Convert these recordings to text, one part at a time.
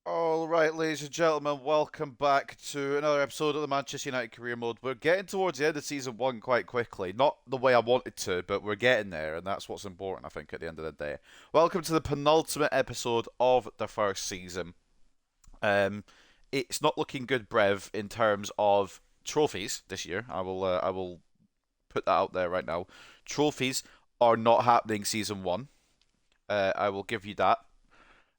All right, ladies and gentlemen, welcome back to another episode of the Manchester United Career Mode. We're getting towards the end of season one quite quickly. Not the way I wanted to, but we're getting there, and that's what's important, I think, at the end of the day. Welcome to the penultimate episode of the first season. Um, it's not looking good, Brev, in terms of trophies this year. I will put that out there right now. Trophies are not happening season one. I will give you that.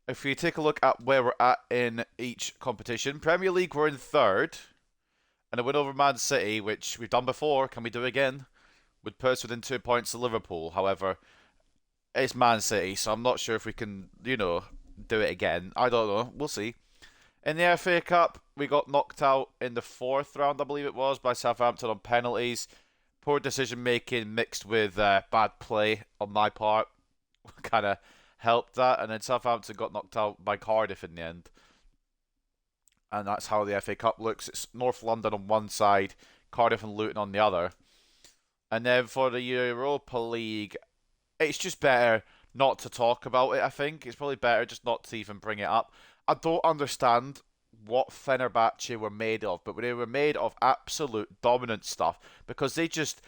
If we take a look at where we're at in each competition, Premier League we're in third, and a win over Man City, which we've done before, can we do again? Would put us within 2 points of Liverpool. However, it's Man City, so I'm not sure if we can, do it again. I don't know. We'll see. In the FA Cup, we got knocked out in the fourth round, I believe it was, by Southampton on penalties. Poor decision making mixed with bad play on my part kind of helped that. And then Southampton got knocked out by Cardiff in the end. And that's how the FA Cup looks. It's North London on one side, Cardiff and Luton on the other. And then for the Europa League, it's just better not to talk about it, I think. It's probably better just not to even bring it up. I don't understand what Fenerbahce were made of, but they were made of absolute dominant stuff because they just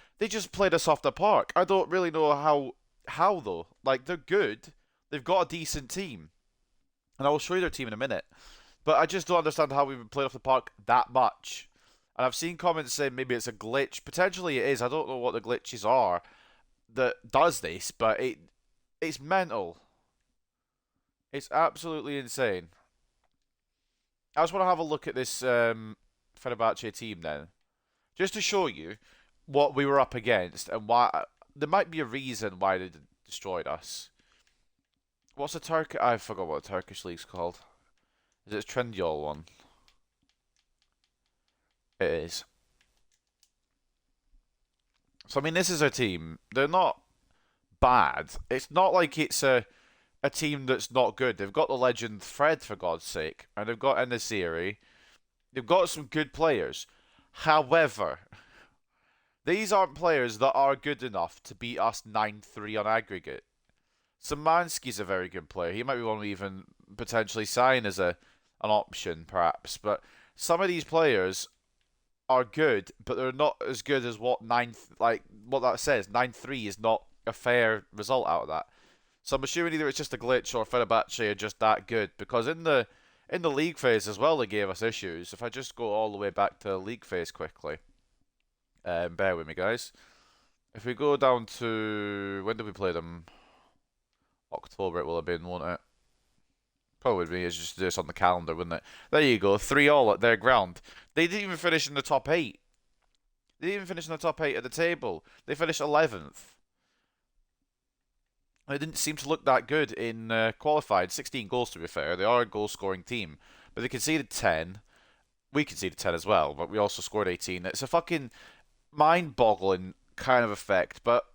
played us off the park. I don't really know how though. Like they're good. They've got a decent team. And I will show you their team in a minute. But I just don't understand how we've been played off the park that much. And I've seen comments saying maybe it's a glitch. Potentially it is. I don't know what the glitches are that does this, but it's mental. It's absolutely insane. I just want to have a look at this Fenerbahce team then, just to show you what we were up against and why there might be a reason why they destroyed us. What's the Turk? I forgot what the Turkish league's called. Is it a Trendyol one? It is. So I mean, this is a team. They're not bad. It's not like it's a team that's not good. They've got the legend Fred for God's sake, and they've got Enesiri. They've got some good players. However, these aren't players that are good enough to beat us 9-3 on aggregate. Szymanski's a very good player. He might be one we even potentially sign as an option, perhaps. But some of these players are good, but they're not as good as what that says. 9-3 is not a fair result out of that. So I'm assuming either it's just a glitch or Fenerbahce are just that good because in the league phase as well they gave us issues. If I just go all the way back to the league phase quickly, bear with me guys. If we go down to when did we play them? October it will have been, won't it? Probably would be is just do this on the calendar, wouldn't it? There you go, 3-all at their ground. They didn't even finish in the top eight. They didn't even finish in the top eight of the table. They finished 11th. It didn't seem to look that good in qualified. 16 goals to be fair. They are a goal scoring team. But they conceded 10. We conceded 10 as well, but we also scored 18. It's a fucking mind boggling kind of effect, but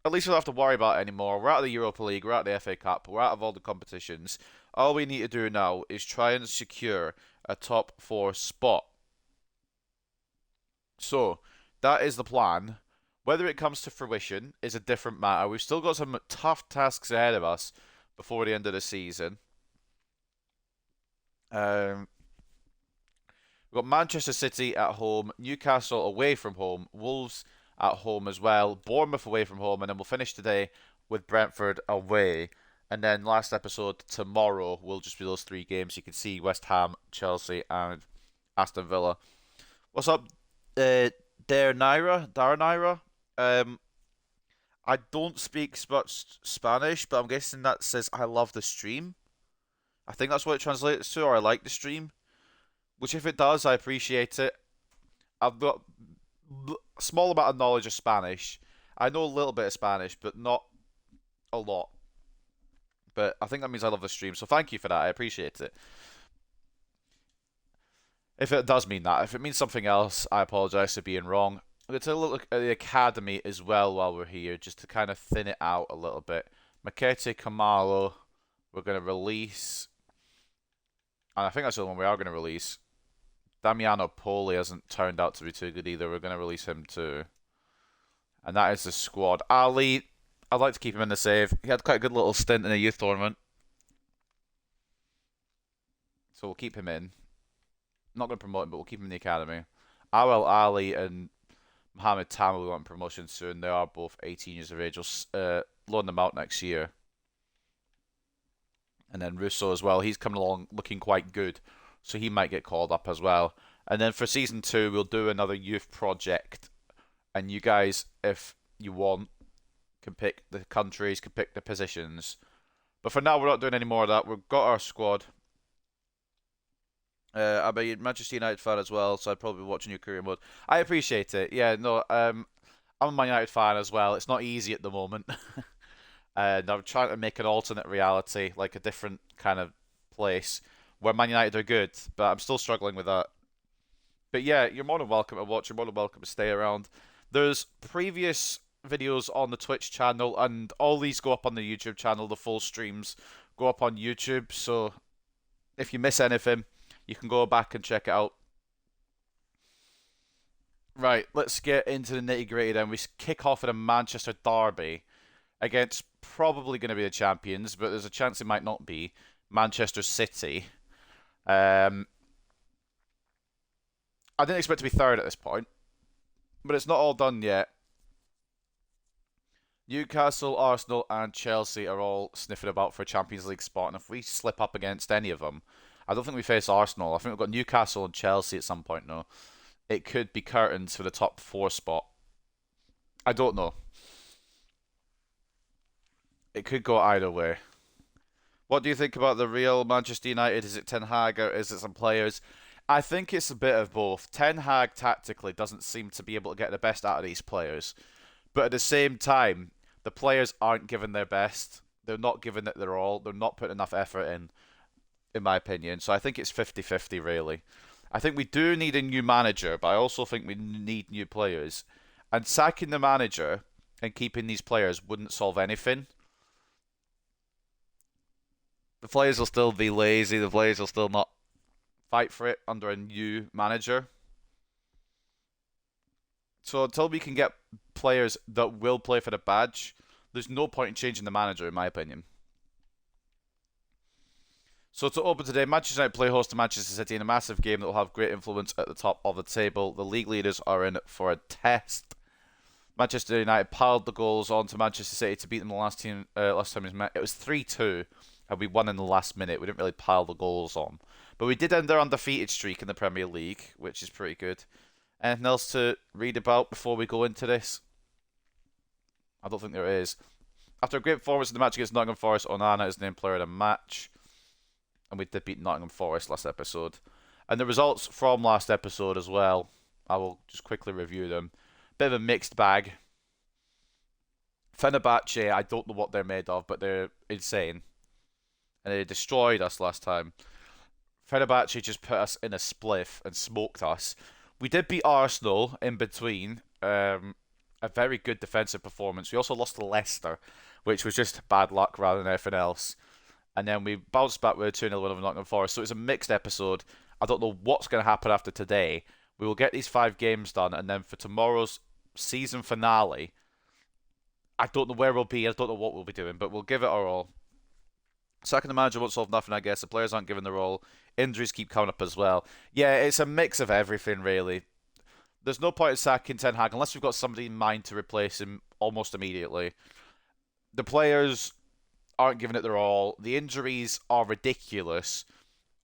at least we don't have to worry about it anymore. We're out of the Europa League, we're out of the FA Cup, we're out of all the competitions. All we need to do now is try and secure a top four spot. So, that is the plan. Whether it comes to fruition is a different matter. We've still got some tough tasks ahead of us before the end of the season. Um, we've got Manchester City at home, Newcastle away from home, Wolves at home as well, Bournemouth away from home, and then we'll finish today with Brentford away. And then last episode tomorrow will just be those three games. You can see West Ham, Chelsea, and Aston Villa. What's up, Darnaira? Um, I don't speak much Spanish, but I'm guessing that says I love the stream. I think that's what it translates to, or I like the stream. Which, if it does, I appreciate it. I've got a small amount of knowledge of Spanish. I know a little bit of Spanish, but not a lot. But I think that means I love the stream, so thank you for that. I appreciate it. If it does mean that, if it means something else, I apologise for being wrong. Let's take a look at the academy as well while we're here, just to kind of thin it out a little bit. Makete Kamalo, we're going to release, and I think that's the one we are going to release. Damiano Poli hasn't turned out to be too good either. We're going to release him too. And that is the squad. Ali, I'd like to keep him in the save. He had quite a good little stint in a youth tournament. So we'll keep him in. Not going to promote him, but we'll keep him in the academy. Awel Ali and Mohamed Tam will go on promotion soon. They are both 18 years of age. We'll loan them out next year. And then Russo as well. He's coming along looking quite good. So he might get called up as well. And then for Season 2, we'll do another youth project. And you guys, if you want, can pick the countries, can pick the positions. But for now, we're not doing any more of that. We've got our squad. I'm a Manchester United fan as well, so I'd probably be watching your career mode. I appreciate it. Yeah, no, I'm a Man United fan as well. It's not easy at the moment. And I'm trying to make an alternate reality, like a different kind of place where Man United are good, but I'm still struggling with that. But yeah, you're more than welcome to watch. You're more than welcome to stay around. There's previous videos on the Twitch channel, and all these go up on the YouTube channel. The full streams go up on YouTube, so if you miss anything, you can go back and check it out. Right, let's get into the nitty-gritty then. We kick off in a Manchester derby against probably going to be the champions, but there's a chance it might not be, Manchester City. I didn't expect to be third at this point, but it's not all done yet. Newcastle, Arsenal, and Chelsea are all sniffing about for a Champions League spot, and if we slip up against any of them, I don't think we face Arsenal. I think we've got Newcastle and Chelsea at some point now. It could be curtains for the top 4 spot. I don't know. It could go either way. What do you think about the real Manchester United? Is it Ten Hag or is it some players? I think it's a bit of both. Ten Hag tactically doesn't seem to be able to get the best out of these players. But at the same time, the players aren't giving their best. They're not giving it their all. They're not putting enough effort in my opinion. So I think it's 50-50, really. I think we do need a new manager, but I also think we need new players. And sacking the manager and keeping these players wouldn't solve anything. The players will still be lazy. The players will still not fight for it under a new manager. So until we can get players that will play for the badge, there's no point in changing the manager, in my opinion. So to open today, Manchester United play host to Manchester City in a massive game that will have great influence at the top of the table. The league leaders are in for a test. Manchester United piled the goals onto Manchester City to beat them the last time we met. It was 3-2, and we won in the last minute. We didn't really pile the goals on. But we did end our undefeated streak in the Premier League, which is pretty good. Anything else to read about before we go into this? I don't think there is. After a great performance in the match against Nottingham Forest, Onana is named player of the match. And we did beat Nottingham Forest last episode. And the results from last episode as well, I will just quickly review them. Bit of a mixed bag. Fenerbahce, I don't know what they're made of, but they're insane. And they destroyed us last time. Fenerbahce just put us in a spliff and smoked us. We did beat Arsenal in between. A very good defensive performance. We also lost to Leicester, which was just bad luck rather than anything else. And then we bounced back with a 2-0 win over Nottingham Forest. So it's a mixed episode. I don't know what's going to happen after today. We will get these 5 games done. And then for tomorrow's season finale, I don't know where we'll be. I don't know what we'll be doing. But we'll give it our all. Sacking the manager won't solve nothing, I guess. The players aren't giving their all. Injuries keep coming up as well. Yeah, it's a mix of everything, really. There's no point in sacking Ten Hag unless we've got somebody in mind to replace him almost immediately. The players aren't giving it their all. The injuries are ridiculous.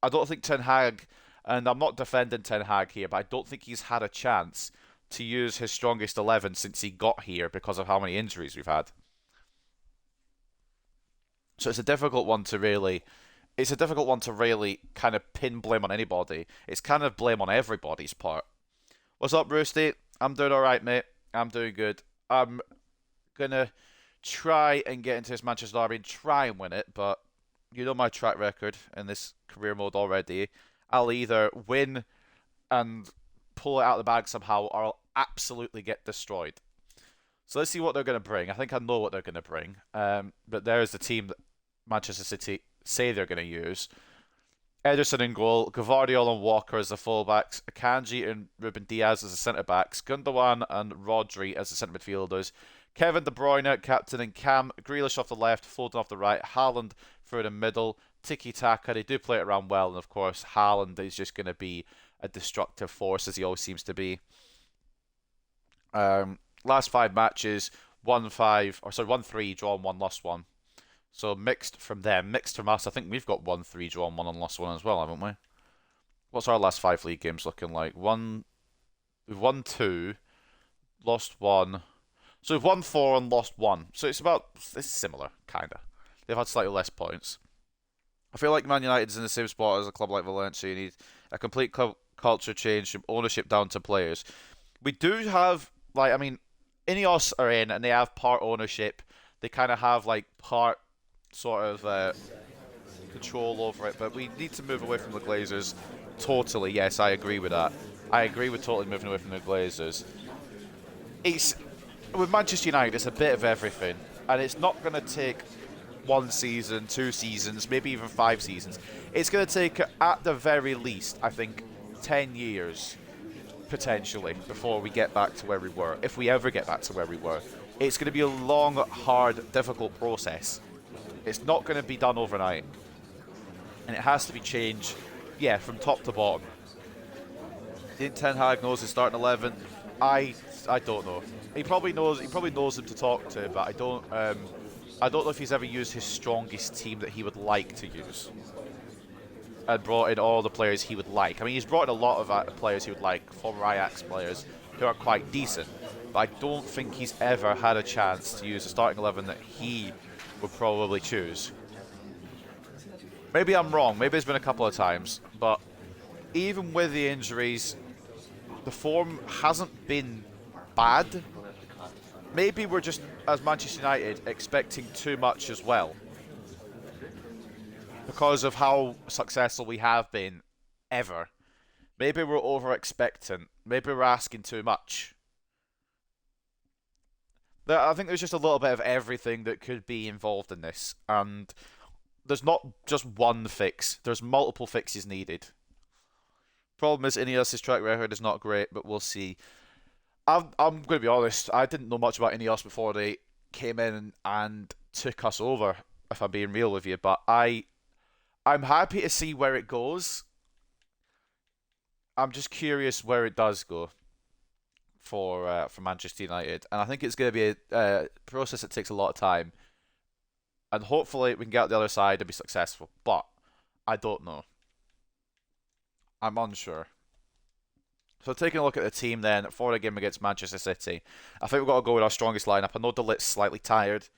I don't think Ten Hag, and I'm not defending Ten Hag here, but I don't think he's had a chance to use his strongest 11 since he got here because of how many injuries we've had. So it's a difficult one to really kind of pin blame on anybody. It's kind of blame on everybody's part. What's up, Roosty? I'm doing alright, mate. I'm doing good. I'm gonna try and get into this Manchester derby and try and win it, but you know my track record in this career mode already. I'll either win and pull it out of the bag somehow, or I'll absolutely get destroyed. So let's see what they're going to bring. I think I know what they're going to bring. But there's the team that Manchester City say they're going to use. Ederson in goal, Gvardiol and Walker as the fullbacks, Akanji and Ruben Diaz as the centre-backs, Gundogan and Rodri as the centre midfielders, Kevin De Bruyne, captain and Cam, Grealish off the left, Foden off the right, Haaland through the middle, tiki-taka. They do play it around well, and of course, Haaland is just going to be a destructive force, as he always seems to be. Last 5 matches, 1-3, drawn 1, lost 1. So mixed from them, mixed from us. I think we've got 1-3, drawn 1, and lost 1 as well, haven't we? What's our last 5 league games looking like? We've won 2, lost 1. So we've won 4 and lost 1. So it's similar, kind of. They've had slightly less points. I feel like Man United's in the same spot as a club like Valencia. You need a complete culture change from ownership down to players. We do have, like, I mean, Ineos are in and they have part ownership. They kind of have, like, part sort of control over it. But we need to move away from the Glazers. Totally, yes, I agree with that. I agree with totally moving away from the Glazers. With Manchester United, it's a bit of everything. And it's not going to take 1 season, 2 seasons, maybe even 5 seasons. It's going to take, at the very least, I think, 10 years, potentially, before we get back to where we were. If we ever get back to where we were. It's going to be a long, hard, difficult process. It's not going to be done overnight. And it has to be changed, yeah, from top to bottom. Do you think Ten Hag knows his starting 11? I don't know. He probably knows him to talk to, but I don't know if he's ever used his strongest team that he would like to use. And brought in all the players he would like. I mean, he's brought in a lot of players he would like, former Ajax players, who are quite decent. But I don't think he's ever had a chance to use the starting 11 that he would probably choose. Maybe I'm wrong. Maybe it's been a couple of times. But even with the injuries, the form hasn't been bad. Maybe we're just, as Manchester United, expecting too much as well. Because of how successful we have been, ever. Maybe we're over-expectant. Maybe we're asking too much. I think there's just a little bit of everything that could be involved in this. And there's not just one fix. There's multiple fixes needed. Problem is, Ineos' track record is not great, but we'll see. I'm going to be honest, I didn't know much about Ineos before they came in and took us over, if I'm being real with you, but I'm happy to see where it goes. I'm just curious where it does go for Manchester United, and I think it's going to be a process that takes a lot of time, and hopefully we can get out the other side and be successful, but I don't know. I'm unsure. So taking a look at the team then for the game against Manchester City, I think we've got to go with our strongest lineup. I know De Ligt's slightly tired,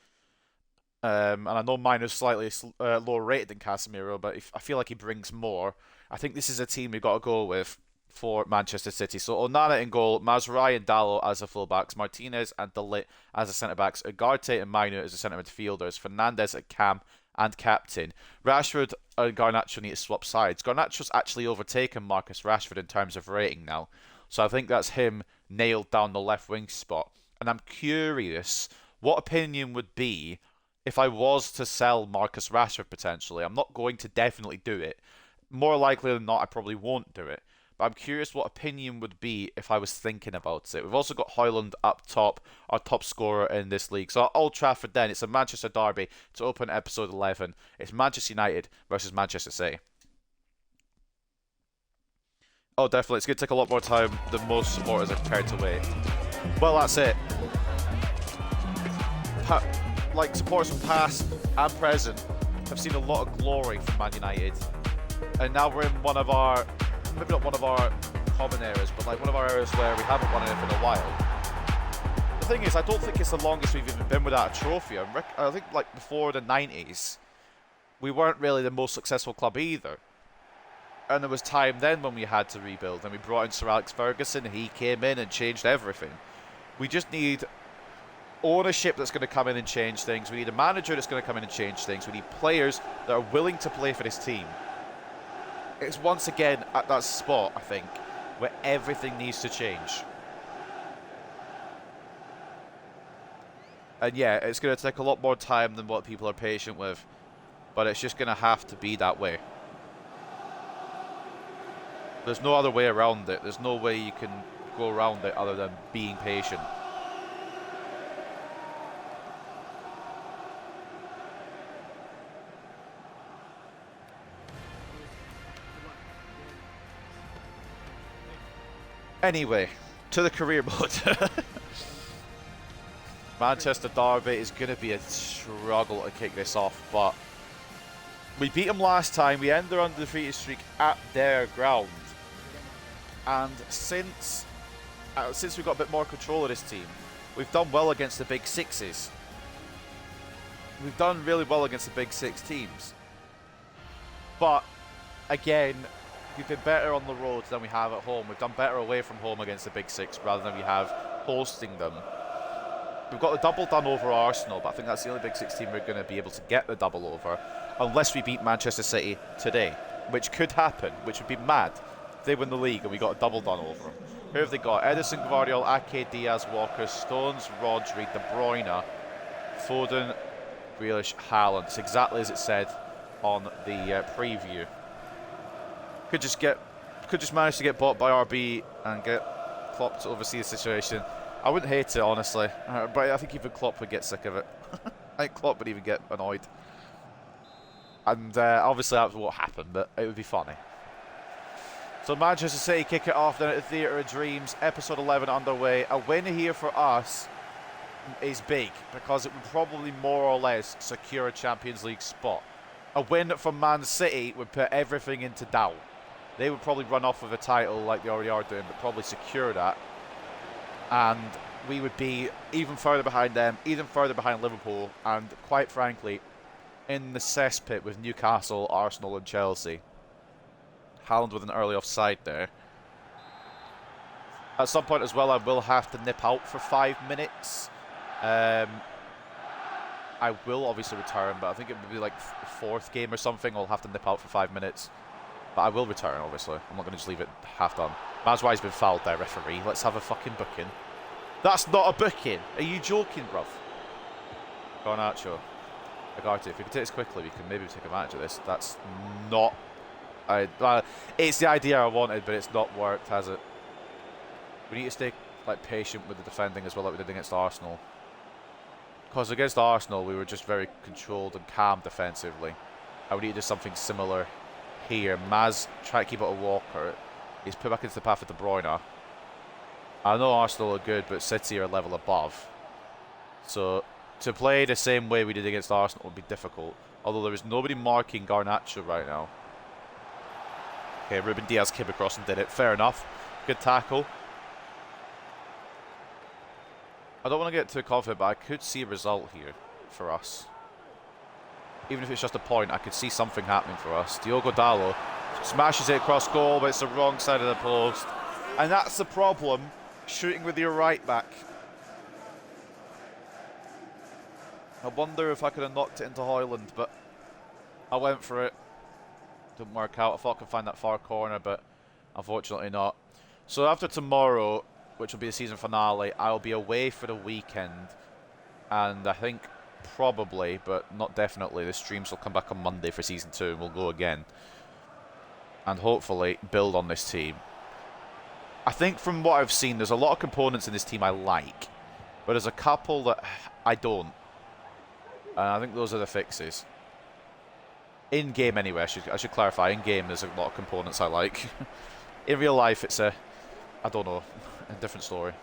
and I know Miner's slightly lower rated than Casemiro, but I feel like he brings more. I think this is a team we've got to go with for Manchester City. So Onana in goal, Mazraoui and Dalot as the fullbacks, Martinez and De Ligt as the centre-backs, Ugarte and Minu as the centre midfielders, Fernandes at cam and captain. Rashford and Garnacho need to swap sides. Garnacho's actually overtaken Marcus Rashford in terms of rating now. So I think that's him nailed down the left wing spot. And I'm curious what opinion would be if I was to sell Marcus Rashford potentially. I'm not going to definitely do it. More likely than not, I probably won't do it. But I'm curious what opinion would be if I was thinking about it. We've also got Højlund up top, our top scorer in this league. So at Old Trafford then, it's a Manchester derby to open episode 11. It's Manchester United versus Manchester City. Oh, definitely. It's going to take a lot more time than most supporters are prepared to wait. Well, that's it. Like, supporters from past and present have seen a lot of glory from Man United. And now we're in one of our, maybe not one of our common eras, but like one of our eras where we haven't won anything in a while. The thing is, I don't think it's the longest we've even been without a trophy. I think like before the 90s, we weren't really the most successful club either. And there was time then when we had to rebuild, and we brought in Sir Alex Ferguson, and he came in and changed everything. We just need ownership that's going to come in and change things. We need a manager that's going to come in and change things. We need players that are willing to play for this team. It's once again at that spot, I think, where everything needs to change. And yeah, it's going to take a lot more time than what people are patient with, but it's just going to have to be that way. There's no other way around it. There's no way you can go around it other than being patient. Anyway, to the career mode. Manchester Derby is going to be a struggle to kick this off, but we beat them last time. We end their undefeated streak at their ground. And since we've got a bit more control of this team, we've done well against the big sixes. We've done really well against the big six teams. But, again, we've been better on the road than we have at home. We've done better away from home against the big six rather than we have hosting them. We've got the double done over Arsenal, but I think that's the only big six team we're going to be able to get the double over, unless we beat Manchester City today, which could happen, which would be mad if they win the league and we got a double done over them. Who have they got? Edison, Gvardiol, Ake, Diaz, Walker, Stones, Rodri, De Bruyne, Foden, Grealish, Haaland. It's exactly as it said on the preview. Could just manage to get bought by RB and get Klopp to oversee the situation. I wouldn't hate it, honestly, but I think even Klopp would get sick of it. I think Klopp would even get annoyed. And obviously that won't happen, but it would be funny. So Manchester City kick it off then at the Theatre of Dreams, episode 11 underway. A win here for us is big, because it would probably more or less secure a Champions League spot. A win from Man City would put everything into doubt. They would probably run off with a title like they already are doing, but probably secure that. And we would be even further behind them, even further behind Liverpool, and quite frankly, in the cesspit with Newcastle, Arsenal and Chelsea. Haaland with an early offside there. At some point as well, I will have to nip out for 5 minutes. I will obviously return, but I think it would be like the fourth game or something. I'll have to nip out for 5 minutes. But I will return, obviously. I'm not going to just leave it half done. Mazraoui's been fouled there, referee. Let's have a fucking booking. That's not a booking. Are you joking, bruv? Garnacho. Agarte, if we can take this quickly, we can maybe take advantage of this. That's not... it's the idea I wanted, but it's not worked, has it? We need to stay patient with the defending as well, like we did against Arsenal. Because against Arsenal, we were just very controlled and calm defensively. And we need to do something similar here. Maz try to keep it a Walker. He's put back into the path of De Bruyne. I know Arsenal are good, but City are a level above. So to play the same way we did against Arsenal would be difficult. Although there is nobody marking Garnacho right now. Okay, Ruben Diaz came across and did it. Fair enough. Good tackle. I don't want to get too confident, but I could see a result here for us. Even if it's just a point, I could see something happening for us. Diogo Dalot smashes it across goal, but it's the wrong side of the post. And that's the problem, shooting with your right back. I wonder if I could have knocked it into Højlund, but I went for it. Didn't work out. I thought I could find that far corner, but unfortunately not. So after tomorrow, which will be the season finale, I'll be away for the weekend. And I think probably, but not definitely, the streams will come back on Monday for season 2 and we'll go again. And hopefully build on this team. I think from what I've seen, there's a lot of components in this team I like, but there's a couple that I don't. And I think those are the fixes. In-game anyway, I should clarify, in-game there's a lot of components I like. In real life it's I don't know, a different story.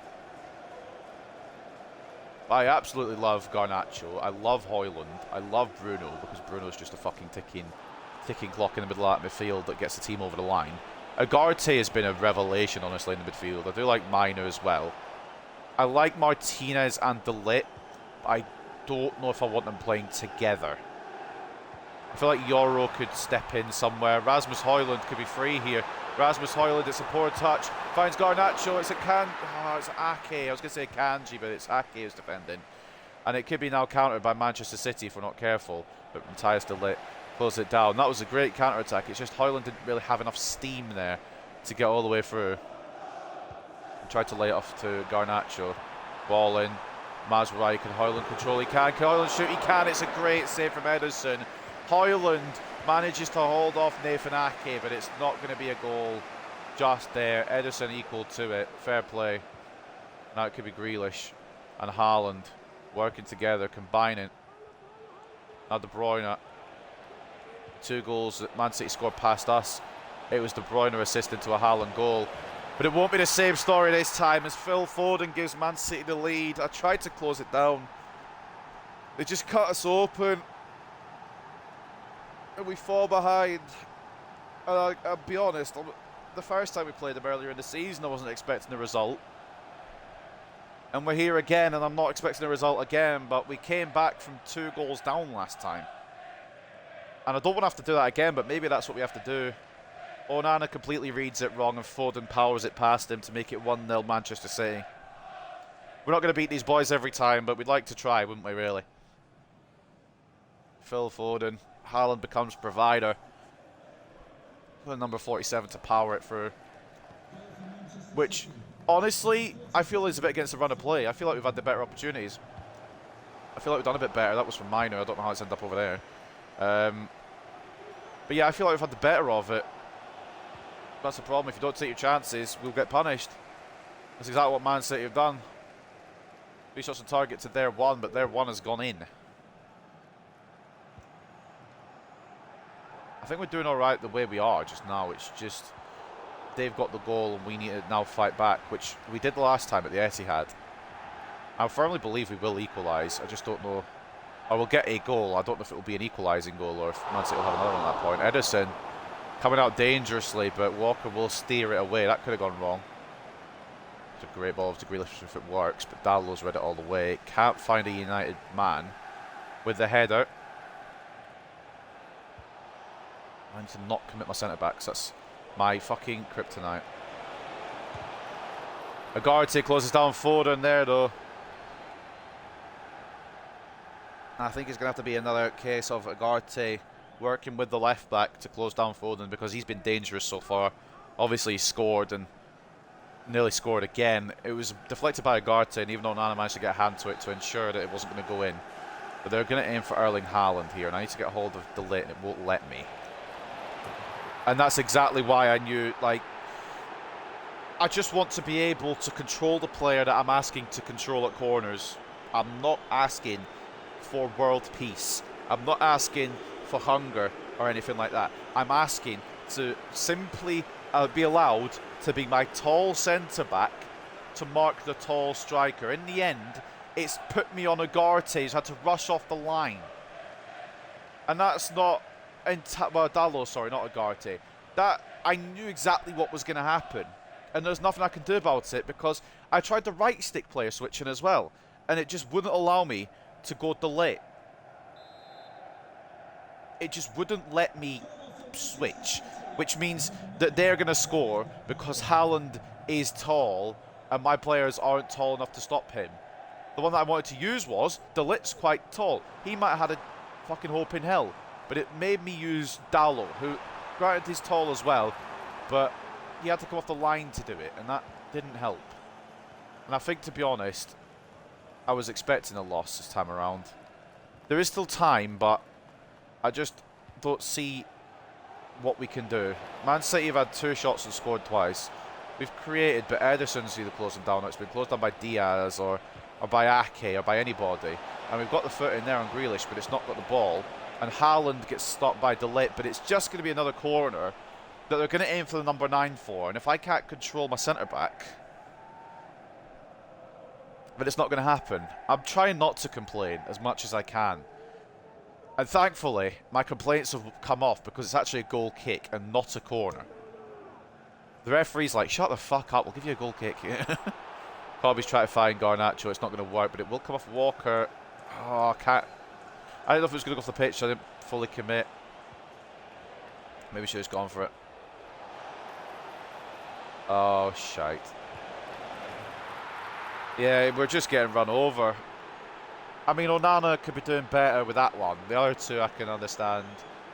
I absolutely love Garnacho, I love Højlund, I love Bruno, because Bruno's just a fucking ticking clock in the middle of that midfield that gets the team over the line. Agarte has been a revelation, honestly, in the midfield. I do like Minor as well. I like Martinez and De Ligt, but I don't know if I want them playing together. I feel like Yoro could step in somewhere. Rasmus Højlund could be free here. Rasmus Højlund, it's a poor touch. Finds Garnacho, it's it's Ake. I was going to say Kanji, but it's Ake who's defending. And it could be now countered by Manchester City if we're not careful. But Matthias De Ligt closed it down. That was a great counter-attack. It's just Højlund didn't really have enough steam there to get all the way through. He tried to lay it off to Garnacho. Ball in. Mazraoui, can Højlund control? He can. Can Højlund shoot? He can. It's a great save from Ederson. Højlund manages to hold off Nathan Ake, but it's not going to be a goal just there. Ederson equal to it. Fair play. Now it could be Grealish and Haaland working together, combining. Now De Bruyne. 2 goals that Man City scored past us. It was De Bruyne assisting to a Haaland goal. But it won't be the same story this time as Phil Foden gives Man City the lead. I tried to close it down. They just cut us open. And we fall behind. And I'll be honest, the first time we played them earlier in the season, I wasn't expecting a result. And we're here again, and I'm not expecting a result again, but we came back from 2 goals down last time. And I don't want to have to do that again, but maybe that's what we have to do. Onana completely reads it wrong, and Foden powers it past him to make it 1-0 Manchester City. We're not going to beat these boys every time, but we'd like to try, wouldn't we, really? Phil Foden. Haaland becomes provider. Number 47 to power it through. Which, honestly, I feel is a bit against the run of play. I feel like we've had the better opportunities. I feel like we've done a bit better. That was from Minor. I don't know how it's ended up over there. But yeah, I feel like we've had the better of it. That's the problem. If you don't take your chances, we'll get punished. That's exactly what Man City have done. 3 shots on target to their 1, but their 1 has gone in. I think we're doing alright the way we are just now. It's just they've got the goal and we need to now fight back, which we did last time at the Etihad. I firmly believe we will equalise. I just don't know. Or we'll get a goal. I don't know if it will be an equalising goal or if Man City will have another one at that point. Ederson coming out dangerously, but Walker will steer it away. That could have gone wrong. It's a great ball to Grealish if it works, but Dallow's read it all the way. Can't find a United man with the header. I need to not commit my centre-backs. That's my fucking kryptonite. Ugarte closes down Foden there, though. I think it's going to have to be another case of Ugarte working with the left-back to close down Foden because he's been dangerous so far. Obviously, he scored and nearly scored again. It was deflected by Ugarte, and even though Nana managed to get a hand to it to ensure that it wasn't going to go in. But they're going to aim for Erling Haaland here, and I need to get hold of De Ligt, and it won't let me. And that's exactly why I knew, like, I just want to be able to control the player that I'm asking to control at corners. I'm not asking for world peace. I'm not asking for hunger or anything like that. I'm asking to simply be allowed to be my tall centre-back to mark the tall striker. In the end, it's put me on Ugarte who's had to rush off the line. And that's not... well, Dalot, sorry, not Ugarte. That, I knew exactly what was going to happen. And there's nothing I can do about it because I tried the right stick player switching as well. And it just wouldn't allow me to go De Ligt. It just wouldn't let me switch. Which means that they're going to score because Haaland is tall and my players aren't tall enough to stop him. The one that I wanted to use was De Ligt's quite tall. He might have had a fucking hope in hell. But it made me use Dalot, who, granted, he's tall as well, but he had to come off the line to do it, and that didn't help. And I think, to be honest, I was expecting a loss this time around. There is still time, but I just don't see what we can do. Man City have had 2 shots and scored twice. We've created, but Ederson's either closing down, or it's been closed down by Diaz, or by Ake, or by anybody. And we've got the foot in there on Grealish, but it's not got the ball. And Haaland gets stopped by De Ligt, but it's just going to be another corner that they're going to aim for the number 9 for. And if I can't control my centre-back, but it's not going to happen. I'm trying not to complain as much as I can. And thankfully, my complaints have come off because it's actually a goal kick and not a corner. The referee's like, shut the fuck up, we'll give you a goal kick. Corby's trying to find Garnacho, it's not going to work, but it will come off Walker. Oh, I can't. I don't know if it was going to go off the pitch, so I didn't fully commit. Maybe should have just gone for it. Oh, shite. Yeah, we're just getting run over. I mean, Onana could be doing better with that one. The other 2 I can understand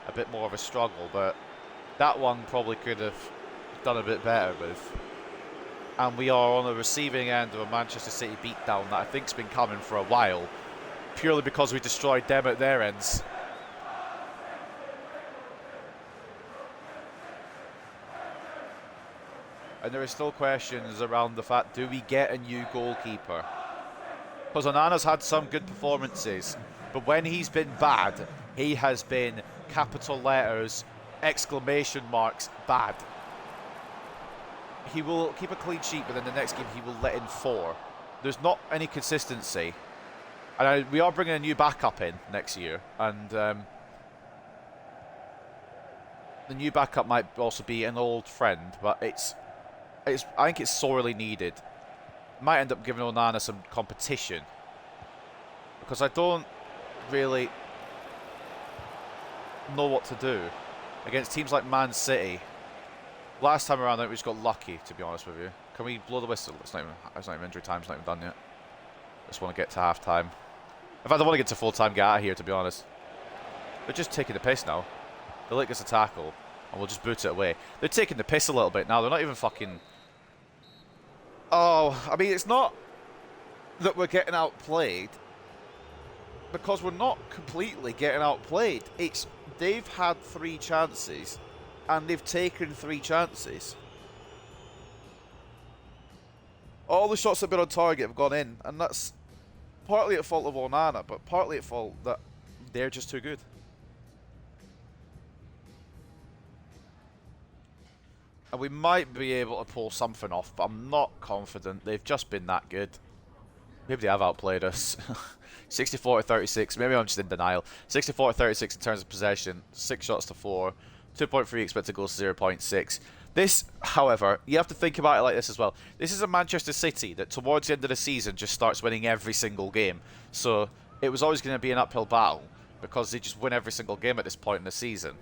a bit more of a struggle, but that one probably could have done a bit better with. And we are on the receiving end of a Manchester City beatdown that I think's been coming for a while. Purely because we destroyed them at their ends. And there are still questions around the fact, do we get a new goalkeeper? Because Onana's had some good performances, but when he's been bad, he has been capital letters, exclamation marks, bad. he will keep a clean sheet, but then the next game he will let in 4. There's not any consistency. And we are bringing a new backup in next year, and the new backup might also be an old friend, but I think it's sorely needed. Might end up giving Onana some competition, because I don't really know what to do against teams like Man City. Last time around, I think we just got lucky, to be honest with you. Can we blow the whistle? It's not even injury time. It's not even done yet. I just want to get to half time. In fact, I want to get to full time, get out of here, to be honest. They're just taking the piss now. They'll lick us a tackle, and we'll just boot it away. They're taking the piss a little bit now. They're not even fucking... Oh, I mean, it's not that we're getting outplayed, because we're not completely getting outplayed. It's they've had 3 chances, and they've taken 3 chances. All the shots that have been on target have gone in, and that's partly at fault of Onana, but partly at fault that they're just too good. And we might be able to pull something off, but I'm not confident. They've just been that good. Maybe they have outplayed us. 64-36. Maybe I'm just in denial. 64-36 in terms of possession. 6 shots to 4. 2.3 expected goals to 0.6. This, however, you have to think about it like this as well. This is a Manchester City that towards the end of the season just starts winning every single game. So it was always going to be an uphill battle, because they just win every single game at this point in the season.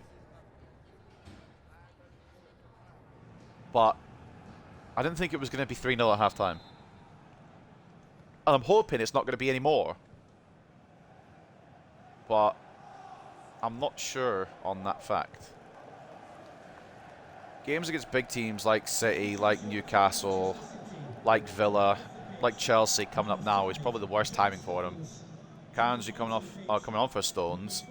But I didn't think it was going to be 3-0 at half-time. And I'm hoping it's not going to be any more. But I'm not sure on that fact. Games against big teams like City, like Newcastle, like Villa, like Chelsea coming up now is probably the worst timing for them. Kanji coming on for Stones.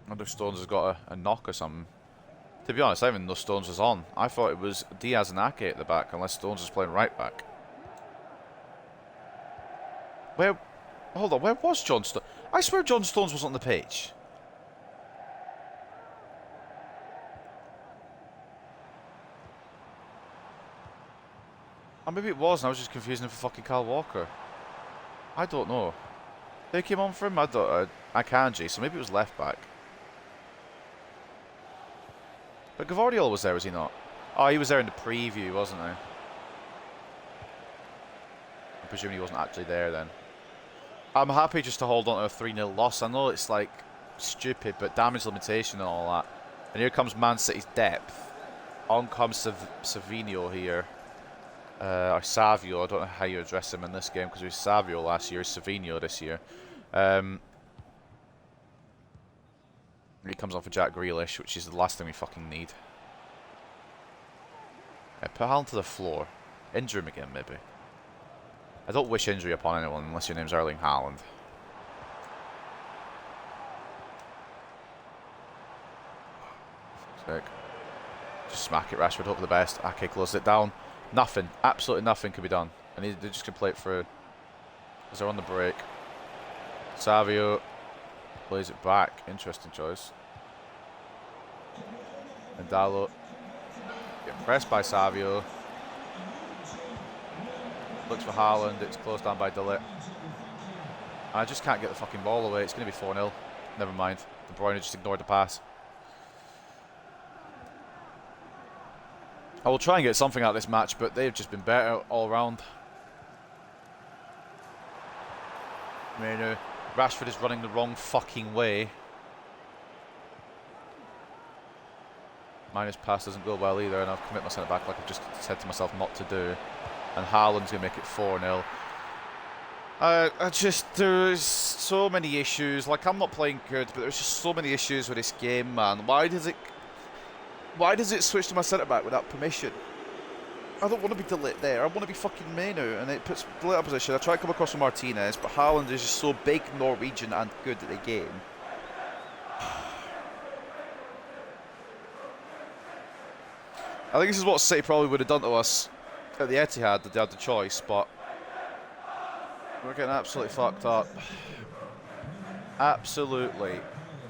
I wonder if Stones has got a knock or something. To be honest, I didn't even know Stones was on. I thought it was Diaz and Ake at the back, unless Stones was playing right back. Hold on, where was John Stones? I swear John Stones was on the pitch. Or maybe it was, and I was just confusing him for fucking Kyle Walker. I don't know. Who came on for him? Akanji, so maybe it was left back. But Gvardiol was there, was he not? Oh, he was there in the preview, wasn't he? I presume he wasn't actually there then. I'm happy just to hold on to a 3-0 loss. I know it's like stupid, but damage limitation and all that. And here comes Man City's depth. On comes Savinho here. Or Savio, I don't know how you address him in this game, because it was Savio last year, Savinho this year. He comes on for Jack Grealish, which is the last thing we fucking need. Yeah, put Haaland to the floor. Injure him again, maybe. I don't wish injury upon anyone unless your name's Erling Haaland. Sick. Just smack it, Rashford. Hope for the best. Ake closed it down. Nothing. Absolutely nothing can be done. And they're just going to play it through. Because they're on the break. Savio plays it back. Interesting choice. And Dalot. Getting pressed by Savio. Looks for Haaland. It's closed down by De Ligt. I just can't get the fucking ball away. It's going to be 4-0. Never mind. De Bruyne just ignored the pass. I will try and get something out of this match, but they've just been better all round. Menu. Rashford is running the wrong fucking way. Minus pass doesn't go well either, and I've committed my centre back like I've just said to myself not to do. And Haaland's going to make it 4-0. There's so many issues. Like, I'm not playing good, but there's just so many issues with this game, man. Why does it switch to my centre back without permission? I don't want to be De Ligt there. I want to be fucking Menu, and it puts De Ligt out of position. I try to come across with Martinez, but Haaland is just so big, Norwegian, and good at the game. I think this is what City probably would have done to us at the Etihad if they had the choice, but we're getting absolutely fucked up. Absolutely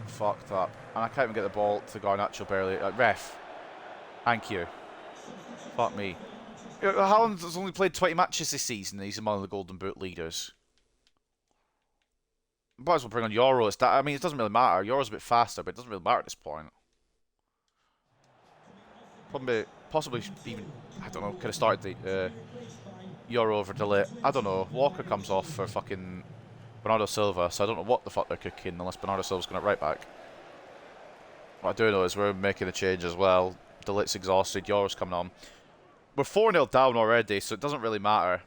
fucked up. And I can't even get the ball to Garnacho barely. Ref. Thank you. Fuck me. Haaland's only played 20 matches this season and he's one of the Golden Boot leaders. Might as well bring on Euro. I mean, it doesn't really matter. Euro's a bit faster, but it doesn't really matter at this point. Probably, possibly even, I don't know, could have started the Euro over Delay. I don't know. Walker comes off for fucking Bernardo Silva, so I don't know what the fuck they're cooking unless Bernardo Silva's going to right back. What I do know is we're making a change as well. Delit's exhausted. Euro's coming on. We're 4-0 down already, so it doesn't really matter.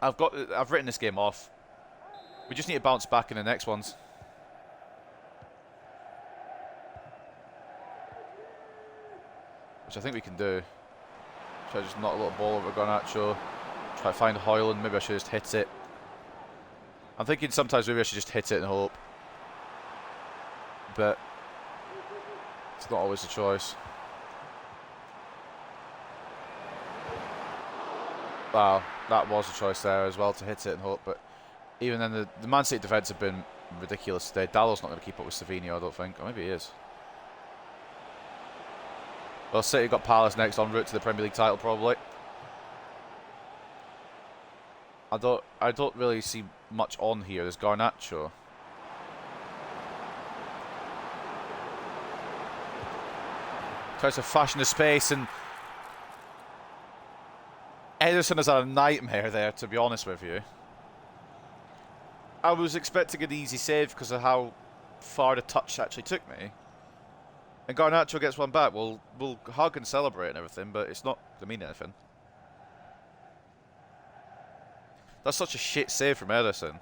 I've written this game off. We just need to bounce back in the next ones. Which I think we can do. Try to just knock a little ball over Garnacho. Try to find Højlund. Maybe I should just hit it. I'm thinking sometimes maybe I should just hit it and hope. But it's not always a choice. Wow, that was a choice there as well, to hit it and hope. But even then, the Man City defence have been ridiculous today. Dallow's not going to keep up with Savinho, I don't think. Or maybe he is. Well, City got Palace next, en route to the Premier League title, probably. I don't really see much on here. There's Garnacho. Tries to fashion the space, and Ederson has had a nightmare there, to be honest with you. I was expecting an easy save because of how far the touch actually took me. And Garnacho gets one back. We'll hug and celebrate and everything, but it's not going to mean anything. That's such a shit save from Ederson.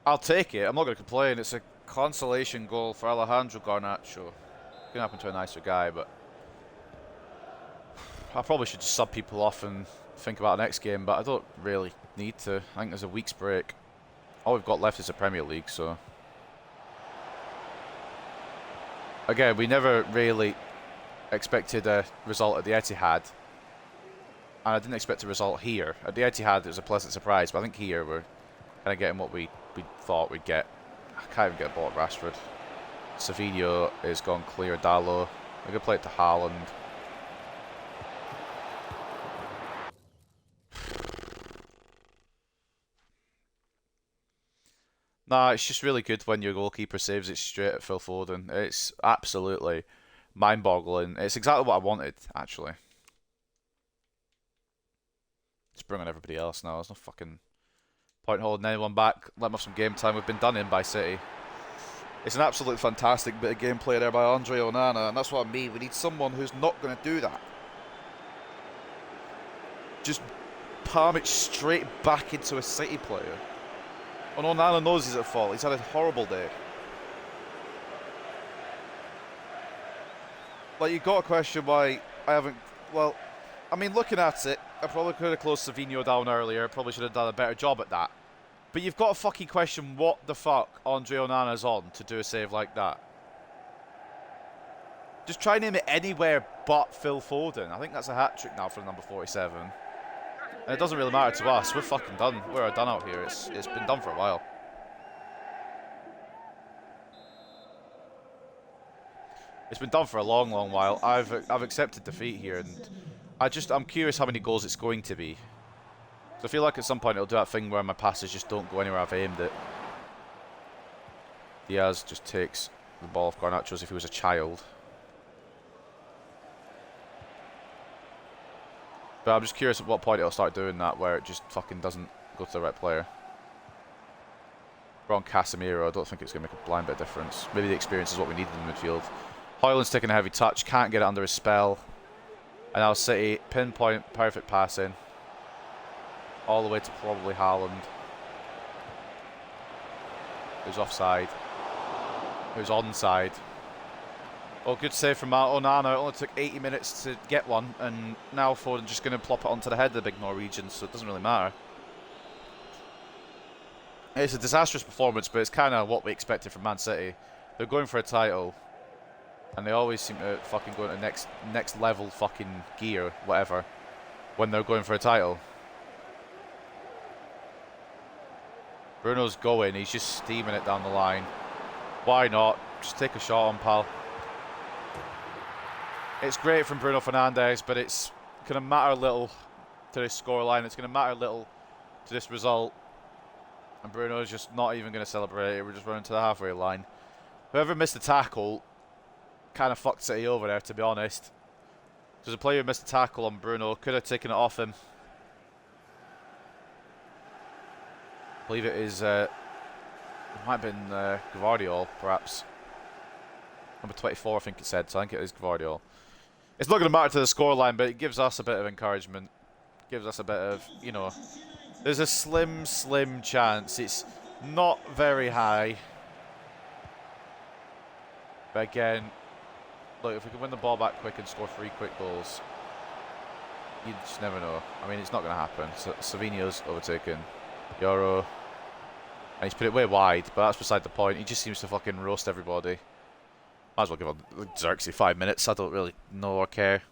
I'll take it. I'm not going to complain. It's a consolation goal for Alejandro Garnacho. Can happen to a nicer guy, but I probably should just sub people off and think about the next game, but I don't really need to. I think there's a week's break. All we've got left is the Premier League, so again, we never really expected a result at the Etihad, and I didn't expect a result here. At the Etihad, it was a pleasant surprise, but I think here we're kind of getting what we thought we'd get. I can't even get a ball at Rashford. Savinho is gone clear. Dalot. We could play it to Haaland. Nah, it's just really good when your goalkeeper saves it straight at Phil Foden. It's absolutely mind-boggling. It's exactly what I wanted, actually. Just bring on everybody else now. There's no fucking point holding anyone back. Let them have some game time. We've been done in by City. It's an absolutely fantastic bit of gameplay there by Andre Onana, and that's what I mean. We need someone who's not going to do that. Just palm it straight back into a City player. And Onana knows he's at fault. He's had a horrible day. Like, you've got to question why I haven't... Well, I mean, looking at it, I probably could have closed Savinho down earlier. Probably should have done a better job at that. But you've got to fucking question what the fuck Andre Onana's on to do a save like that. Just try and name it anywhere but Phil Foden. I think that's a hat-trick now for number 47. And it doesn't really matter to us. We're fucking done. We're done out here. It's been done for a while. It's been done for a long, long while. I've accepted defeat here, and I'm curious how many goals it's going to be. So I feel like at some point it'll do that thing where my passes just don't go anywhere I've aimed it. Diaz just takes the ball off Garnacho as if he was a child. But I'm just curious at what point it'll start doing that, where it just fucking doesn't go to the right player. We're on Casemiro. I don't think it's going to make a blind bit of difference. Maybe the experience is what we need in the midfield. Højlund's taking a heavy touch. Can't get it under his spell. And now City, pinpoint, perfect passing. All the way to probably Haaland. Who's offside. Who's onside. Oh, good save from Onana. It only took 80 minutes to get one, and now Foden's just going to plop it onto the head of the big Norwegian, so it doesn't really matter. It's a disastrous performance, but it's kind of what we expected from Man City. They're going for a title, and they always seem to fucking go into next level fucking gear, whatever, when they're going for a title. Bruno's going. He's just steaming it down the line. Why not? Just take a shot on, pal. It's great from Bruno Fernandes, but it's going to matter little to this scoreline. It's going to matter little to this result. And Bruno's just not even going to celebrate it. We're just running to the halfway line. Whoever missed the tackle kind of fucked City over there, to be honest. Because the player who missed the tackle on Bruno could have taken it off him. I believe it is, it might have been Gvardiol, perhaps. Number 24, I think it said, so I think it is Gvardiol. It's not going to matter to the scoreline, but it gives us a bit of encouragement. Gives us a bit of, you know, there's a slim chance. It's not very high. But again, look, if we can win the ball back quick and score 3 quick goals, you just never know. I mean, it's not going to happen. So Savinho's overtaken Euro. And he's put it way wide, but that's beside the point. He just seems to fucking roast everybody. Might as well give Xerxes 5 minutes. I don't really know or care.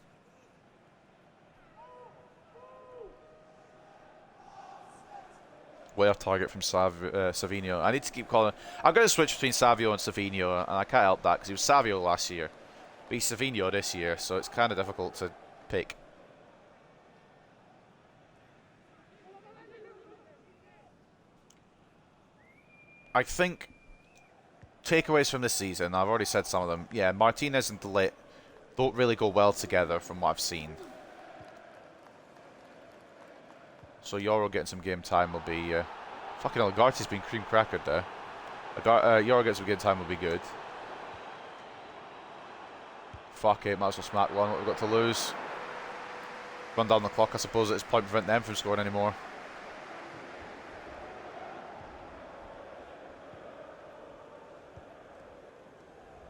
Way off target from Savinho. I need to keep calling. I'm going to switch between Savio and Savinho, and I can't help that because he was Savio last year. But he's Savinho this year, so it's kind of difficult to pick. I think takeaways from this season, I've already said some of them. Yeah, Martinez and De Ligt don't really go well together from what I've seen. So Euro getting some game time will be... fucking hell, Garty's been cream crackered there. Euro getting some game time will be good. Fuck it, might as well smack one. What we've got to lose. Run down the clock, I suppose, at this point, prevent them from scoring anymore.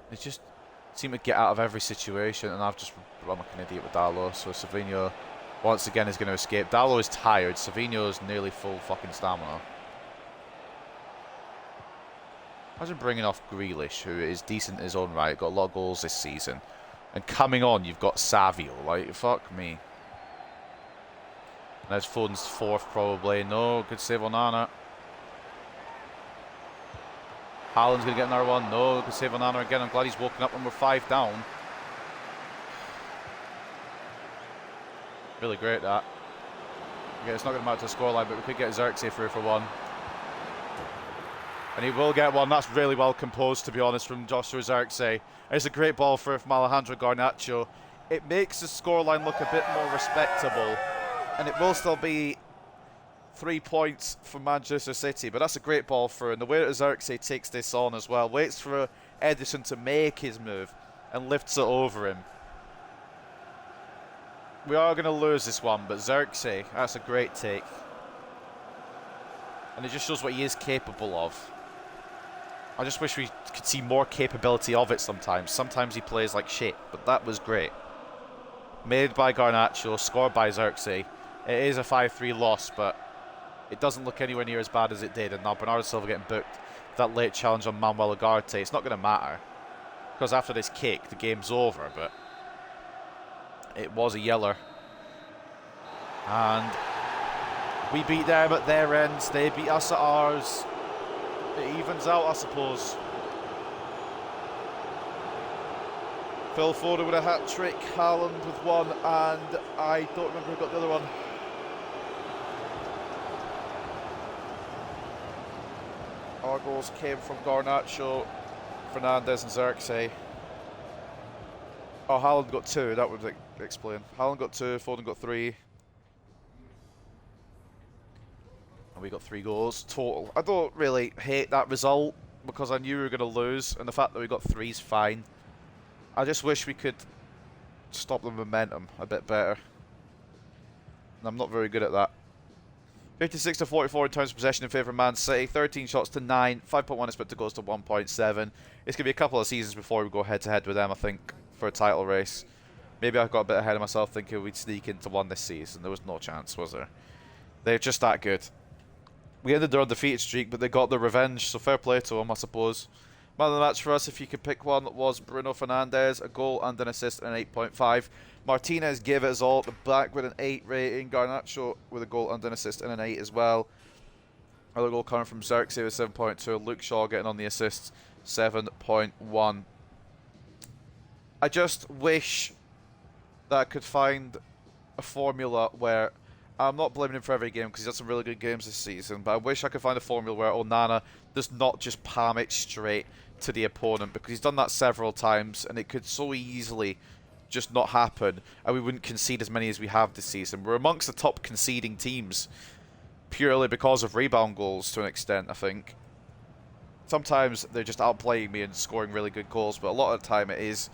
They just seem to get out of every situation, and I've just run like an idiot with Dalot. So Savinho, once again, is going to escape. Dalot is tired. Savinho is nearly full fucking stamina. Imagine bringing off Grealish, who is decent in his own right, got a lot of goals this season. And coming on, you've got Savio. Like, fuck me. And there's Foden's 4th, probably. No, good save on Nana. Haaland's going to get another one. No, good save on Nana again. I'm glad he's woken up when we're 5 down. Really great, that. Okay, it's not going to matter to the scoreline, but we could get Xerxes through for one. And he will get one. That's really well composed, to be honest, from Joshua Xerxes. It's a great ball from Alejandro Garnacho. It makes the scoreline look a bit more respectable. And it will still be 3 points for Manchester City. But that's a great ball through. And the way that Xerxes takes this on as well. Waits for Edison to make his move and lifts it over him. We are going to lose this one, but Xerxes, that's a great take. And it just shows what he is capable of. I just wish we could see more capability of it sometimes. Sometimes he plays like shit, but that was great. Made by Garnacho, scored by Xerxes. It is a 5-3 loss, but it doesn't look anywhere near as bad as it did. And now Bernardo Silva getting booked. That late challenge on Manuel Ugarte, it's not going to matter. Because after this kick, the game's over, but it was a yeller. And we beat them at their ends. They beat us at ours. It evens out, I suppose. Phil Foden with a hat-trick. Haaland with one. And I don't remember who got the other one. Our goals came from Garnacho, Fernandes and Xerxes. Oh, Haaland got 2. That would explain. Haaland got 2, Foden got 3. And we got 3 goals total. I don't really hate that result because I knew we were going to lose, and the fact that we got 3 is fine. I just wish we could stop the momentum a bit better. And I'm not very good at that. 56 to 44 in terms of possession in favour of Man City. 13 shots to 9. 5.1 expected goals to 1.7. It's going to be a couple of seasons before we go head-to-head with them, I think, for a title race. Maybe I got a bit ahead of myself thinking we'd sneak into one this season. There was no chance, was there? They're just that good. We ended their undefeated streak, but they got their revenge, so fair play to them, I suppose. Man of the match for us, if you could pick one, was Bruno Fernandes, a goal and an assist and an 8.5. Martinez gave it his all at the back with an 8 rating. Garnacho with a goal and an assist and an 8 as well. Another goal coming from Xerxes with 7.2. Luke Shaw getting on the assists, 7.1. I just wish that I could find a formula where I'm not blaming him for every game because he's had some really good games this season, but I wish I could find a formula where Onana does not just palm it straight to the opponent, because he's done that several times and it could so easily just not happen and we wouldn't concede as many as we have this season. We're amongst the top conceding teams purely because of rebound goals to an extent, I think. Sometimes they're just outplaying me and scoring really good goals, but a lot of the time it is.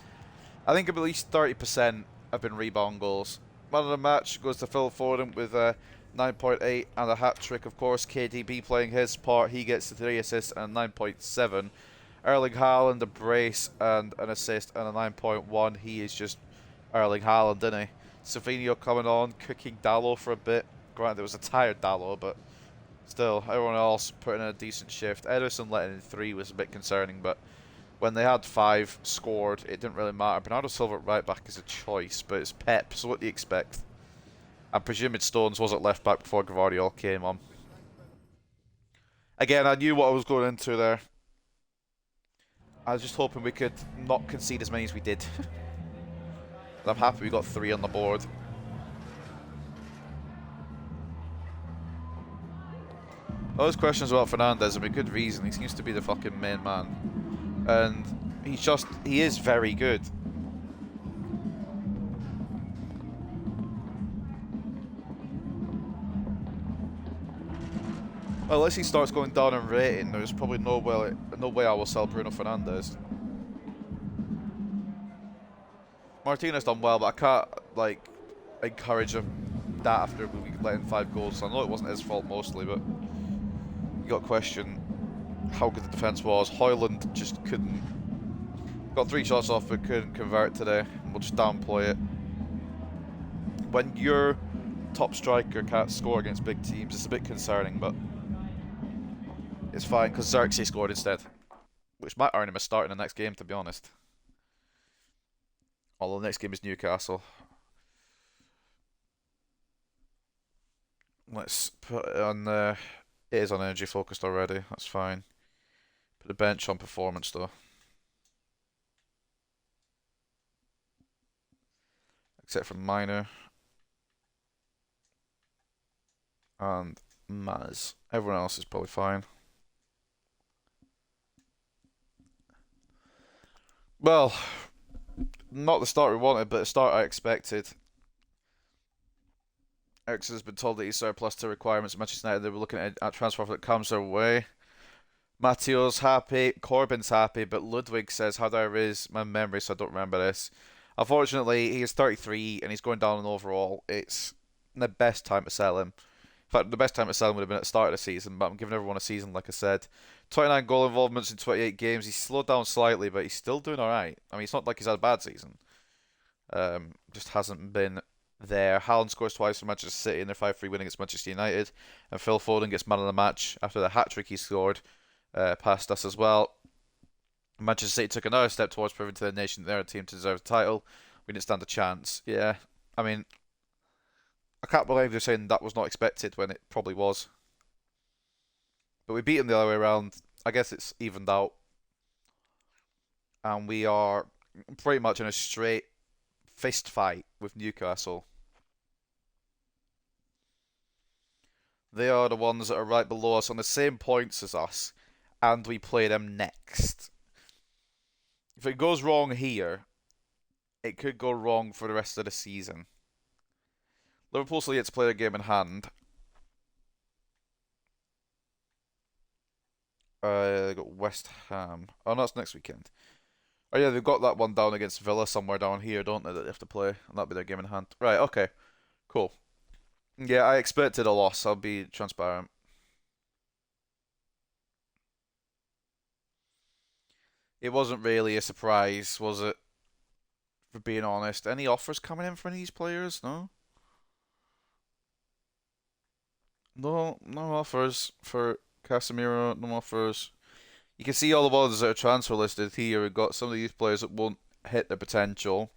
I think at least 30% have been rebound goals. Man of the match goes to Phil Foden with 9.8 and a hat-trick, of course. KDB playing his part. He gets the 3 assists and 9.7. Erling Haaland, a brace and an assist and a 9.1. He is just Erling Haaland, isn't he? Savinho coming on, cooking Dalot for a bit. Granted, it was a tired Dalot, but still, everyone else putting in a decent shift. Ederson letting in 3 was a bit concerning, but when they had 5 scored, it didn't really matter. Bernardo Silva at right back is a choice, but it's Pep, so what do you expect? I presume Stones was at left back before Gvardiol came on. Again, I knew what I was going into there. I was just hoping we could not concede as many as we did. I'm happy we got 3 on the board. All those questions about Fernandes, and with good reason. He seems to be the fucking main man. And he is very good. Well, unless he starts going down in rating, there's probably no way I will sell Bruno Fernandes. Martinez done well, but I can't like encourage him that after we let in 5 goals. I know it wasn't his fault mostly, but you got to question how good the defence was. Højlund just couldn't. Got 3 shots off but couldn't convert today. We'll just downplay it. When your top striker can't score against big teams, it's a bit concerning, but it's fine because Xerxes scored instead, which might earn him a start in the next game, to be honest. Although the next game is Newcastle. Let's put it on it is on energy focused already, that's fine. Put the bench on performance though. Except for Minor and Maz. Everyone else is probably fine. Well, not the start we wanted, but the start I expected. Ericsson has been told that he's surplus to requirements at Manchester United. They were looking at transfer that comes their way. Matteo's happy, Corbyn's happy, but Ludwig says, how do I erase my memory so I don't remember this? Unfortunately, he is 33 and he's going down in overall. It's the best time to sell him. In fact, the best time to sell him would have been at the start of the season, but I'm giving everyone a season, like I said. 29 goal involvements in 28 games. He's slowed down slightly, but he's still doing alright. I mean, it's not like he's had a bad season. Just hasn't been there. Haaland scores twice for Manchester City in their 5-3 win against Manchester United. And Phil Foden gets man of the match after the hat-trick he scored past us as well. Manchester City took another step towards proving to the nation that they're a team to deserve the title. We didn't stand a chance. Yeah, I mean, I can't believe they're saying that was not expected when it probably was. But we beat them the other way around. I guess it's evened out. And we are pretty much in a straight fist fight with Newcastle. They are the ones that are right below us on the same points as us. And we play them next. If it goes wrong here, it could go wrong for the rest of the season. Liverpool still yet to play their game in hand. They got West Ham. Oh, no, it's next weekend. Oh yeah, they've got that one down against Villa somewhere down here, don't they, that they have to play? And that'll be their game in hand. Right, okay. Cool. Yeah, I expected a loss, I'll be transparent. It wasn't really a surprise, was it? For being honest. Any offers coming in from any of these players? No? No offers for Casemiro, no offers. You can see all the ones that are transfer listed here. We've got some of these players that won't hit their potential.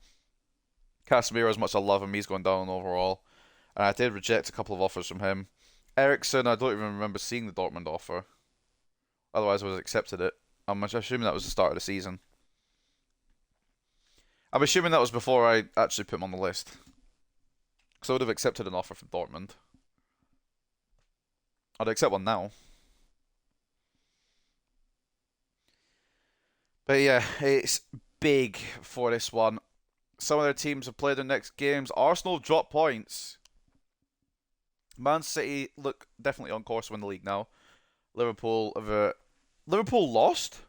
Casemiro, as much as I love him, he's going down overall. And I did reject a couple of offers from him. Ericsson, I don't even remember seeing the Dortmund offer. Otherwise, I would have accepted it. I'm assuming that was the start of the season. I'm assuming that was before I actually put him on the list. Because I would have accepted an offer from Dortmund. I'd accept one now. But yeah, it's big for this one. Some of their teams have played their next games. Arsenal dropped points. Man City look definitely on course to win the league now. Liverpool lost?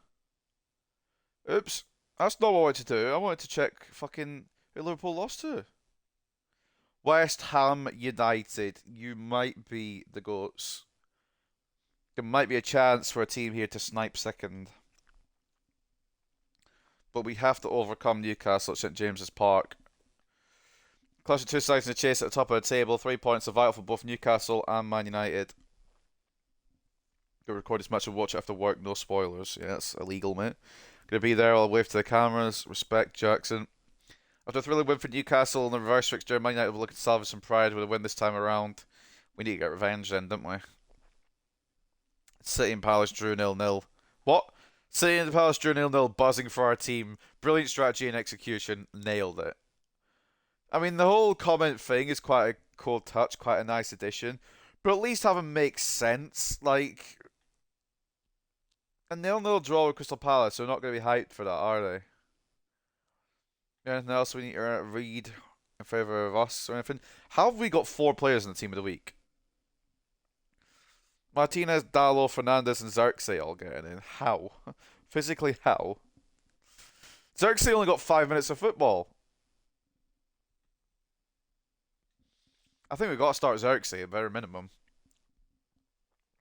Oops. That's not what I wanted to do. I wanted to check fucking who Liverpool lost to. West Ham United. You might be the goats. There might be a chance for a team here to snipe second. But we have to overcome Newcastle at St James's Park. Clash of two sides in the chase at the top of the table. 3 points are vital for both Newcastle and Man United. Gonna record this match and watch it after work. No spoilers. Yeah, that's illegal, mate. Gonna be there. I'll wave to the cameras. Respect, Jackson. After a thrilling win for Newcastle in the reverse fixture, Man United will look to salvage some pride with a win this time around. We need to get revenge then, don't we? City and Palace drew 0-0. What? City and Palace drew 0-0, buzzing for our team. Brilliant strategy and execution. Nailed it. I mean, the whole comment thing is quite a cool touch, quite a nice addition. But at least have them make sense. Like, a 0-0 draw with Crystal Palace, they're not going to be hyped for that, are they? Anything else we need to read in favour of us or anything? How have we got 4 players in the team of the week? Martinez, Dalot, Fernandez, and Xerxes all getting in. How? Physically, how? Xerxes only got 5 minutes of football. I think we've got to start Xerxes at bare minimum.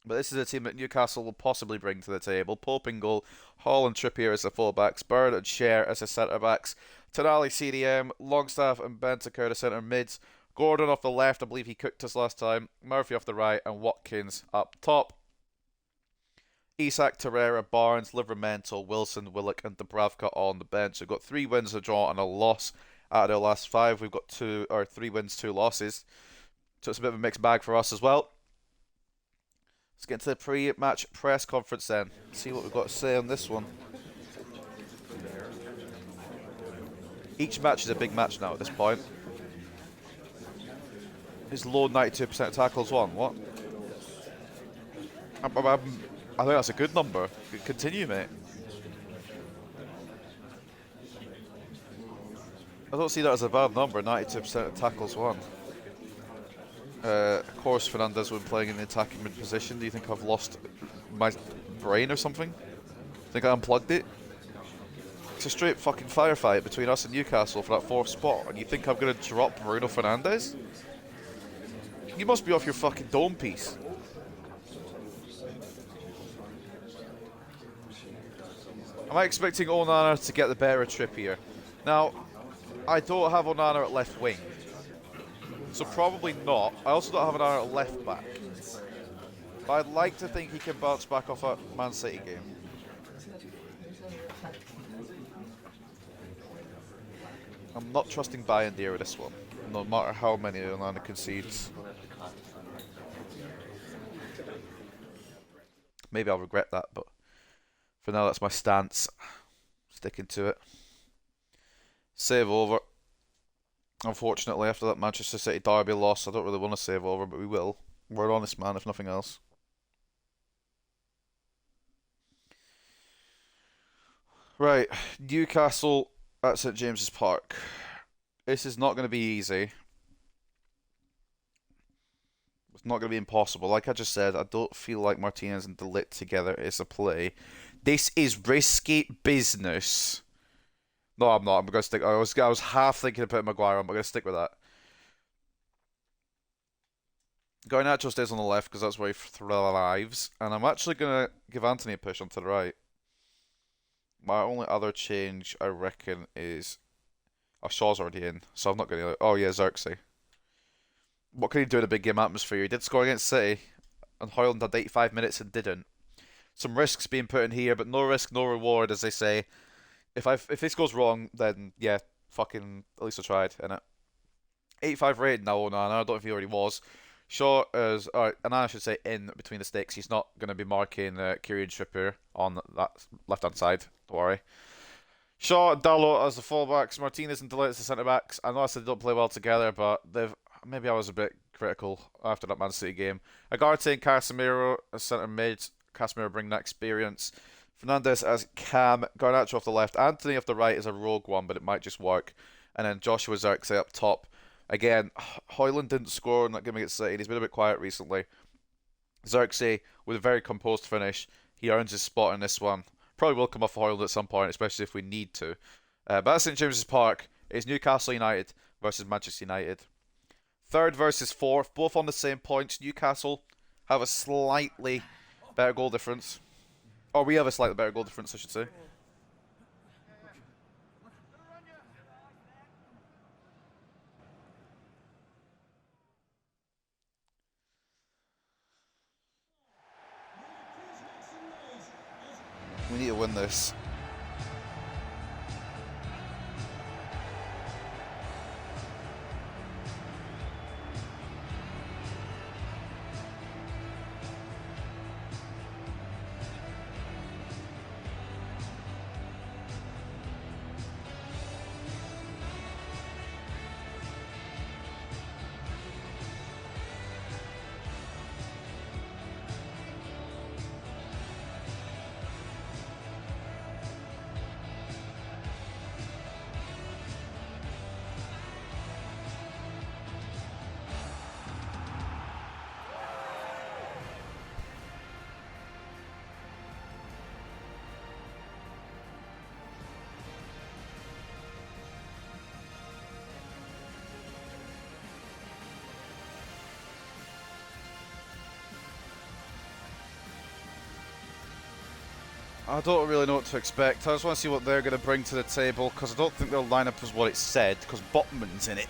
But this is a team that Newcastle will possibly bring to the table. Pope in goal, Hall and Trippier as the fullbacks, Bird and Cher as the centre-backs, Tonali CDM, Longstaff and Bentancur the centre mids, Gordon off the left, I believe he cooked us last time, Murphy off the right, and Watkins up top. Isak, Torreira, Barnes, Livramento, Wilson, Willock, and Dubravka on the bench. We've got 3 wins, a draw, and a loss out of their last 5. We've got 3 wins, 2 losses. So it's a bit of a mixed bag for us as well. Let's get into the pre-match press conference then. See what we've got to say on this one. Each match is a big match now at this point. His low 92% tackles won. What? I think that's a good number. Continue, mate. I don't see that as a bad number. 92% of tackles won. Of course, Fernandez when playing in the attacking mid position. Do you think I've lost my brain or something? Think I unplugged it? It's a straight fucking firefight between us and Newcastle for that 4th spot, and you think I'm going to drop Bruno Fernandes? You must be off your fucking dome piece. Am I expecting Onana to get the better of Trippier? Now, I don't have Onana at left wing, so probably not. I also don't have Onana at left back. But I'd like to think he can bounce back off a Man City game. I'm not trusting Bayern with this one, no matter how many Onana concedes. Maybe I'll regret that, but for now that's my stance. Sticking to it. Save over. Unfortunately, after that Manchester City derby loss, I don't really want to save over, but we will. We're an honest man, if nothing else. Right, Newcastle at St James's Park. This is not going to be easy. It's not going to be impossible. Like I just said, I don't feel like Martinez and De Ligt together is a play. This is risky business. No, I'm not. I'm going to stick. I was half thinking of putting Maguire on, but I'm going to stick with that. Garnacho stays on the left because that's where he thrives, and I'm actually going to give Anthony a push onto the right. My only other change, I reckon, is... Oh, Shaw's already in, so I'm not going to... Oh, yeah, Xerxes. What can he do in a big game atmosphere? He did score against City, and Højlund had 85 minutes and didn't. Some risks being put in here, but no risk, no reward, as they say. If this goes wrong, then, yeah, fucking... At least I tried, innit? 85 rating now, Onana. I don't know if he already was. Shaw is, and I should say in between the sticks. He's not going to be marking Kieran Trippier on that left-hand side. Don't worry. Shaw, Dalot as the fullbacks, Martinez and Delete as the centre-backs. I know I said they don't play well together, but maybe I was a bit critical after that Man City game. Agarte and Casemiro as centre mid. Casemiro bring that experience. Fernandez as Cam, Garnacho off the left, Anthony off the right is a rogue one, but it might just work. And then Joshua Zirkzee up top. Again, Højlund didn't score in that game against City. He's been a bit quiet recently. Zirkzee with a very composed finish. He earns his spot in this one. Probably will come off Højlund at some point, especially if we need to. But at St James's Park, it's Newcastle United versus Manchester United. Third versus fourth, both on the same points. Newcastle have a slightly better goal difference. Or we have a slightly better goal difference, I should say. We need to win this. I don't really know what to expect. I just want to see what they're going to bring to the table, because I don't think their lineup is what it said, because Botman's in it.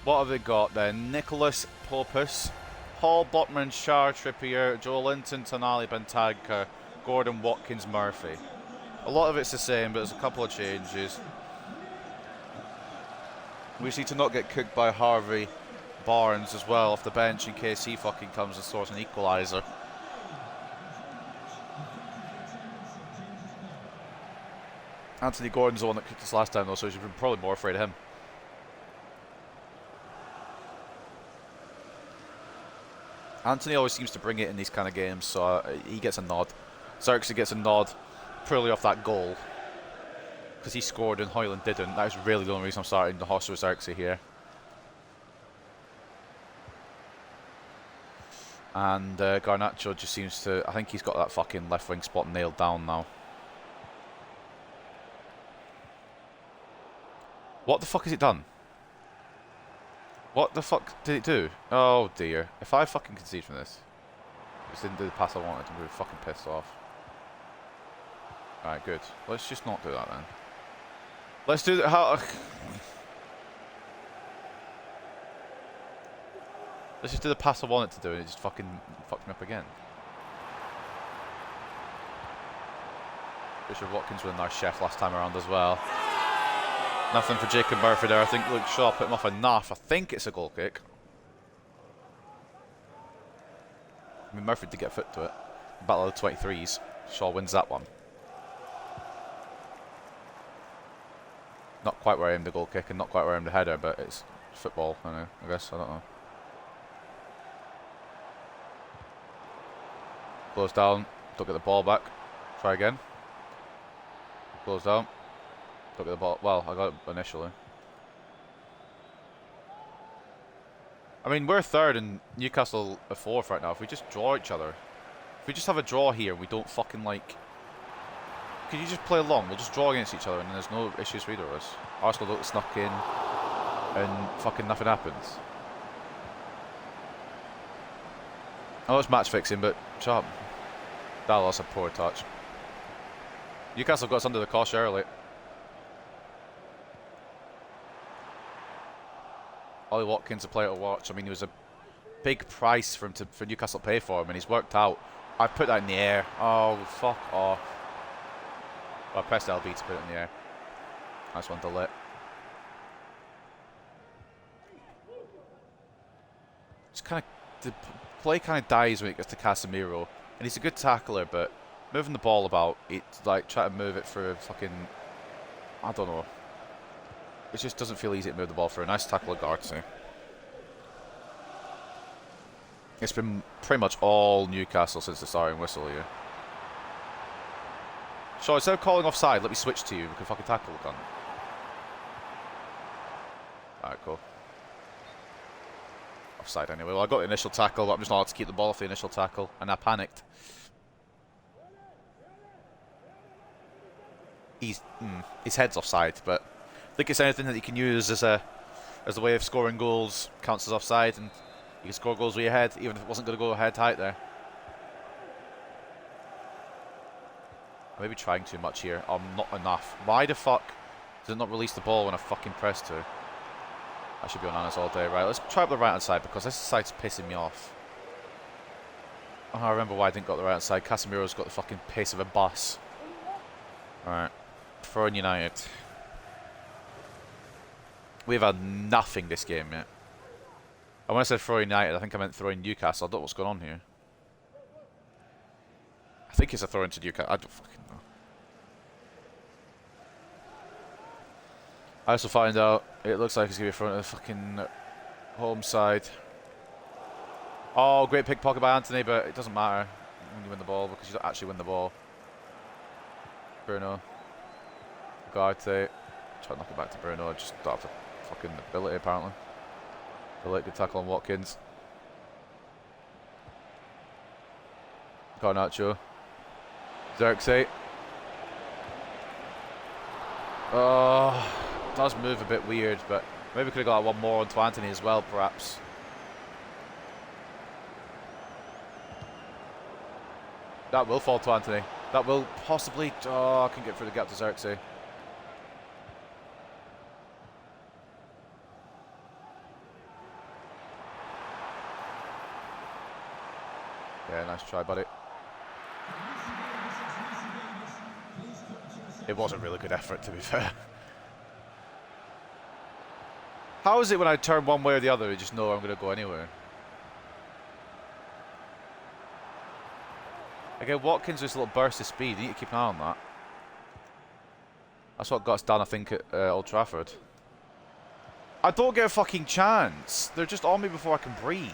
What have they got then? Nicholas Popus, Hall, Botman, Schär, Trippier, Joe Linton, Tonali, Bentagka, Gordon, Watkins, Murphy. A lot of it's the same, but there's a couple of changes. We just need to not get cooked by Harvey Barnes as well off the bench in case he fucking comes and scores an equaliser. Anthony Gordon's the one that kicked us last time though, so you've been probably more afraid of him. Anthony always seems to bring it in these kind of games, so he gets a nod. Zirkzee gets a nod purely off that goal, because he scored and Højlund didn't. That is really the only reason I'm starting the Joshua Zirkzee here. And Garnacho just seems to... I think he's got that fucking left wing spot nailed down now. What the fuck has it done? What the fuck did it do? Oh dear. If I fucking concede from this. This didn't do the pass I wanted, I'm really fucking pissed off. Alright, good. Let's just not do that then. Let's do that. How... Let's just do the pass I wanted to do and it just fucking fucked me up again. Richard Watkins winning our chef last time around as well. Nothing for Jacob Murphy there. I think Luke Shaw put him off enough. I think it's a goal kick. I mean, Murphy did get foot to it. Battle of the 23s. Shaw wins that one. Not quite where I aimed the goal kick and not quite where I aimed the header, but it's football, I guess. I don't know. Close down. Don't get the ball back. Try again. Close down. Don't get the ball. Well, I got it initially. I mean, we're third and Newcastle are fourth right now. If we just draw each other. If we just have a draw here, we don't fucking like... Could you just play along? We'll just draw against each other and there's no issues for either of us. Arsenal don't get snuck in and fucking nothing happens. I know it's match fixing, but shut up. That was a poor touch. Newcastle got us under the cosh early. Ollie Watkins, a player to watch. I mean, it was a big price for Newcastle to pay for him, and he's worked out. I put that in the air. Oh, fuck off. Well, I pressed LB to put it in the air. Nice one, Delete. the play kind of dies when it gets to Casemiro, and he's a good tackler, but moving the ball about, it's like trying to move it for fucking, I don't know. It just doesn't feel easy to move the ball for a nice tackle at Gartsy. It's been pretty much all Newcastle since the starting whistle here. So instead of calling offside, let me switch to you. We can fucking tackle the gun. Alright, cool. Offside anyway. Well, I got the initial tackle, but I'm just not allowed to keep the ball off the initial tackle, and I panicked. His head's offside, but I think it's anything that you can use as a way of scoring goals counts as offside, and you can score goals with your head, even if it wasn't going to go head height there. I may be trying too much here. Not enough. Why the fuck does it not release the ball when I fucking press to? I should be on Anna's all day. Right, let's try up the right hand side because this side's pissing me off. Oh, I remember why I didn't go up the right hand side. Casemiro's got the fucking pace of a bus. Alright. Throwing United. We've had nothing this game yet. And when I said throwing United, I think I meant throwing Newcastle. I don't know what's going on here. I think it's a throw into Newcastle. I don't fucking know. I also find out it looks like it's going to be thrown to the fucking home side. Oh, great pickpocket by Anthony, but it doesn't matter when you win the ball because you don't actually win the ball. Bruno. Ugarte. Try to knock it back to Bruno. I just don't have the fucking ability apparently. Good tackle on Watkins. Garnacho. Xerxes. Oh, does move a bit weird, but maybe we could have got one more onto Anthony as well, perhaps. That will fall to Anthony. That will possibly. Oh, I can get through the gap to Xerxes. Yeah, nice try, buddy. It was a really good effort, to be fair. How is it when I turn one way or the other, you just know I'm going to go anywhere? Again, Watkins with this little burst of speed. You need to keep an eye on that. That's what got us done, I think, at Old Trafford. I don't get a fucking chance. They're just on me before I can breathe.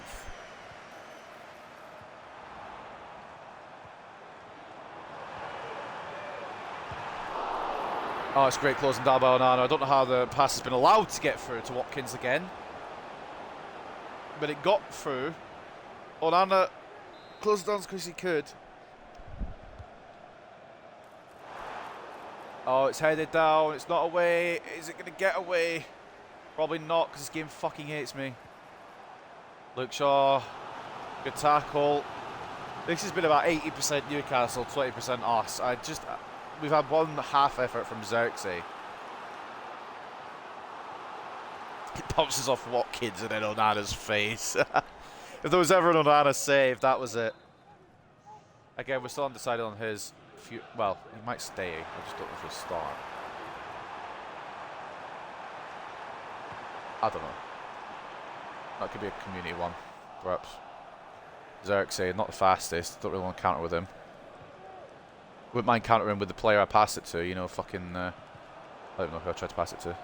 Oh, it's great closing down by Onana. I don't know how the pass has been allowed to get through to Watkins again. But it got through. Onana closed down as quick as he could. Oh, it's headed down. It's not away. Is it going to get away? Probably not because this game fucking hates me. Luke Shaw. Good tackle. This has been about 80% Newcastle, 20% us. We've had one half effort from Xerxes. It bounces off Watkins and then Onana's face. If there was ever an Onana save, that was it. Again, we're still undecided on his. Well, he might stay. I just don't know if he'll start. I don't know. That could be a community one, perhaps. Xerxes, not the fastest. Don't really want to counter with him. Wouldn't mind countering with the player I passed it to, you know, fucking, I don't know who I tried to pass it to.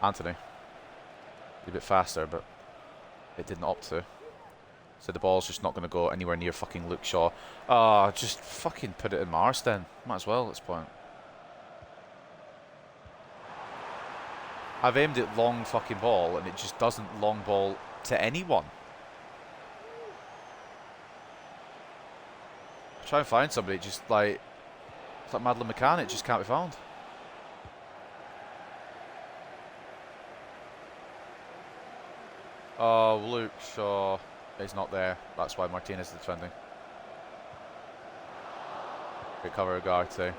Anthony. A bit faster, but it didn't opt to. So the ball's just not going to go anywhere near fucking Luke Shaw. Ah, just fucking put it in Mars then. Might as well at this point. I've aimed at long fucking ball and it just doesn't long ball to anyone. Try and find somebody, just like... It's like Madeline McCann, it just can't be found. Oh, Luke Shaw is not there. That's why Martinez is defending. Great cover of Ugarte.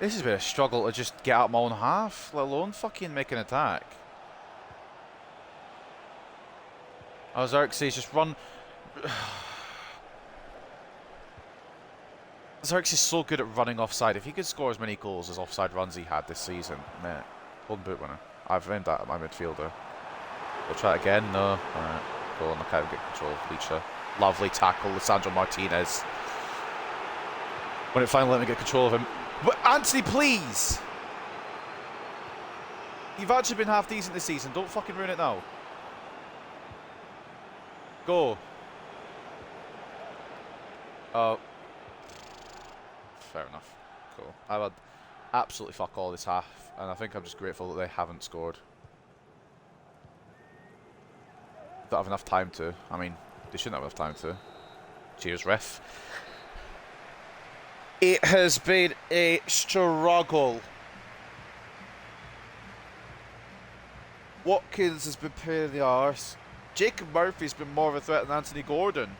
This has been a struggle to just get out my own half, let alone fucking make an attack. Oh, Xerxes just run... Xerxes is so good at running offside. If he could score as many goals as offside runs he had this season, man, golden boot winner. I've aimed that at my midfielder. We'll try it again. No. Alright. Cool. I can't get control of Leacher. Lovely tackle. Lisandro Martinez. When it finally let me get control of him. But Anthony, please! You've actually been half decent this season. Don't fucking ruin it now. Go. Oh. Fair enough. Cool. I've had absolutely fuck all this half, and I think I'm just grateful that they haven't scored. Don't have enough time to. I mean, they shouldn't have enough time to. Cheers, ref. It has been a struggle. Watkins has been pain in the arse. Jacob Murphy's been more of a threat than Anthony Gordon.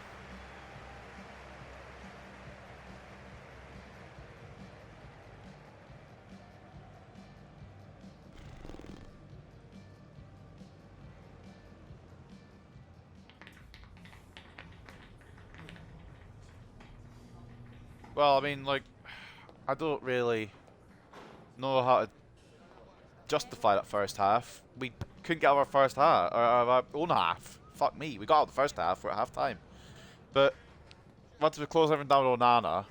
Well, I mean, like, I don't really know how to justify that first half. We couldn't get out of our first half, or our own half. Fuck me, we got out of the first half, we're at half time. But, once we close everything down with Onana,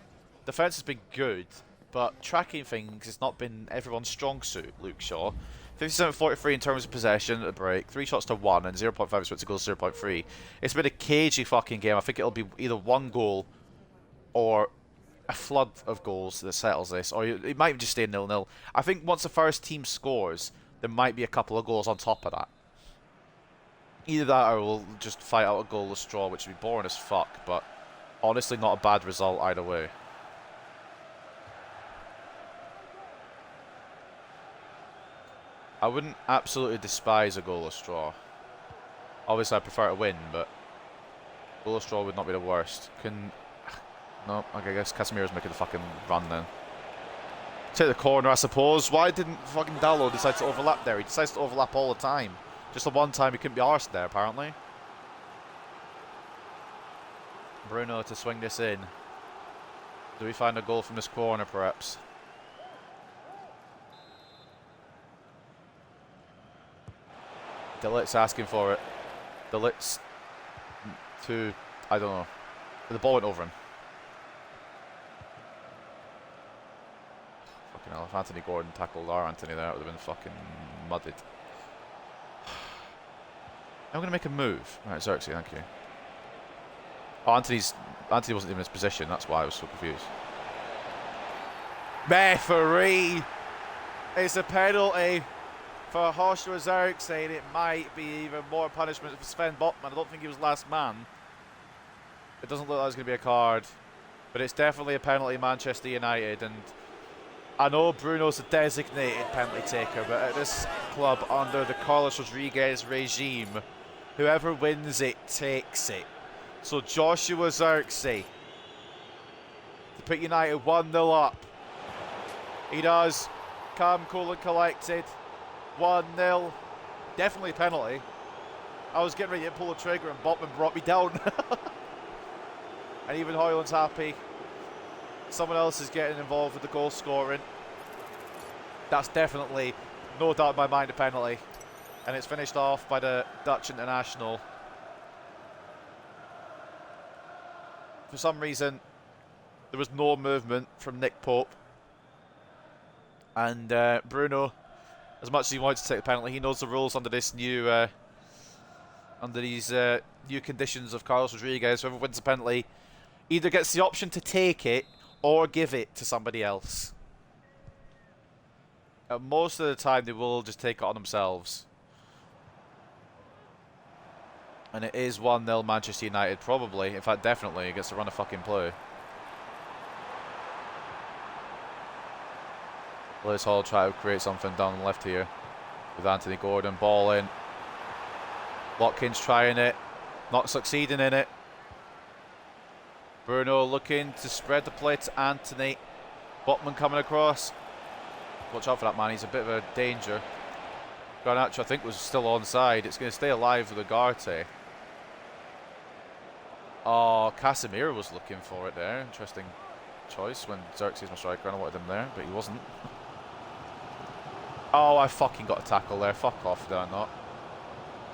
defence has been good, but tracking things has not been everyone's strong suit, Luke Shaw. 57-43 in terms of possession at the break, 3 shots to 1, and 0.5 expected goals 0.3. It's been a cagey fucking game. I think it'll be either one goal or a flood of goals that settles this, or it might just stay 0-0. I think once the first team scores, there might be a couple of goals on top of that. Either that or we'll just fight out a goalless draw, which would be boring as fuck, but honestly not a bad result either way. I wouldn't absolutely despise a goalless draw. Obviously I prefer to win, but goalless draw would not be the worst. No, okay, I guess Casemiro's making the fucking run then. Take the corner, I suppose. Why didn't fucking Dallo decide to overlap there? He decides to overlap all the time. Just the one time he couldn't be arsed there, apparently. Bruno to swing this in. Do we find a goal from this corner, perhaps? Delit's asking for it. Delit's to, I don't know. The ball went over him. Fucking hell, if Anthony Gordon tackled our Anthony there, it would have been fucking mudded. I'm going to make a move. Alright, Xerxes, thank you. Oh, Anthony wasn't even in his position, that's why I was so confused. Referee! It's a penalty for Joshua Xerxes, and it might be even more punishment for Sven Botman. I don't think he was last man. It doesn't look like it's going to be a card, but it's definitely a penalty, Manchester United, and I know Bruno's a designated penalty taker, but at this club under the Carlos Rodriguez regime, whoever wins it takes it. So Joshua Xerxes to put United 1-0 up. He does. Calm, cool and collected. 1-0. Definitely a penalty. I was getting ready to pull the trigger and Botman brought me down. And even Højlund's happy. Someone else is getting involved with the goal scoring. That's definitely, no doubt in my mind, a penalty. And it's finished off by the Dutch international. For some reason, there was no movement from Nick Pope. And Bruno, as much as he wanted to take the penalty, he knows the rules under this new, under these new conditions of Carlos Rodriguez. Whoever wins the penalty either gets the option to take it or give it to somebody else. Most of the time, they will just take it on themselves. And it is 1-0 Manchester United, probably. In fact, definitely. He gets to run a fucking play. Lewis Hall try to create something down the left here with Anthony Gordon. Ball in. Watkins trying it. Not succeeding in it. Bruno looking to spread the play to Anthony. Botman coming across. Watch out for that man, he's a bit of a danger. Garnacho, I think, was still onside. It's going to stay alive with Ugarte. Oh, Casemiro was looking for it there. Interesting choice when Xerxes was my striker. I wanted him there, but he wasn't. Oh, I fucking got a tackle there. Fuck off, did I not?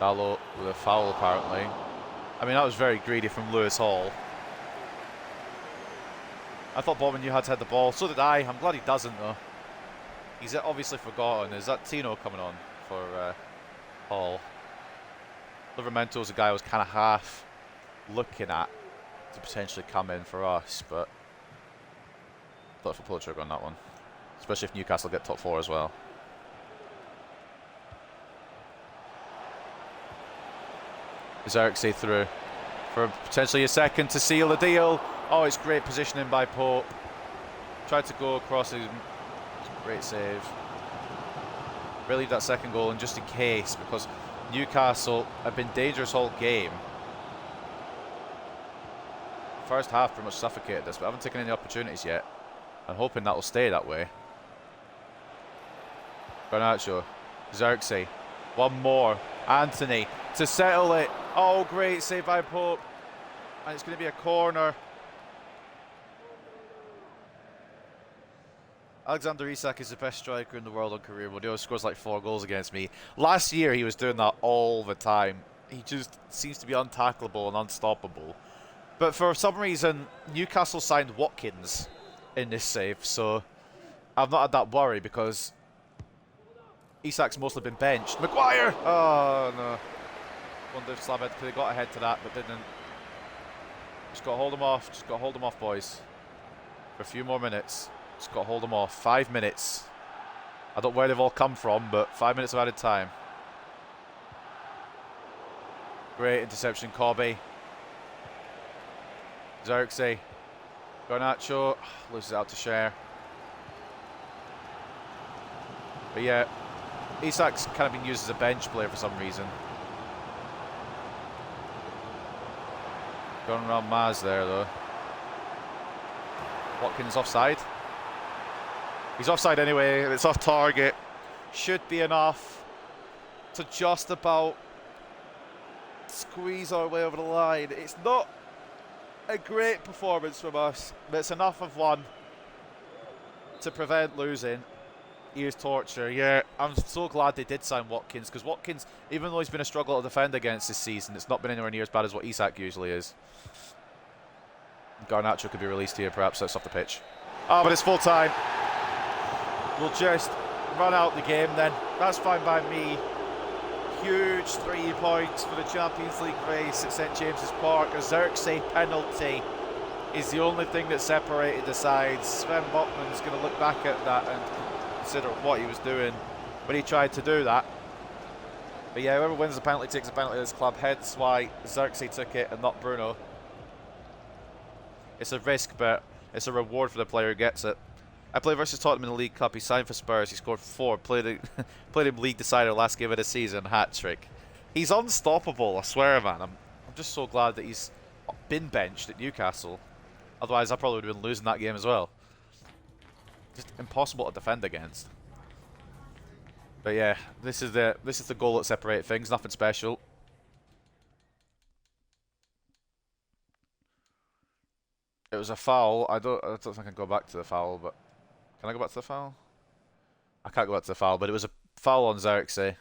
Dallo with a foul apparently. I mean, that was very greedy from Lewis Hall. I thought Bowman knew how to head the ball. So did I. I'm glad he doesn't though. He's obviously forgotten. Is that Tino coming on for Hall? Livermento's a guy I was kind of half looking at to potentially come in for us, but I thought if I pull the trigger on that one. Especially if Newcastle get top 4 as well. Xerxes through for potentially a second to seal the deal. Oh, it's great positioning by Pope. Tried to go across his great save. Really that second goal, and just in case, because Newcastle have been dangerous all game. First half pretty much suffocated this, but haven't taken any opportunities yet. I'm hoping that will stay that way. Garnacho, Xerxes, one more. Anthony to settle it. Oh, great save by Pope. And it's going to be a corner. Alexander Isak is the best striker in the world on career mode. He always scores like 4 goals against me. Last year he was doing that all the time. He just seems to be untackleable and unstoppable. But for some reason, Newcastle signed Watkins in this save, so I've not had that worry because Isak's mostly been benched. Maguire! Oh, no. Wonder if Slabhead could have got ahead to that, but didn't. Just got to hold him off. Just got to hold him off, boys. For a few more minutes. Just got to hold them off. 5 minutes. I don't know where they've all come from, but 5 minutes of added time. Great interception, Corby. Xerxes. Garnacho loses it out to Cher. But yeah, Isak's kind of been used as a bench player for some reason. Going around Maz there though. Watkins offside. He's offside anyway, it's off target. Should be enough to just about squeeze our way over the line. It's not a great performance from us, but it's enough of one to prevent losing. Here's torture. Yeah, I'm so glad they did sign Watkins, because Watkins, even though he's been a struggle to defend against this season, it's not been anywhere near as bad as what Isak usually is. Garnacho could be released here, perhaps that's off the pitch. Oh, but it's full time. We'll just run out the game then. That's fine by me. Huge 3 points for the Champions League race at St James's Park. A Xerxes penalty is the only thing that separated the sides. Sven Botman's going to look back at that and consider what he was doing when he tried to do that. But yeah, whoever wins the penalty takes a penalty at this club. Hence why Xerxes took it and not Bruno. It's a risk, but it's a reward for the player who gets it. I played versus Tottenham in the League Cup. He signed for Spurs. He scored 4. Played him league decider last game of the season. Hat-trick. He's unstoppable, I swear, man. I'm just so glad that he's been benched at Newcastle. Otherwise, I probably would have been losing that game as well. Just impossible to defend against. But yeah, this is the goal that separated things. Nothing special. It was a foul. I don't think I can go back to the foul, but can I go back to the foul? I can't go back to the foul, but it was a foul on Xerxes.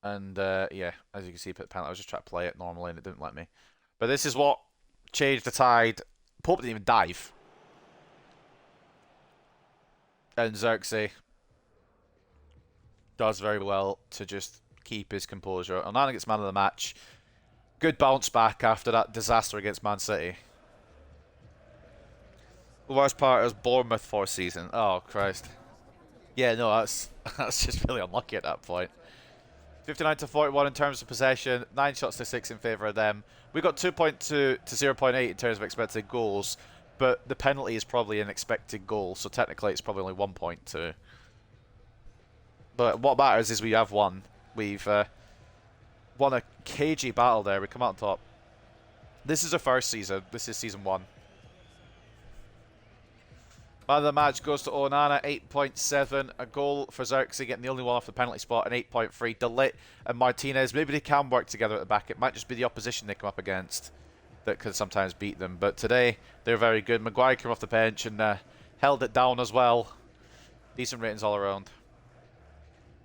And yeah, as you can see, put the penalty. I was just trying to play it normally and it didn't let me. But this is what changed the tide. Pope didn't even dive. And Xerxes does very well to just keep his composure. Onana gets man of the match. Good bounce back after that disaster against Man City. The worst part is Bournemouth 4th season. Oh, Christ. Yeah, no, that's just really unlucky at that point. 59 to 41 in terms of possession, 9 shots to 6 in favour of them. We got 2.2 to 0.8 in terms of expected goals, but the penalty is probably an expected goal, so technically it's probably only 1.2. But what matters is we have won. We've won a cagey battle there. We come out on top. This is our first season. This is season 1. Man of the match goes to Onana, 8.7. A goal for Xerxes, getting the only one off the penalty spot, an 8.3. Delit and Martinez, maybe they can work together at the back. It might just be the opposition they come up against that could sometimes beat them. But today, they're very good. Maguire came off the bench and held it down as well. Decent ratings all around.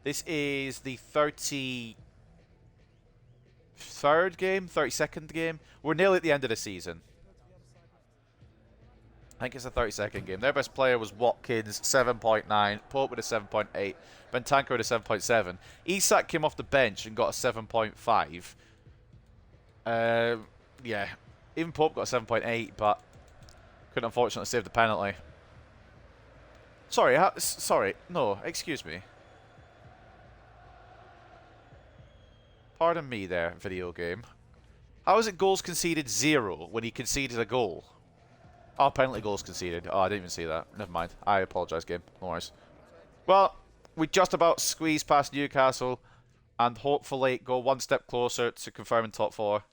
This is the 33rd game, 32nd game. We're nearly at the end of the season. I think it's the 32nd game. Their best player was Watkins, 7.9. Pope with a 7.8. Bentancur with a 7.7. Isak came off the bench and got a 7.5. Yeah. Even Pope got a 7.8, but couldn't unfortunately save the penalty. Sorry. No, excuse me. Pardon me there, video game. How is it goals conceded 0 when he conceded a goal? Oh, penalty goals conceded. Oh, I didn't even see that. Never mind. I apologise, game. No worries. Well, we just about squeezed past Newcastle and hopefully go one step closer to confirming top 4.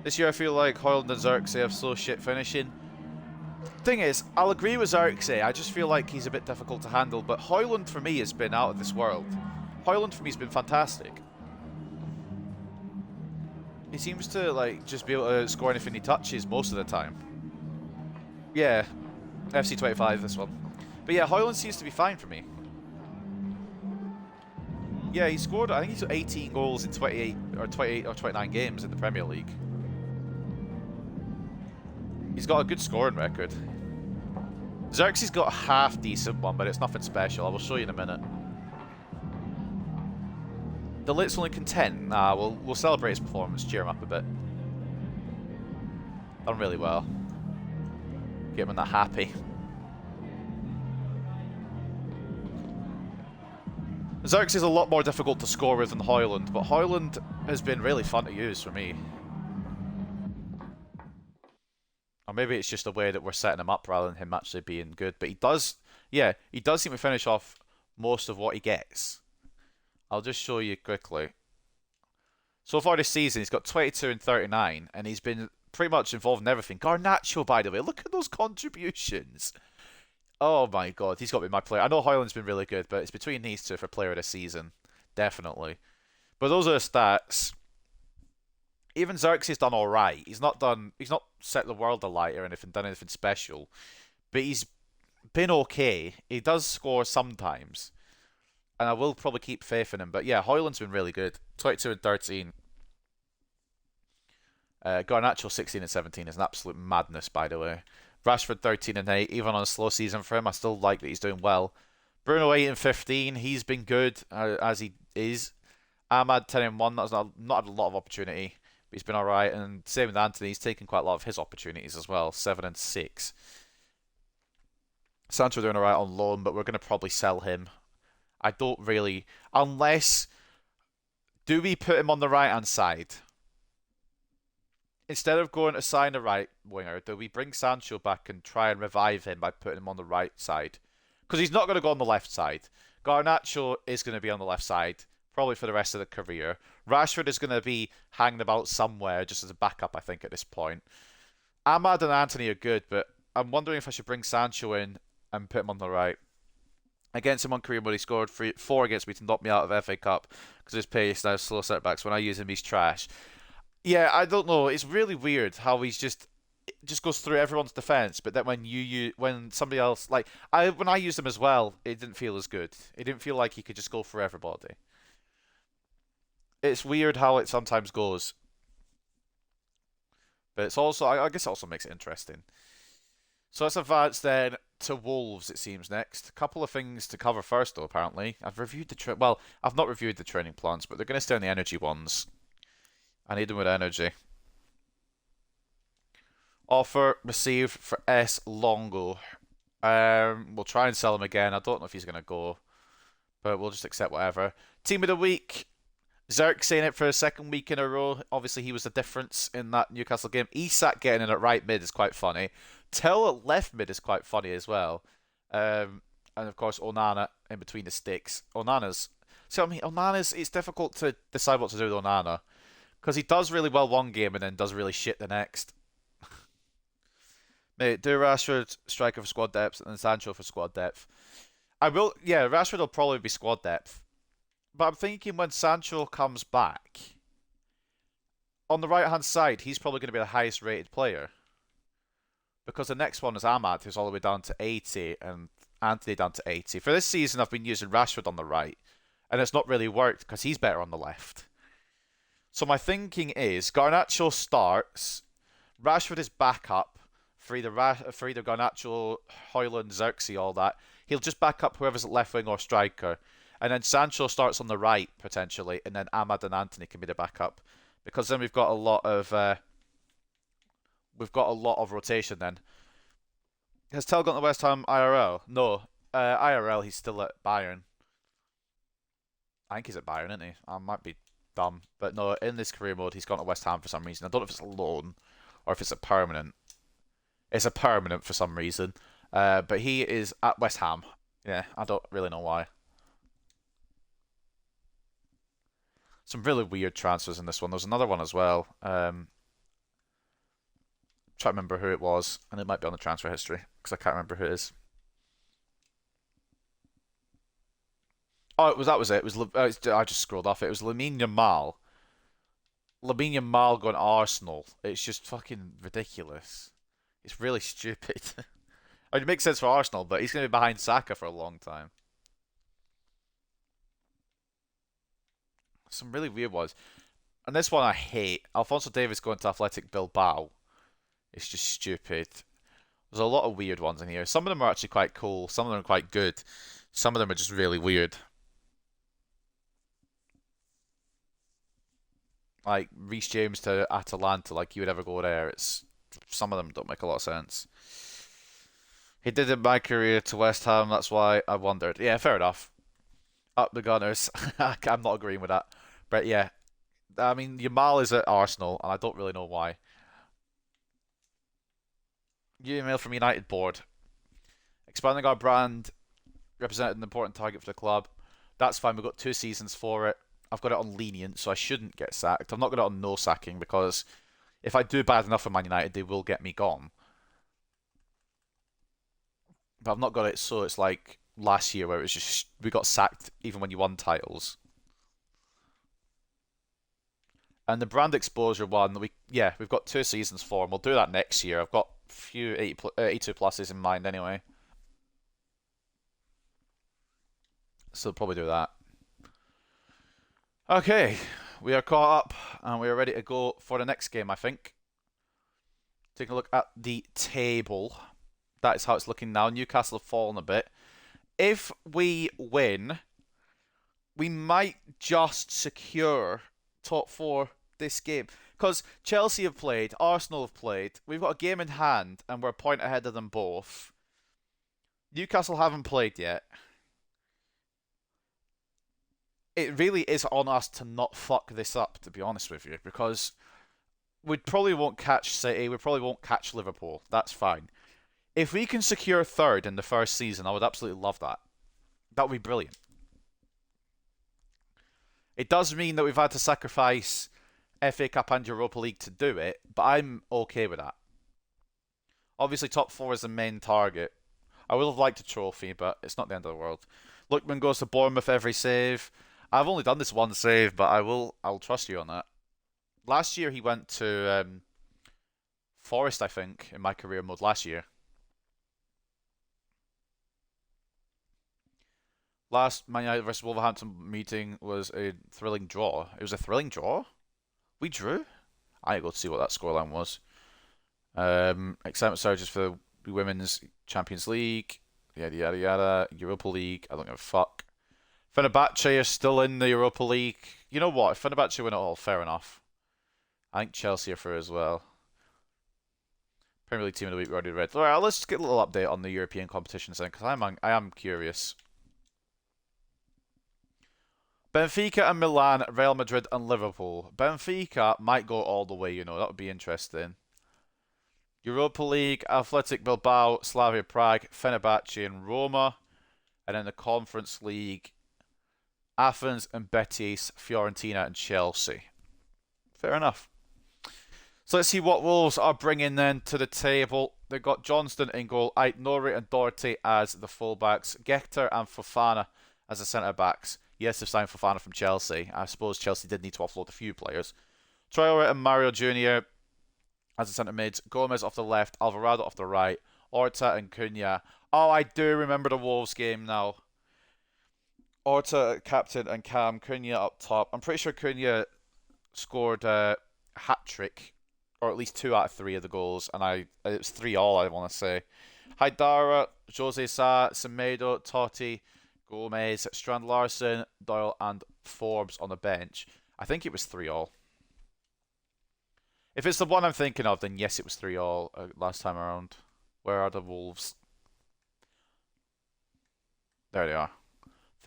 This year I feel like Højlund and Xerxes have so shit finishing. Thing is, I'll agree with Xerxes. I just feel like he's a bit difficult to handle, but Højlund for me has been out of this world. Højlund for me has been fantastic. He seems to like just be able to score anything he touches most of the time. Yeah, FC 25 this one. But yeah, Højlund seems to be fine for me. Yeah, he scored, I think he's got 18 goals in 28 or 29 games in the Premier League. He's got a good scoring record. Xerxes got a half decent one, but it's nothing special. I will show you in a minute. The Lit's only content. Nah, we'll celebrate his performance, cheer him up a bit. Done really well. Get him in that happy. Xerxes is a lot more difficult to score with than Højlund, but Højlund has been really fun to use for me. Or maybe it's just the way that we're setting him up rather than him actually being good. But he does seem to finish off most of what he gets. I'll just show you quickly. So far this season, he's got 22 and 39, and he's been pretty much involved in everything. Garnacho, by the way, look at those contributions. Oh my god, he's got to be my player. I know Højlund's been really good, but it's between these two for player of the season. Definitely. But those are the stats. Even Xerxes done alright. He's not set the world alight or anything, done anything special. But he's been okay. He does score sometimes. And I will probably keep faith in him. But yeah, Højlund's been really good. 22 and 13. Garnacho 16 and 17 is an absolute madness, by the way. Rashford 13 and 8. Even on a slow season for him, I still like that he's doing well. Bruno 8 and 15. He's been good, as he is. Ahmad 10 and 1. That's not had a lot of opportunity. But he's been alright. And same with Anthony. He's taken quite a lot of his opportunities as well. 7 and 6. Sancho doing alright on loan, but we're going to probably sell him. I don't really... Unless... Do we put him on the right-hand side? Instead of going to sign a right winger, do we bring Sancho back and try and revive him by putting him on the right side? Because he's not going to go on the left side. Garnacho is going to be on the left side, probably for the rest of the career. Rashford is going to be hanging about somewhere just as a backup, I think, at this point. Ahmad and Anthony are good, but I'm wondering if I should bring Sancho in and put him on the right. Against him on career mode, he scored 4 against me to knock me out of FA Cup because his pace now slow setbacks. When I use him, he's trash. Yeah, I don't know. It's really weird how he's just goes through everyone's defense, but then when somebody else when I used him as well, it didn't feel as good. It didn't feel like he could just go for everybody. It's weird how it sometimes goes, but it's also I guess it also makes it interesting. So let's advance then to Wolves, it seems, next. A couple of things to cover first, though, apparently. I've reviewed I've not reviewed the training plans, but they're going to stay on the energy ones. I need them with energy. Offer received for S. Longo. We'll try and sell him again. I don't know if he's going to go, but we'll just accept whatever. Team of the week. Xerxes in it for a second week in a row. Obviously, he was the difference in that Newcastle game. Isak getting in at right mid is quite funny. Till at left mid is quite funny as well. And of course, Onana in between the sticks. Onana's... See what I mean? Onana's... It's difficult to decide what to do with Onana. Because he does really well one game and then does really shit the next. Mate, do Rashford striker for squad depth and Sancho for squad depth. Yeah, Rashford will probably be squad depth. But I'm thinking when Sancho comes back, on the right-hand side, he's probably going to be the highest rated player. because the next one is Ahmad, who's all the way down to 80, and Anthony down to 80. For this season, I've been using Rashford on the right, and it's not really worked because he's better on the left. So my thinking is Garnacho starts, Rashford is backup for either Garnacho, Højlund, Xerxes, all that. He'll just back up whoever's at left wing or striker. And then Sancho starts on the right, potentially, and then Ahmad and Anthony can be the backup. Because then we've got a lot of rotation then. Has Tell gone to West Ham IRL? No. IRL, he's still at Bayern. I think he's at Bayern, isn't he? I might be dumb. But no, in this career mode, he's gone to West Ham for some reason. I don't know if it's a loan or if it's a permanent. It's a permanent for some reason. But he is at West Ham. Yeah, I don't really know why. Some really weird transfers in this one. There's another one as well. Try to remember who it was, and it might be on the transfer history because I can't remember who it is. Oh, that was it. It was I just scrolled off it. It was Lamine Yamal. Lamine Yamal going to Arsenal. It's just fucking ridiculous. It's really stupid. I mean, it makes sense for Arsenal, but he's going to be behind Saka for a long time. Some really weird ones. And this one I hate. Alphonso Davies going to Athletic Bilbao. It's just stupid. There's a lot of weird ones in here. Some of them are actually quite cool. Some of them are quite good. Some of them are just really weird. Like Reece James to Atalanta, like you would ever go there. Some of them don't make a lot of sense. He did in my career to West Ham, that's why I wondered. Yeah, fair enough. Up the Gunners. I'm not agreeing with that. But yeah, I mean, Yamal is at Arsenal, and I don't really know why. New email from United board. Expanding our brand represented an important target for the club. That's fine, we've got 2 seasons for it. I've got it on lenient, so I shouldn't get sacked. I've not got it on no sacking, because if I do bad enough for Man United, they will get me gone. But I've not got it so it's like last year where it was just we got sacked even when you won titles. And the brand exposure one, we've got 2 seasons for, and we'll do that next year. I've got a few 82 pluses in mind anyway. So we'll probably do that. Okay, we are caught up and we are ready to go for the next game, I think. Taking a look at the table. That is how it's looking now. Newcastle have fallen a bit. If we win, we might just secure top 4 this game. Because Chelsea have played, Arsenal have played. We've got a game in hand and we're a point ahead of them both. Newcastle haven't played yet. It really is on us to not fuck this up, to be honest with you, because we probably won't catch City, we probably won't catch Liverpool. That's fine. If we can secure 3rd in the first season, I would absolutely love that. That would be brilliant. It does mean that we've had to sacrifice FA Cup and Europa League to do it, but I'm okay with that. Obviously, top 4 is the main target. I would have liked a trophy, but it's not the end of the world. Lookman goes to Bournemouth every save. I've only done this one save, but I'll trust you on that. Last year he went to Forest, I think, in my career mode last year. Last Man United versus Wolverhampton meeting was a thrilling draw. It was a thrilling draw? We drew? I need to go to see what that scoreline was. Excitement surges for the Women's Champions League. Yada yada yada. Europa League. I don't give a fuck. Fenerbahce are still in the Europa League. You know what? If Fenerbahce win it all, fair enough. I think Chelsea are through as well. Premier League Team of the Week we already read. Alright, let's get a little update on the European competitions then, because I am curious. Benfica and Milan, Real Madrid and Liverpool. Benfica might go all the way, that would be interesting. Europa League, Athletic Bilbao, Slavia Prague, Fenerbahce and Roma. And then the Conference League, Athens and Betis, Fiorentina and Chelsea. Fair enough. So let's see what Wolves are bringing then to the table. They've got Johnston in goal, Aït-Nouri and Doherty as the fullbacks, Gechter and Fofana as the centre-backs. Yes, they've signed Fofana from Chelsea. I suppose Chelsea did need to offload a few players. Traore and Mario Jr. as the centre mids. Gomez off the left, Alvarado off the right, Orta and Cunha. Oh, I do remember the Wolves game now. Orta captain and Cam, Cunha up top. I'm pretty sure Cunha scored a hat trick, or at least 2 out of 3 of the goals, and it was 3-all, I want to say. Haidara, Jose Sa, Semedo, Totti, Gomez, Strand Larson, Doyle, and Forbes on the bench. I think it was 3-all. If it's the one I'm thinking of, then yes, it was 3-all last time around. Where are the Wolves? There they are.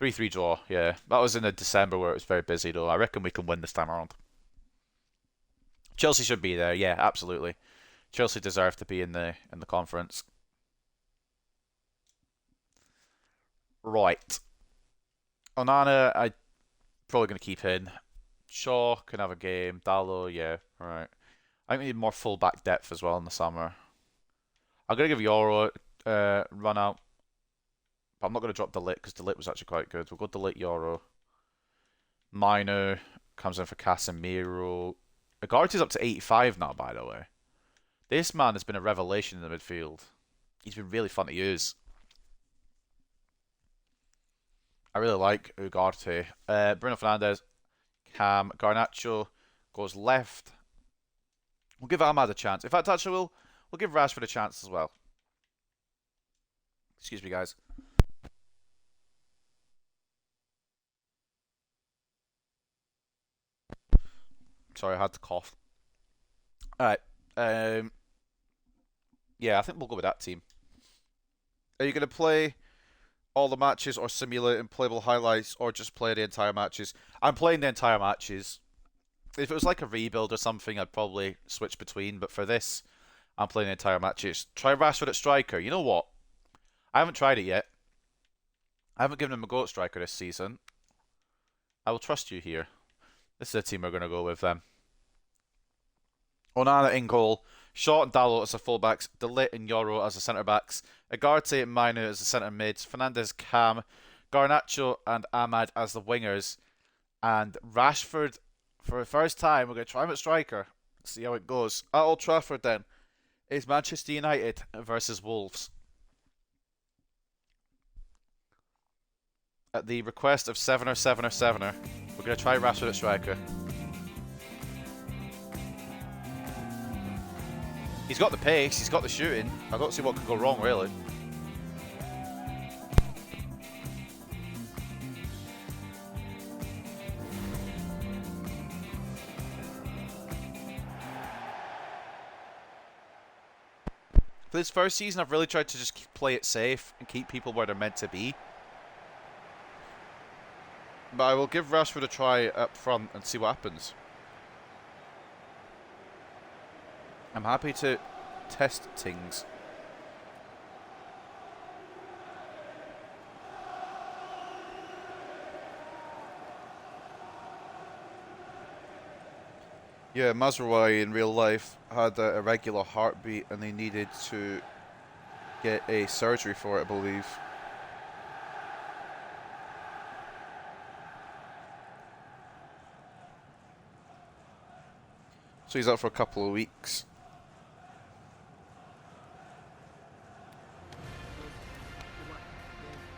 3-3 draw, yeah. That was in December where it was very busy, though. I reckon we can win this time around. Chelsea should be there, yeah, absolutely. Chelsea deserve to be in the conference. Right. Onana, I'm probably going to keep in. Shaw can have a game. Dallo, yeah, right. I think we need more full-back depth as well in the summer. I'm going to give Yoro run out. But I'm not going to drop Delit because Delit was actually quite good. We'll go Delit, Yoro. Mino comes in for Casemiro. Agarte's up to 85 now, by the way. This man has been a revelation in the midfield. He's been really fun to use. I really like Ugarte. Bruno Fernandes, Cam, Garnacho goes left. We'll give Ahmad a chance. In fact, actually, we'll give Rashford a chance as well. Excuse me, guys. Sorry, I had to cough. Alright. Yeah, I think we'll go with that team. Are you going to play all the matches or simulate and playable highlights or just play the entire matches? I'm playing the entire matches. If it was like a rebuild or something, I'd probably switch between. But for this, I'm playing the entire matches. Try Rashford at striker. You know what? I haven't tried it yet. I haven't given him a go at striker this season. I will trust you here. This is the team we're going to go with then. Onana in goal. Shaw and Dallo as the fullbacks. Delit and Yoro as the centre-backs. Agarte and Mino as the centre-mids. Fernandes, Cam. Garnacho and Ahmad as the wingers. And Rashford, for the first time, we're going to try him at striker. See how it goes. At Old Trafford then, is Manchester United versus Wolves. At the request of Sevener, we're going to try Rashford at striker. He's got the pace, he's got the shooting. I don't see what could go wrong, really. For this first season, I've really tried to just play it safe and keep people where they're meant to be. But I will give Rashford a try up front and see what happens. I'm happy to test things. Yeah, Mazraoui in real life had a irregular heartbeat and they needed to get a surgery for it, I believe. So he's out for a couple of weeks.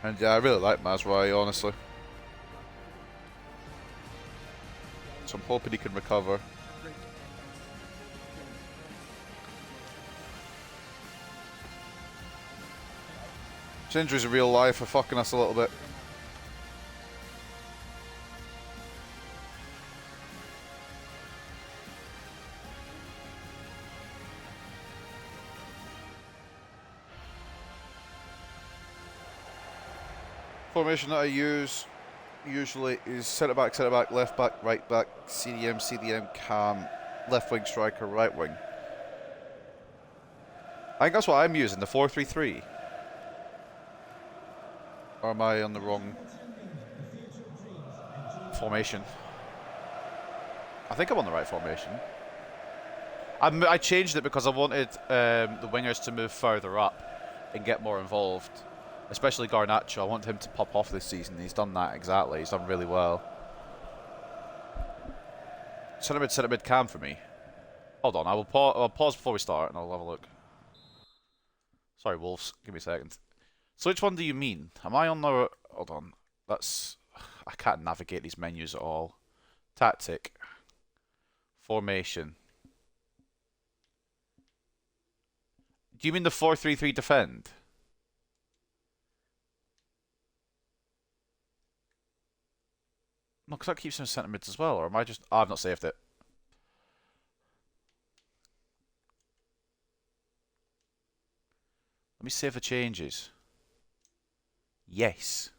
And yeah, I really like Mazraoui, honestly. So I'm hoping he can recover. His injuries in real life are fucking us a little bit. Formation that I use usually is centre back, left back, right back, CDM, Cam, left wing striker, right wing. I think that's what I'm using, the 4-3-3. Or am I on the wrong formation? I think I'm on the right formation. I changed it because I wanted the wingers to move further up and get more involved. Especially Garnacho. I want him to pop off this season. He's done that exactly. He's done really well. Centre mid Cam for me. Hold on, I'll pause before we start and I'll have a look. Sorry, Wolves. Give me a second. So which one do you mean? Am I on the... Hold on. That's... I can't navigate these menus at all. Tactic. Formation. Do you mean the 4-3-3 defend? No, because that keeps him in centre mids as well, or am I just... Oh, I've not saved it. Let me save the changes. Yes.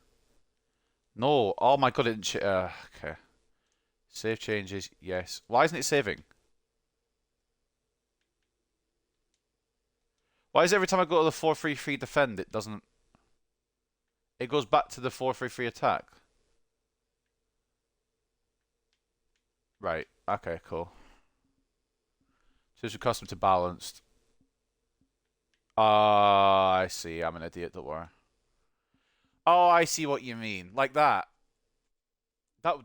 No. Oh my god, it didn't... okay. Save changes. Yes. Why isn't it saving? Why is it every time I go to the 4-3-3 defend, it doesn't... It goes back to the 4-3-3 attack? Right. Okay, cool. So it's accustomed to balanced. I see. I'm an idiot, don't worry. Oh, I see what you mean. Like that. That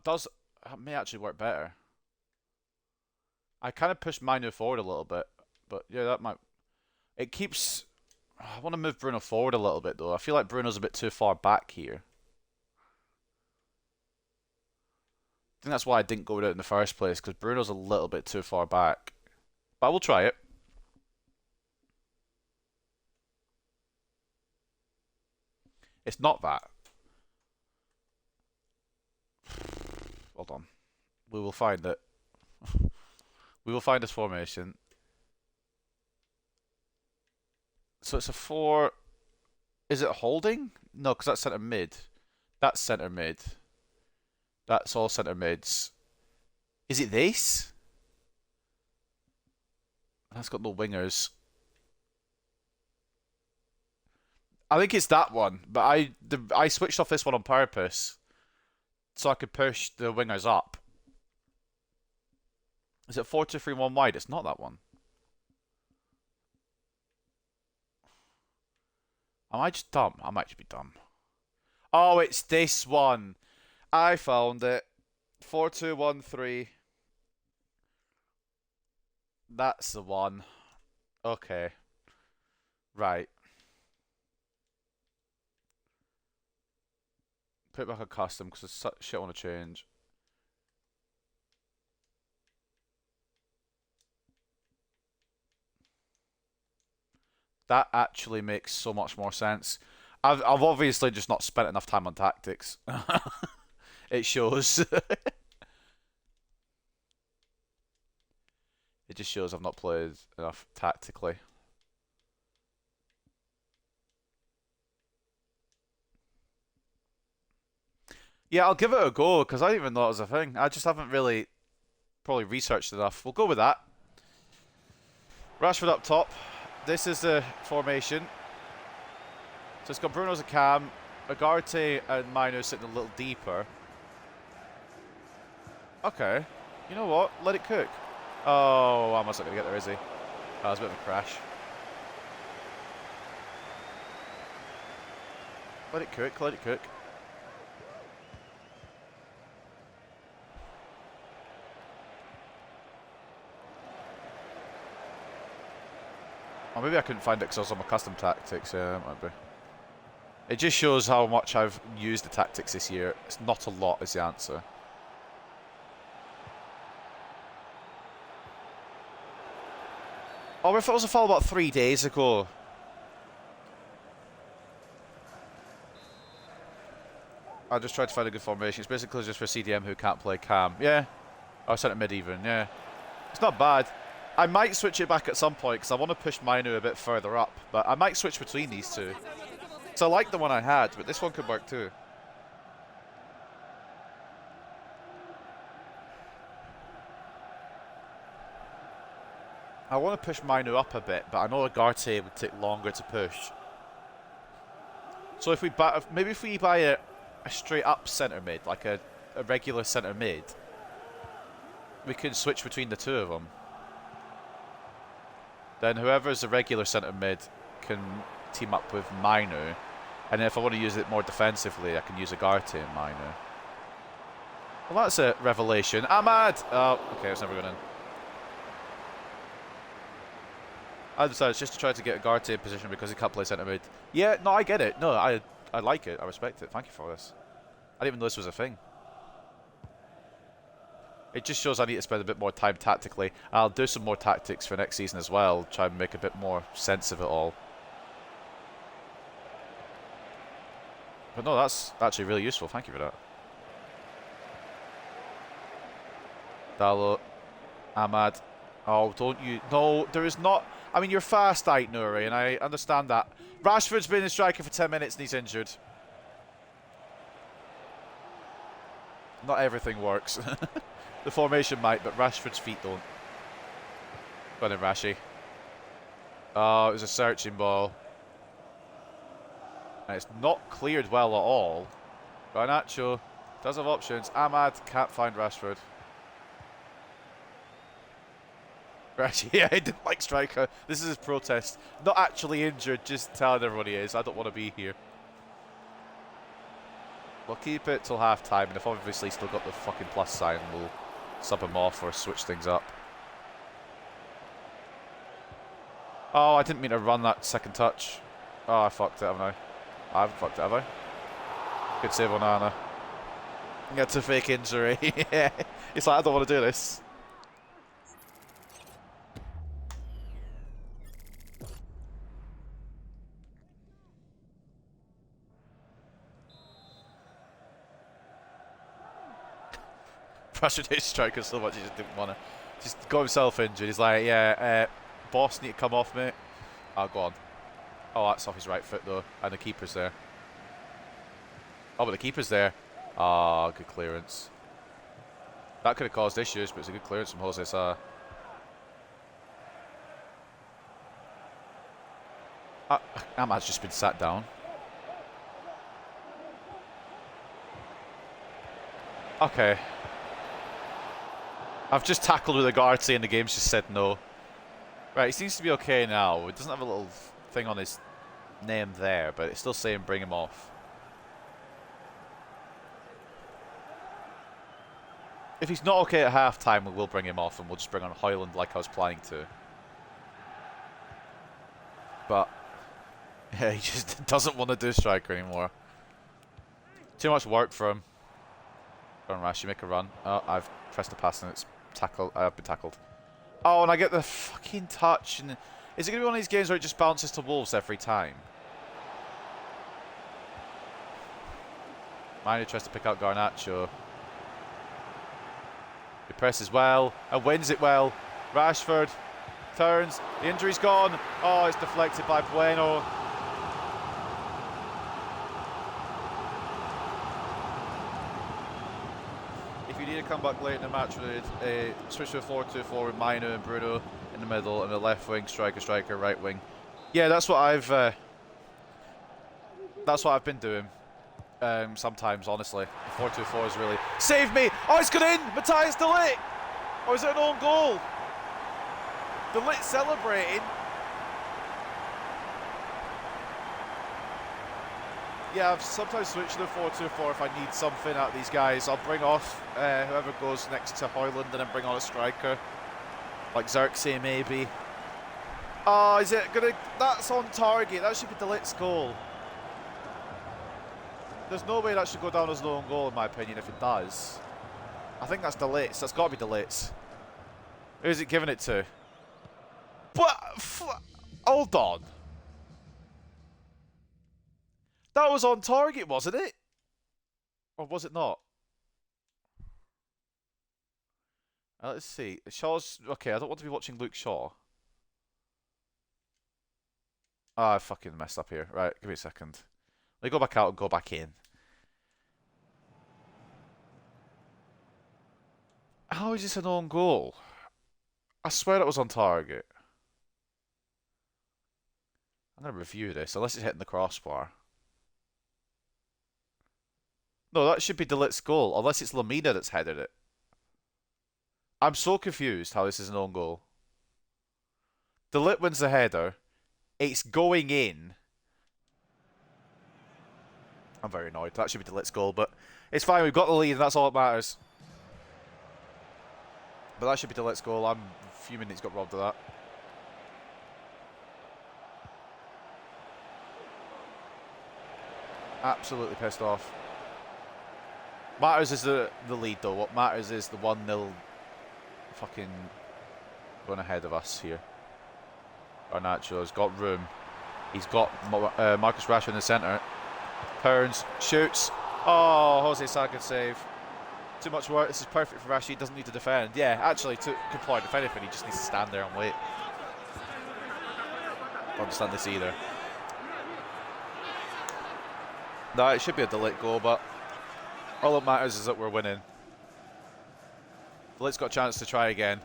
may actually work better. I kind of pushed Manu forward a little bit. But yeah, that might... It keeps... I want to move Bruno forward a little bit, though. I feel like Bruno's a bit too far back here. I think that's why I didn't go with it in the first place, because Bruno's a little bit too far back. But I will try it. It's not that. Hold on. We will find it. We will find this formation. So it's a 4... Is it holding? No, because that's centre mid. That's centre mid. That's all centre mids. Is it this? That's got no wingers. I think it's that one, but I switched off this one on purpose so I could push the wingers up. Is it 4-2-3-1 wide? It's not that one. Am I just dumb? I might just be dumb. Oh, it's this one. I found it. 4-2-1-3. That's the one. Okay. Right. Put it back on custom because there's such shit I want to change. That actually makes so much more sense. I've obviously just not spent enough time on tactics. It shows. It just shows I've not played enough tactically. Yeah, I'll give it a go because I didn't even know it was a thing. I just haven't really probably researched enough. We'll go with that. Rashford up top. This is the formation. So it's got Bruno as a cam, Ugarte and Mino sitting a little deeper. Okay. You know what? Let it cook. Oh, I'm not going to get there, is he? That was a bit of a crash. Let it cook, let it cook. Or maybe I couldn't find it because I was on my custom tactics. Yeah, that might be. It just shows how much I've used the tactics this year. It's not a lot is the answer. Oh, if it was a foul about 3 days ago. I just tried to find a good formation. It's basically just for CDM who can't play cam. Yeah. Or centre mid even, yeah. It's not bad. I might switch it back at some point because I want to push Minu a bit further up. But I might switch between these two. So I like the one I had, but this one could work too. I want to push Minu up a bit, but I know Ugarte would take longer to push. So if we maybe if we buy a straight up centre mid, like a regular centre mid, we can switch between the two of them. Then whoever's the regular centre mid can team up with Minu, and then if I want to use it more defensively, I can use Ugarte and Minu. Well, that's a revelation. Ahmad! Oh, okay, it's never going in. I decided it's just to try to get Ugarte in position because he can't play centre mid. Yeah, no, I get it. No, I like it. I respect it. Thank you for this. I didn't even know this was a thing. It just shows I need to spend a bit more time tactically. I'll do some more tactics for next season as well. Try and make a bit more sense of it all. But no, that's actually really useful. Thank you for that. Dalot. Ahmad. Oh, don't you... No, there is not... I mean, you're fast, Ait Nouri, and I understand that. Rashford's been a striker for 10 minutes and he's injured. Not everything works. The formation might, but Rashford's feet don't. Go on in, Rashi. Oh, it was a searching ball. And it's not cleared well at all. Garnacho does have options. Ahmad can't find Rashford. Rashi, yeah, he didn't like striker. This is his protest. Not actually injured, just telling everyone he is. I don't want to be here. We'll keep it till half time, and if obviously still got the fucking plus sign, we'll sub him off or switch things up. Oh, I didn't mean to run that second touch. Oh, I fucked it, haven't I? I haven't fucked it, have I? Good save on Anna. Gets a fake injury. Yeah. It's like, I don't want to do this. Frustrated striker so much he just didn't want to. Just got himself injured. He's like, yeah, boss need to come off, mate. Oh, go on. Oh, that's off his right foot though, and the keeper's there. Oh, but the keeper's there. Ah, good clearance. That could have caused issues, but it's a good clearance from Jose Sa. Ahmad's just been sat down. Okay. I've just tackled with Ugarte and the game's just said no. Right, he seems to be okay now. It doesn't have a little thing on his name there, but it's still saying bring him off. If he's not okay at half-time, we will bring him off and we'll just bring on Højlund like I was planning to. But, yeah, he just doesn't want to do striker anymore. Too much work for him. Go on, Rashi, make a run. Oh, I've pressed the pass and it's tackled. I've been tackled. Oh, and I get the fucking touch. And is it going to be one of these games where it just bounces to Wolves every time? Manu tries to pick out Garnacho. He presses well and wins it well. Rashford turns. The injury's gone. Oh, it's deflected by Bueno. If you need to come back late in the match, switch to a 4-2-4 with Manu and Bruno in the middle and the left wing striker, right wing. Yeah, that's what I've been doing. Sometimes, honestly. 4-2-4 is really... Save me! Oh, it's gone in! Matthias de Ligt! Or is it an own goal? De Ligt celebrating. Yeah, I've sometimes switched to the 4-2-4 if I need something out of these guys. I'll bring off whoever goes next to Højlund and then bring on a striker. Like Xerxes, maybe. Oh, is it gonna... That's on target. That should be de Ligt's goal. There's no way that should go down as an own goal, in my opinion, if it does. I think that's de Ligt's. That's got to be de Ligt's. Who is it giving it to? But... Hold on. That was on target, wasn't it? Or was it not? Let's see. Shaw's... Okay, I don't want to be watching Luke Shaw. Oh, I fucking messed up here. Right, give me a second. Let me go back out and go back in. How is this an own goal? I swear it was on target. I'm going to review this, unless it's hitting the crossbar. No, that should be de Ligt's goal, unless it's Lamina that's headed it. I'm so confused how this is an own goal. De Ligt wins the header. It's going in. I'm very annoyed. That should be de Ligt's goal, but it's fine. We've got the lead, and that's all that matters. But that should be de Ligt's goal. I'm fuming he's got robbed of that. Absolutely pissed off. Matters is the lead though. What matters is the 1-0 fucking going ahead of us here. Garnacho's got room. He's got Marcus Rashford in the centre. Turns, shoots. Oh, Jose Sa, good save. Too much work. This is perfect for Rashford. He doesn't need to defend. Yeah, actually, good point. If anything, he just needs to stand there and wait. Don't understand this either. No, it should be a delayed goal, but all that matters is that we're winning. Delayed's got a chance to try again.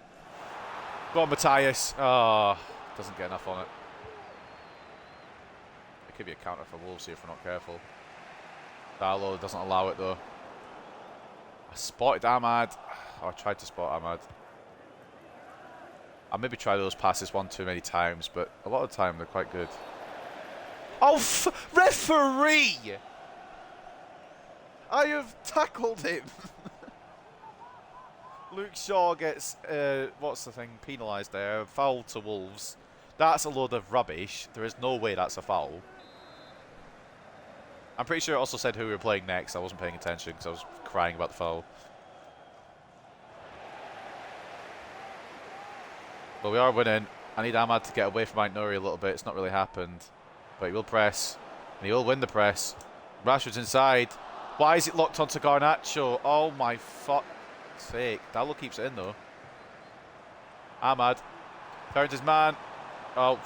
Go on, Matthias. Oh, doesn't get enough on it. It could be a counter for Wolves here if we're not careful. Dalot doesn't allow it though. I spotted Ahmad. Oh, I tried to spot Ahmad. I maybe try those passes one too many times, but a lot of the time they're quite good. Oh, referee! I have tackled him. Luke Shaw gets, what's the thing, penalised there. Foul to Wolves. That's a load of rubbish. There is no way that's a foul. I'm pretty sure it also said who we were playing next. I wasn't paying attention because I was crying about the foul. But we are winning. I need Ahmad to get away from Mike Nouri a little bit. It's not really happened. But he will press. And he will win the press. Rashford's inside. Why is it locked onto Garnacho? Oh my fuck's sake. Dalot keeps it in though. Ahmad turns his man. Oh.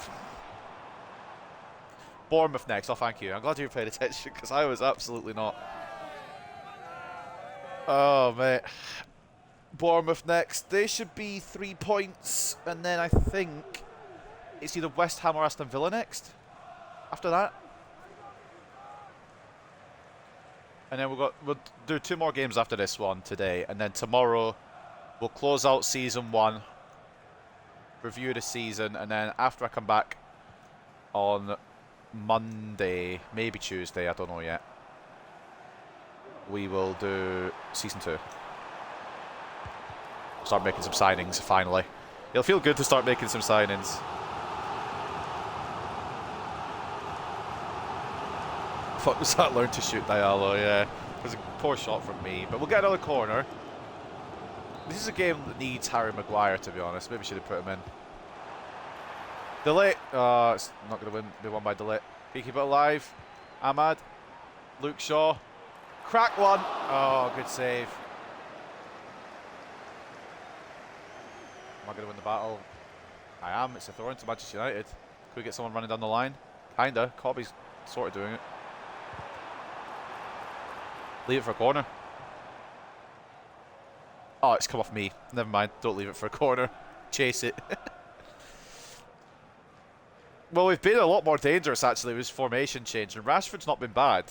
Bournemouth next. Oh, thank you. I'm glad you paid attention because I was absolutely not. Oh, mate. Bournemouth next. They should be 3 points. And then I think it's either West Ham or Aston Villa next. After that. And then we'll do 2 more games after this one today. And then tomorrow we'll close out season 1. Review the season. And then after I come back on Monday, maybe Tuesday, I don't know yet, we will do season 2. Start making some signings finally. It'll feel good to start making some signings. Fuck, was that learn to shoot Diallo? Yeah, it was a poor shot from me, but we'll get another corner. This is a game that needs Harry Maguire, to be honest. Maybe should have put him in. Delay. It's not going to be won by Delay. Can you keep it alive? Ahmad. Luke Shaw. Crack one. Oh, good save. Am I going to win the battle? I am. It's a throw into Manchester United. Could we get someone running down the line? Kinda. Cobby's sort of doing it. Leave it for a corner. Oh, it's come off me. Never mind. Don't leave it for a corner. Chase it. Well, we've been a lot more dangerous, actually, with his formation change, and Rashford's not been bad.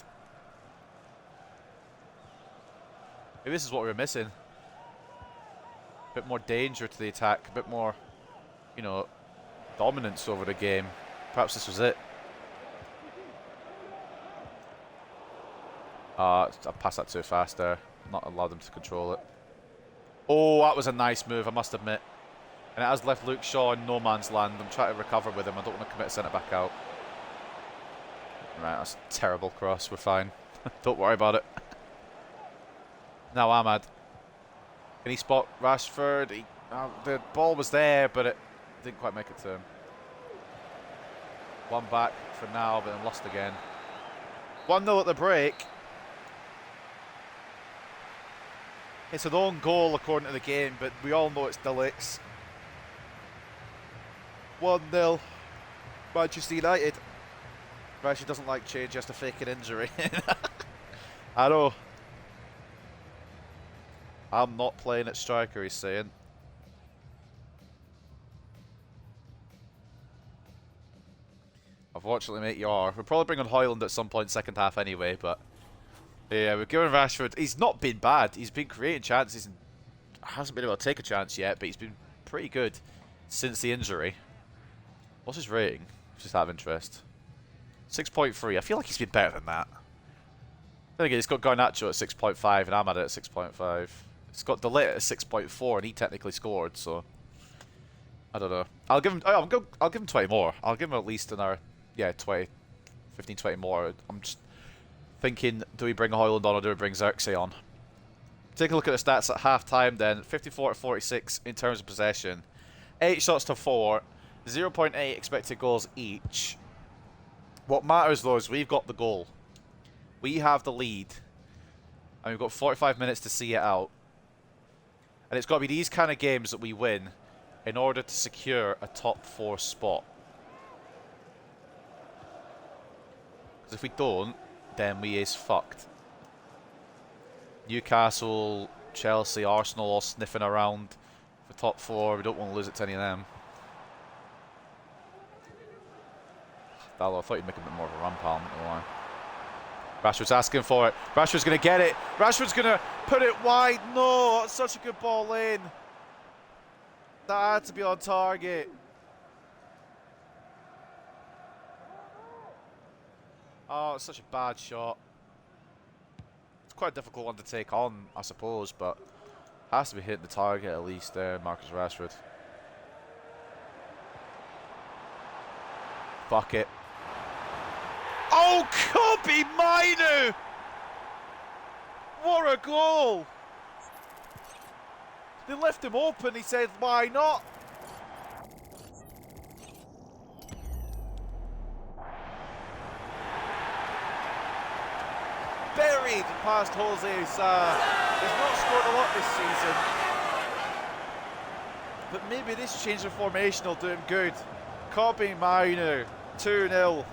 Maybe this is what we were missing. A bit more danger to the attack, a bit more, you know, dominance over the game. Perhaps this was it. I passed that too fast there. Not allowed them to control it. Oh, that was a nice move, I must admit. And it has left Luke Shaw in no man's land. I'm trying to recover with him. I don't want to commit centre back out. Right, that's a terrible cross. We're fine. Don't worry about it. Now Ahmad. Can he spot Rashford? The ball was there, but it didn't quite make it to him. One back for now, but then lost again. 1-0 at the break. It's an own goal according to the game, but we all know it's Delict's. 1-0. Manchester United. Rashford doesn't like change, he has to fake an injury. I know. I'm not playing at striker, he's saying. Unfortunately, mate, you are. We'll probably bring on Højlund at some point second half anyway, but yeah, we're giving Rashford. He's not been bad. He's been creating chances and hasn't been able to take a chance yet, but he's been pretty good since the injury. What's his rating? Just out of interest. 6.3. I feel like he's been better than that. Then again, it's got Garnacho at 6.5 and Ahmad at 6.5. It's got Delay at 6.4 and he technically scored, so I don't know. I'll give him. I'll give him 20 more. I'll give him at least another, 20, 15, 20 more. I'm just Thinking, do we bring Højlund on or do we bring Xerxes on? Take a look at the stats at half-time then. 54 to 46 in terms of possession. 8 shots to 4. 0.8 expected goals each. What matters though is we've got the goal. We have the lead. And we've got 45 minutes to see it out. And it's got to be these kind of games that we win in order to secure a top 4 spot. Because if we don't, then we is fucked. Newcastle, Chelsea, Arsenal all sniffing around for top 4. We don't want to lose it to any of them. Dallo, I thought you'd make a bit more of a run, pal. I'm not gonna lie. Rashford's asking for it. Rashford's going to get it. Rashford's going to put it wide. No, that's such a good ball in. That had to be on target. Oh, it's such a bad shot. It's quite a difficult one to take on, I suppose, but has to be hitting the target at least there, Marcus Rashford. Fuck it. Oh, Kobe Mainu! What a goal! They left him open, he said, why not? Buried past Jose Sa. He's not scored a lot this season. But maybe this change of formation will do him good. Kobe Mainu, 2-0.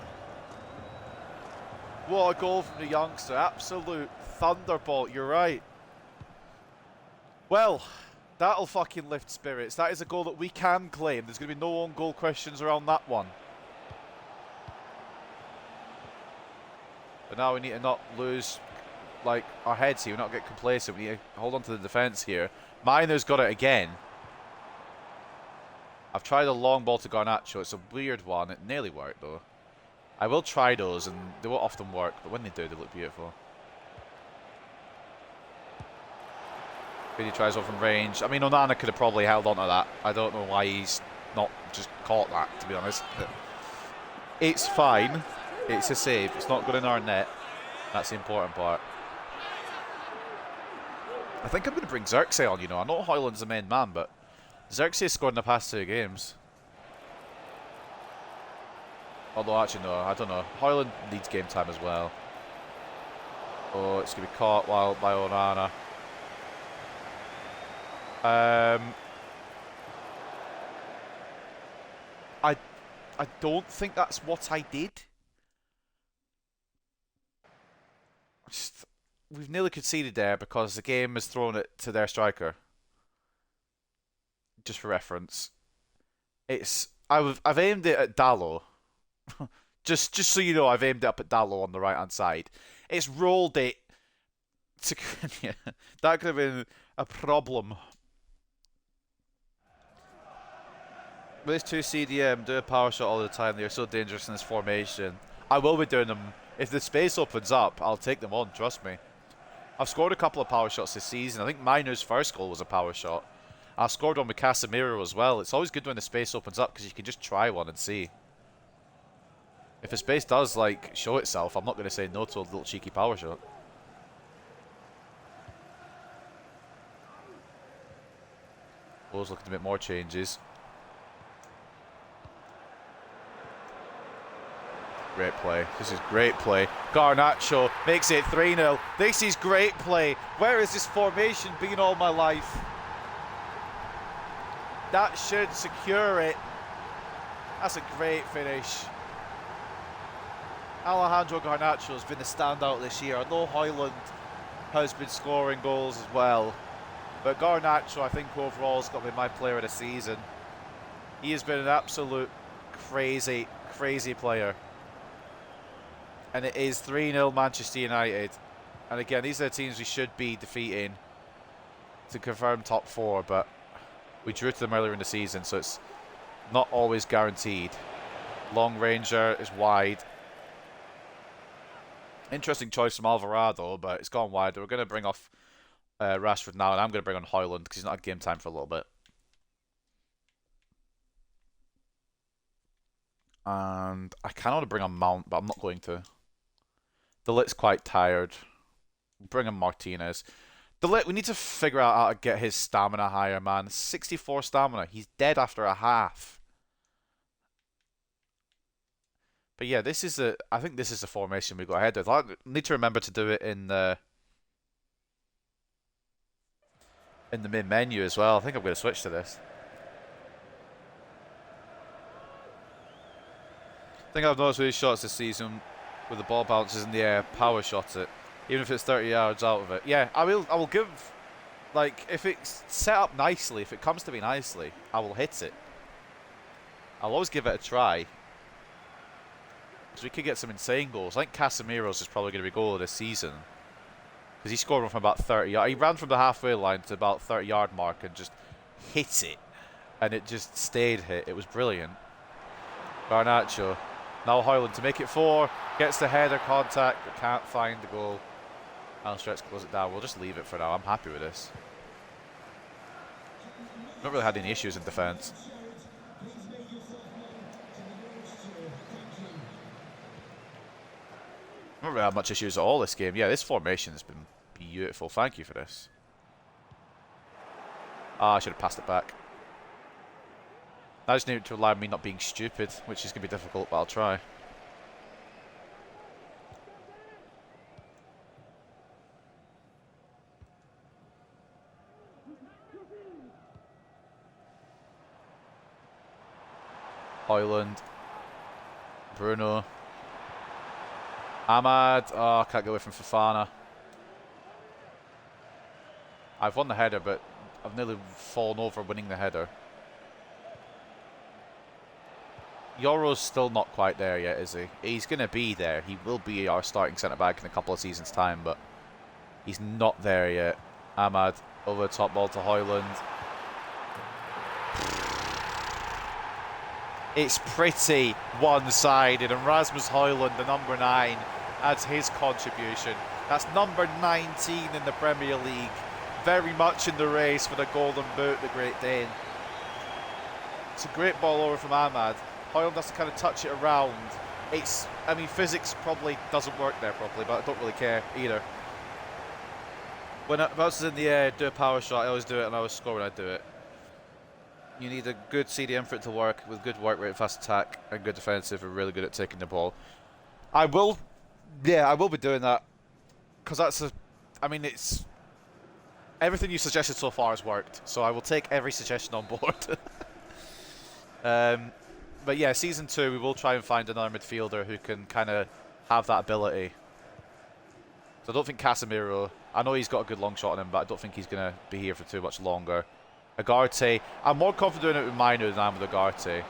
What a goal from the youngster. Absolute thunderbolt, you're right. Well, that'll fucking lift spirits. That is a goal that we can claim. There's going to be no own goal questions around that one. But now we need to not lose like our heads here. We not get complacent. We need to hold on to the defence here. Mainer's got it again. I've tried a long ball to Garnacho. It's a weird one. It nearly worked though. I will try those, and they won't often work, but when they do, they look beautiful. Vinny tries one from range. I mean, Onana could have probably held on to that. I don't know why he's not just caught that, to be honest. It's fine. It's a save. It's not good in our net. That's the important part. I think I'm going to bring Xerxes on, you know. I know Højlund's the main man, but Xerxes scored in the past 2 games. Although, actually, no, I don't know. Højlund needs game time as well. Oh, it's going to be caught by Onana. I don't think that's what I did. We've nearly conceded there because the game has thrown it to their striker. Just for reference, I've aimed it at Dallo. just so you know, I've aimed it up at Dallo on the right hand side. It's rolled it to yeah, that could have been a problem. With this 2 CDM, do a power shot all the time. They're so dangerous in this formation. I will be doing them. If the space opens up, I'll take them on, trust me. I've scored a couple of power shots this season. I think Mainer's first goal was a power shot. I scored one with Casemiro as well. It's always good when the space opens up because you can just try one and see. If the space does, like, show itself, I'm not going to say no to a little cheeky power shot. Always looking a bit more changes. Great play. This is great play. Garnacho makes it 3-0. This is great play. Where has this formation been all my life? That should secure it. That's a great finish. Alejandro Garnacho has been the standout this year. I know Højlund has been scoring goals as well, but Garnacho, I think overall, has got to be my player of the season. He has been an absolute crazy, crazy player. And it is 3-0 Manchester United. And again, these are the teams we should be defeating to confirm top 4, but we drew to them earlier in the season, so it's not always guaranteed. Long Ranger is wide. Interesting choice from Alvarado, but it's gone wide. We're going to bring off Rashford now, and I'm going to bring on Højlund because he's not had game time for a little bit. And I kind of want to bring on Mount, but I'm not going to. De Ligt's quite tired. Bring in Martinez. De Ligt, we need to figure out how to get his stamina higher, man. 64 stamina. He's dead after a half. But yeah, I think this is the formation we got ahead with. I need to remember to do it in the main menu as well. I think I'm going to switch to this. I think I've noticed with these shots this season, with the ball bounces in the air, power shots it, even if it's 30 yards out of it. Yeah, I will give, like, if it's set up nicely, if it comes to me nicely, I will hit it. I'll always give it a try. Because we could get some insane goals. I think Casemiro's is probably going to be goal of this season. Because he scored one from about 30 yards. He ran from the halfway line to about 30-yard mark and just hit it. And it just stayed hit. It was brilliant. Garnacho. Now Højlund to make it 4. Gets the header contact, but can't find the goal. Alstretz close it down. We'll just leave it for now. I'm happy with this. Not really had any issues in defence. Not really had much issues at all this game. Yeah, this formation has been beautiful. Thank you for this. Ah, I should have passed it back. I just need to rely on me not being stupid, which is going to be difficult, but I'll try. Højlund. Bruno. Ahmad. Oh, can't get away from Fofana. I've won the header, but I've nearly fallen over winning the header. Yoro's still not quite there yet, is he? He's going to be there. He will be our starting centre-back in a couple of seasons' time, but he's not there yet. Ahmad, over the top ball to Højlund. It's pretty one-sided, and Rasmus Højlund, the number 9, adds his contribution. That's number 19 in the Premier League. Very much in the race for the Golden Boot, the Great Dane. It's a great ball over from Ahmad. Højlund has to kind of touch it around. I mean, physics probably doesn't work there properly, but I don't really care either. When it bounces in the air, do a power shot, I always do it, and I always score when I do it. You need a good CDM for it to work, with good work rate, fast attack, and good defensive, and really good at taking the ball. I will be doing that, because it's... Everything you suggested so far has worked, so I will take every suggestion on board. But yeah, Season 2, we will try and find another midfielder who can kind of have that ability. So I don't think Casemiro... I know he's got a good long shot on him, but I don't think he's going to be here for too much longer. Agarte. I'm more confident in it with Mino than I am with Agarte.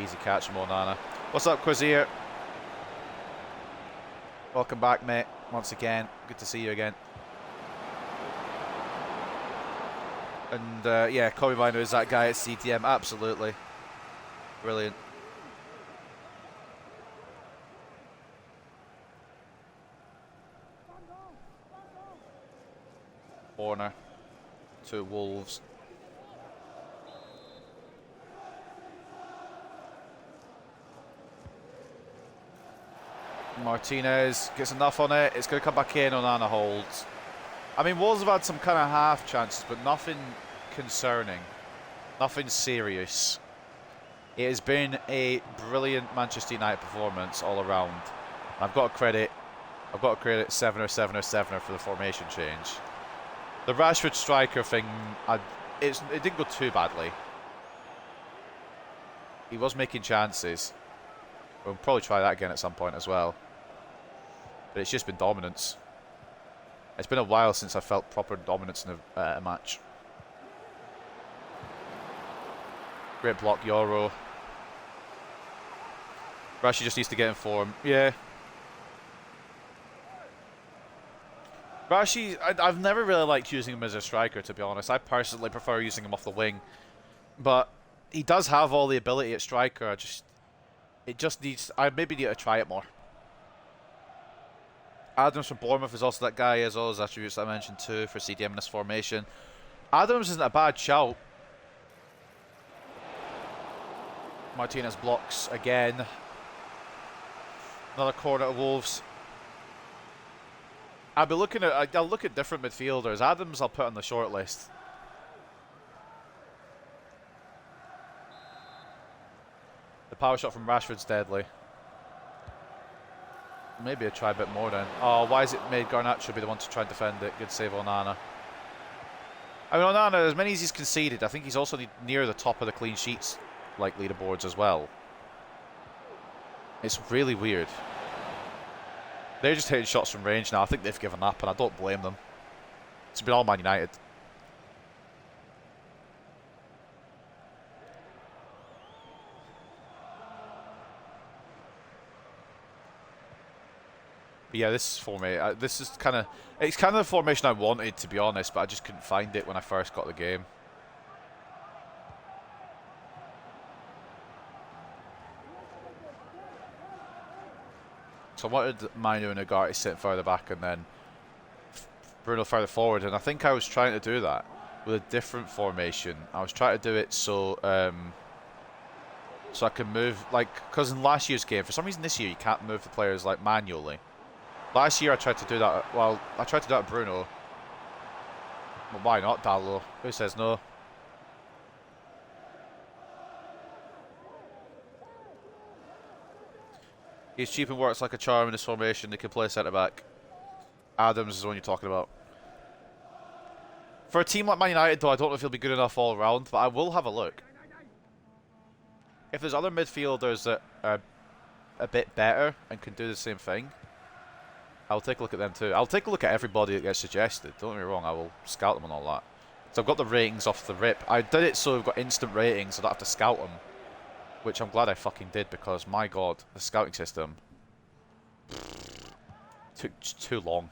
Easy catch from Onana. What's up, Quazier? Welcome back, mate. Once again. Good to see you again. And yeah, Kobe Mino is that guy at CDM. Absolutely. Brilliant. Corner to Wolves. Martinez gets enough on it. It's going to come back in. Onana holds. I mean, Wolves have had some kind of half chances, but nothing concerning. Nothing serious. It has been a brilliant Manchester United performance all around. I've got to credit 7-7 for the formation change. The Rashford striker thing, it didn't go too badly. He was making chances. We'll probably try that again at some point as well. But it's just been dominance. It's been a while since I felt proper dominance in a match. Great block, Yoro. Rashi just needs to get in form. Yeah. Rashi, I've never really liked using him as a striker, to be honest. I personally prefer using him off the wing. But he does have all the ability at striker. I maybe need to try it more. Adams from Bournemouth is also that guy. He has all his attributes that I mentioned too for CDM in this formation. Adams isn't a bad shout. Martinez blocks again. Another corner to Wolves. I'll look at different midfielders. Adams I'll put on the short list. The power shot from Rashford's deadly. Maybe I try a bit more then. Oh, why is it made Garnacho be the one to try and defend it? Good save, Onana. I mean, Onana, as many as he's conceded, I think he's also near the top of the clean sheets, like, leaderboards as well. It's really weird. They're just hitting shots from range now. I think they've given up, and I don't blame them. It's been all Man United. But yeah, this is formation. This is kind of, it's kind of the formation I wanted, to be honest, but I just couldn't find it when I first got the game. So I wanted Manu and Ugarte sitting further back, and then Bruno further forward, and I think I was trying to do that with a different formation. I was trying to do it so so I can move, like, because in last year's game, for some reason this year you can't move the players like manually. Last year I tried to do that, well, I tried to do that with Bruno. Well, why not Dallo? Who says no? He's cheap and works like a charm in this formation. They can play centre-back. Adams is the one you're talking about. For a team like Man United, though, I don't know if he'll be good enough all around, but I will have a look. If there's other midfielders that are a bit better and can do the same thing, I'll take a look at them too. I'll take a look at everybody that gets suggested. Don't get me wrong, I will scout them and all that. So I've got the ratings off the rip. I did it so we've got instant ratings, so I don't have to scout them. Which I'm glad I fucking did, because, my god, the scouting system took too long.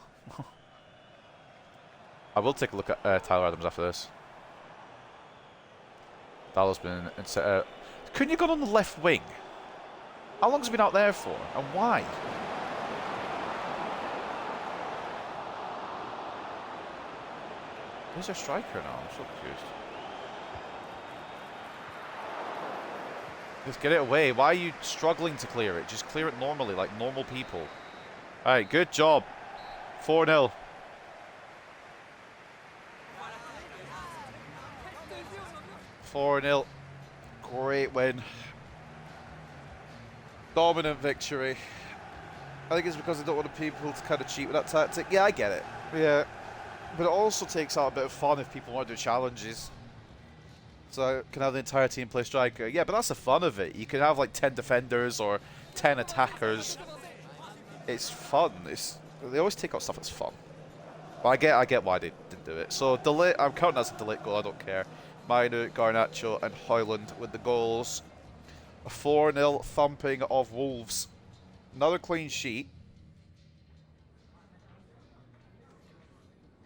I will take a look at Tyler Adams after this. Dallo's been in... couldn't you have gone on the left wing? How long has he been out there for? And why? Who's our striker now? I'm so confused. Just get it away. Why are you struggling to clear it? Just clear it normally, like normal people. Alright, good job. 4-0. Great win. Dominant victory. I think it's because they don't want people to kind of cheat with that tactic. Yeah, I get it. Yeah. But it also takes out a bit of fun if people want to do challenges. So can have the entire team play striker. Yeah, but that's the fun of it. You can have like 10 defenders or 10 attackers. It's fun. They always take out stuff that's fun. But I get why they didn't do it. So I'm counting that as a delete goal. I don't care. Manu, Garnacho, and Højlund with the goals. A 4-0 thumping of Wolves. Another clean sheet.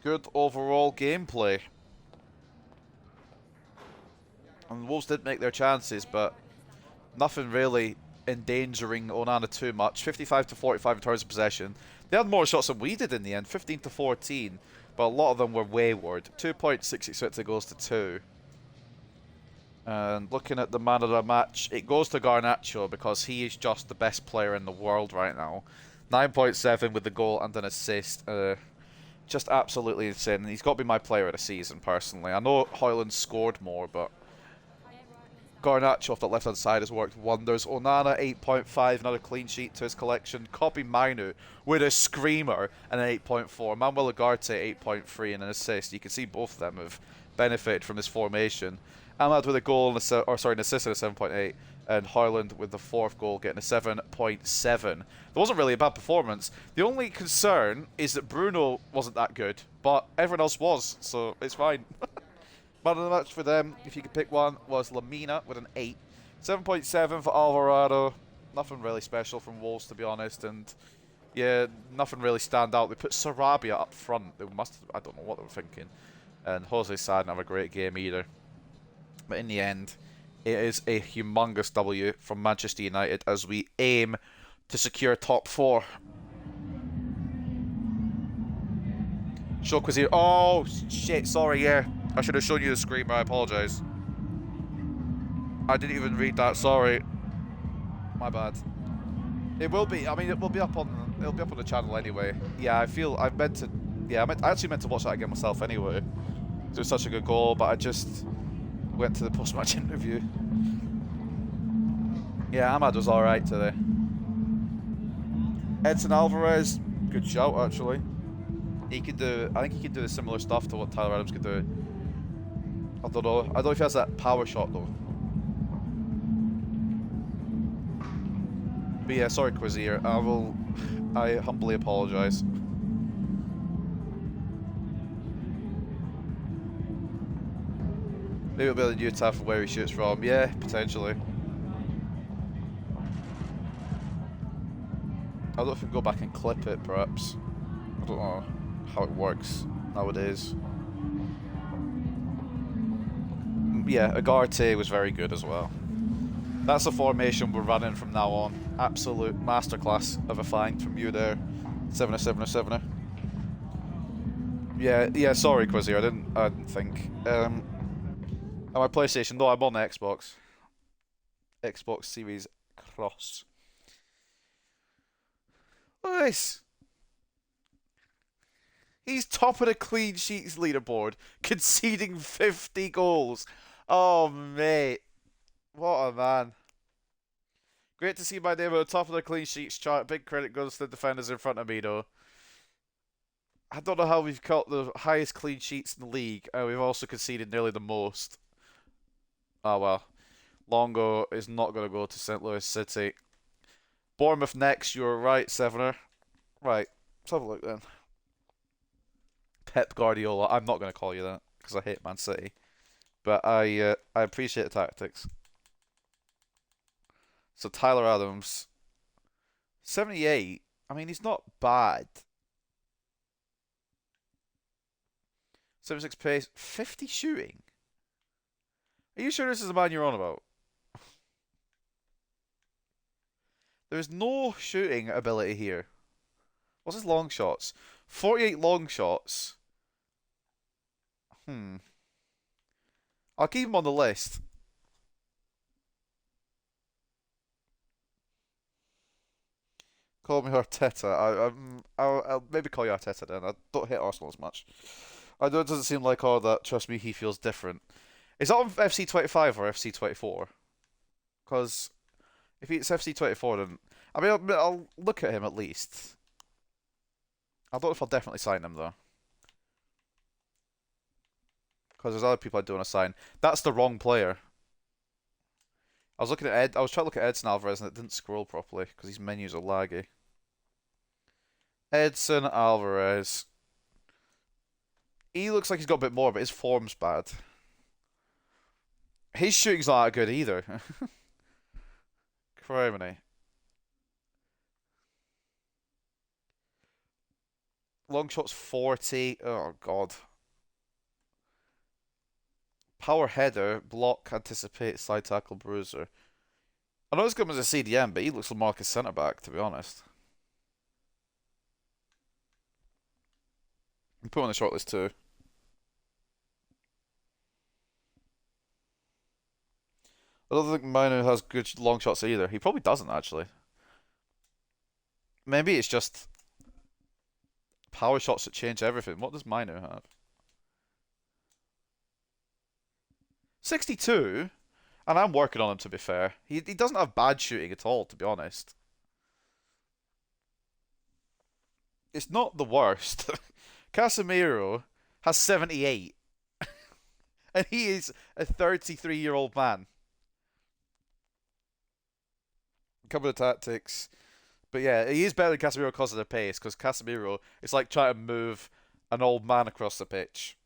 Good overall gameplay. And Wolves did make their chances, but nothing really endangering Onana too much. 55 to 45 in terms of possession. They had more shots than we did in the end, 15 to 14, but a lot of them were wayward. 2.66 goes to 2. And looking at the man of the match, it goes to Garnacho because he is just the best player in the world right now. 9.7 with the goal and an assist. Just absolutely insane. And he's got to be my player of the season, personally. I know Højlund scored more, but Garnacho off the left-hand side has worked wonders. Onana, 8.5, another clean sheet to his collection. Copy Manu with a screamer and an 8.4. Manuel Ugarte, 8.3 and an assist. You can see both of them have benefited from this formation. Ahmad with a goal, an assist and a 7.8. And Højlund with the fourth goal, getting a 7.7. There wasn't really a bad performance. The only concern is that Bruno wasn't that good, but everyone else was, so it's fine. Man of the match for them, if you could pick one, was Lamina with an 8. 7.7 for Alvarado. Nothing really special from Wolves, to be honest. And yeah, nothing really stand out. They put Sarabia up front. They must have, I don't know what they were thinking. And Jose Sa didn't have a great game either. But in the end, it is a humongous W from Manchester United as we aim to secure top 4. Shock was here. Oh, shit, sorry, yeah. I should have shown you the screamer, I apologise. I didn't even read that, sorry. My bad. It will be. I mean, it will be up on. It'll be up on the channel anyway. Yeah, I feel I've meant to. Yeah, I actually meant to watch that again myself anyway. It was such a good goal, but I just went to the post-match interview. Yeah, Ahmad was all right today. Edson Alvarez, good shout actually. He could do. I think he could do similar stuff to what Tyler Adams could do. I don't know. I don't know if he has that power shot though. But yeah, sorry, Quizier. I humbly apologise. Maybe it'll be the new tab for where he shoots from. Yeah, potentially. I don't know if we can go back and clip it, perhaps. I don't know how it works nowadays. Yeah, Agarte was very good as well. That's the formation we're running from now on. Absolute masterclass of a find from you there. 7er, 7er, 7er. Yeah, sorry, Quizzy, I didn't think. On my PlayStation, though, I'm on the Xbox. Xbox Series Cross. Look at this. He's top of the clean sheets leaderboard, conceding 50 goals. Oh, mate. What a man. Great to see my name at the top of the clean sheets chart. Big credit goes to the defenders in front of me, though. I don't know how we've got the highest clean sheets in the league, and we've also conceded nearly the most. Oh, well. Longo is not going to go to St. Louis City. Bournemouth next, you're right, Sevener. Right, let's have a look then. Pep Guardiola. I'm not going to call you that, because I hate Man City. But I appreciate the tactics. So Tyler Adams, 78. I mean, he's not bad. 76 pace, 50 shooting. Are you sure this is the man you're on about? There's no shooting ability here. What's his long shots? 48 long shots. I'll keep him on the list. Call me Arteta. I'll maybe call you Arteta then. I don't hate Arsenal as much. I know it doesn't seem like all that. Trust me, he feels different. Is that on FC 25 or FC 24? Because if it's FC 24, then I mean I'll look at him at least. I don't know if I'll definitely sign him though. Because there's other people I do want to sign. That's the wrong player. I was looking at Ed. I was trying to look at Edson Alvarez and it didn't scroll properly because these menus are laggy. Edson Alvarez. He looks like he's got a bit more, but his form's bad. His shooting's not that good either. Criminy. Long shots 40. Oh god. Power header, block, anticipate, side tackle, bruiser. I know he's got him as a CDM, but he looks more like a centre back, to be honest. I'll put him on the shortlist too. I don't think Manu has good long shots either. He probably doesn't, actually. Maybe it's just power shots that change everything. What does Manu have? 62? And I'm working on him, to be fair. He doesn't have bad shooting at all, to be honest. It's not the worst. Casemiro has 78. And he is a 33-year-old man. Couple of tactics. But yeah, he is better than Casemiro because of the pace, because Casemiro is like trying to move an old man across the pitch.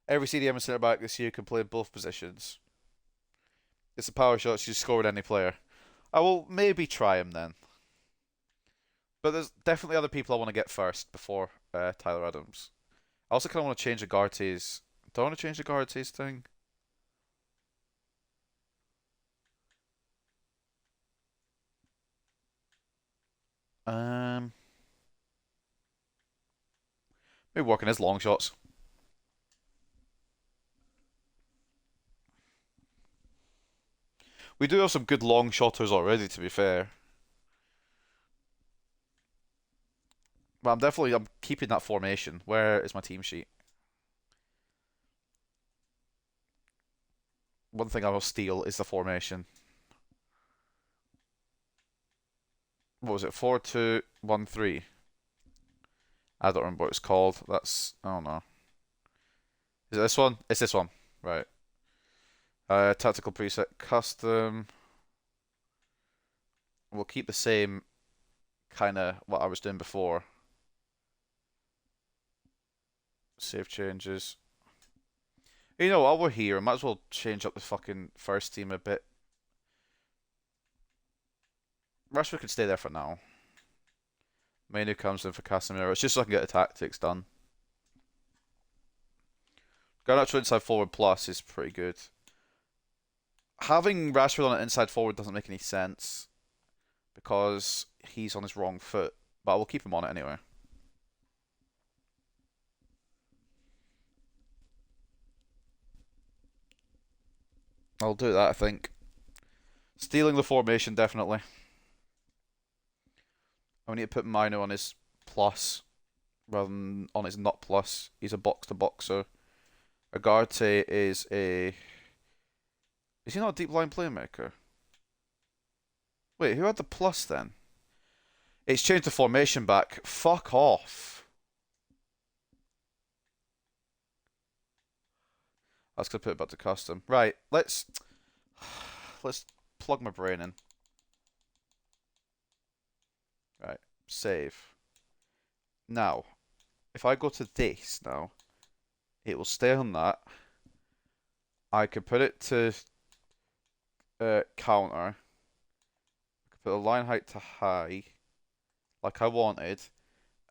Every CDM and centre back this year can play in both positions. It's a power shot, you score with any player. I will maybe try him then. But there's definitely other people I want to get first before Tyler Adams. I also kind of want to change Agarte's. Do I want to change Agarte's thing? Maybe working his long shots. We do have some good long shotters already, to be fair. But I'm keeping that formation. Where is my team sheet? One thing I will steal is the formation. What was it? 4-2-1-3. I don't remember what it's called. That's I don't know. Is it this one? It's this one. Right. Tactical preset custom. We'll keep the same kind of what I was doing before. Save changes. You know, while we're here, I might as well change up the fucking first team a bit. Rashford could stay there for now. Manu comes in for Casemiro. It's just so I can get the tactics done. Garnacho inside forward plus is pretty good. Having Rashford on an inside forward doesn't make any sense because he's on his wrong foot, but I will keep him on it anyway. I'll do that, I think. Stealing the formation, definitely. I need to put Mino on his plus rather than on his not plus. He's a box-to-boxer. Agarte is a... Is he not a deep line playmaker? Wait, who had the plus then? It's changed the formation back. Fuck off. I was gonna put it back to custom. Right, let's plug my brain in. Right, save. Now, if I go to this now, it will stay on that. I could put it to counter. I could put the line height to high, like I wanted,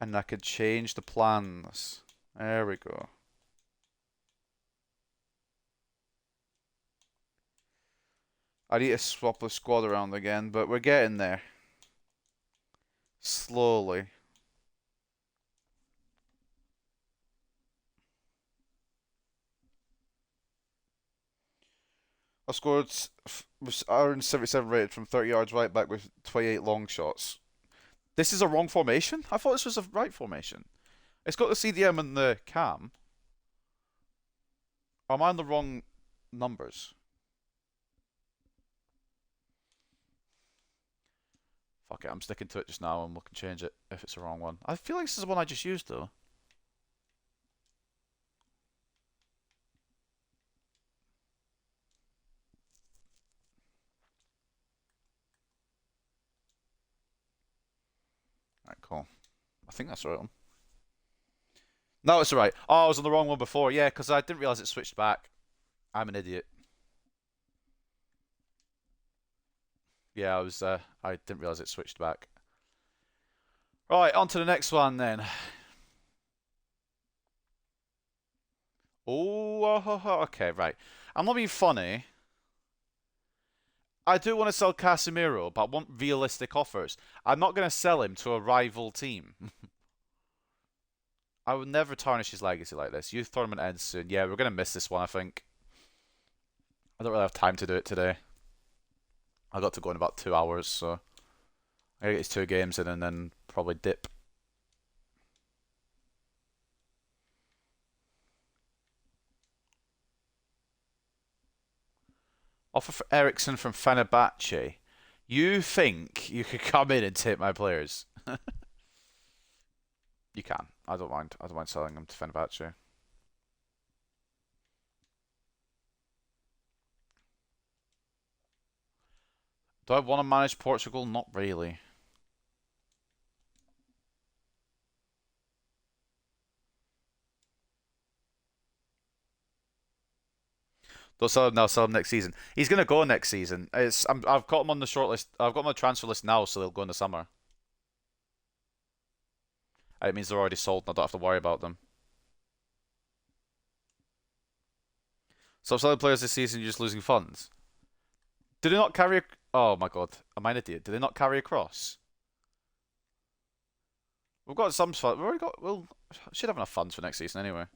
and I could change the plans. There we go. I need to swap the squad around again, but we're getting there. Slowly. I scored was 177 rated from 30 yards right back with 28 long shots. This is a wrong formation? I thought this was a right formation. It's got the CDM and the cam. Or am I on the wrong numbers? Fuck it, I'm sticking to it just now and we can change it if it's the wrong one. I feel like this is the one I just used though. Alright, cool. I think that's the right one. No, it's alright. Oh, I was on the wrong one before. Yeah, because I didn't realise it switched back. I'm an idiot. Yeah, I didn't realise it switched back. Right, on to the next one then. Oh, okay, right. I'm not being funny. I do want to sell Casemiro, but I want realistic offers. I'm not going to sell him to a rival team. I would never tarnish his legacy like this. Youth tournament ends soon. Yeah, we're going to miss this one, I think. I don't really have time to do it today. I got to go in about 2 hours, so I gotta get these 2 games in and then probably dip. Offer for Ericsson from Fenerbahce. You think you could come in and take my players? You can. I don't mind. I don't mind selling them to Fenerbahce. Do I want to manage Portugal? Not really. Don't sell him now. Sell him next season. He's gonna go next season. I've got him on the short list. I've got him on the transfer list now, so they'll go in the summer. It means they're already sold, and I don't have to worry about them. So selling players this season, you're just losing funds. Do they not carry? Oh my god, am I an idiot? Do they not carry across? We've got some funds. We've already got. We'll should have enough funds for next season anyway.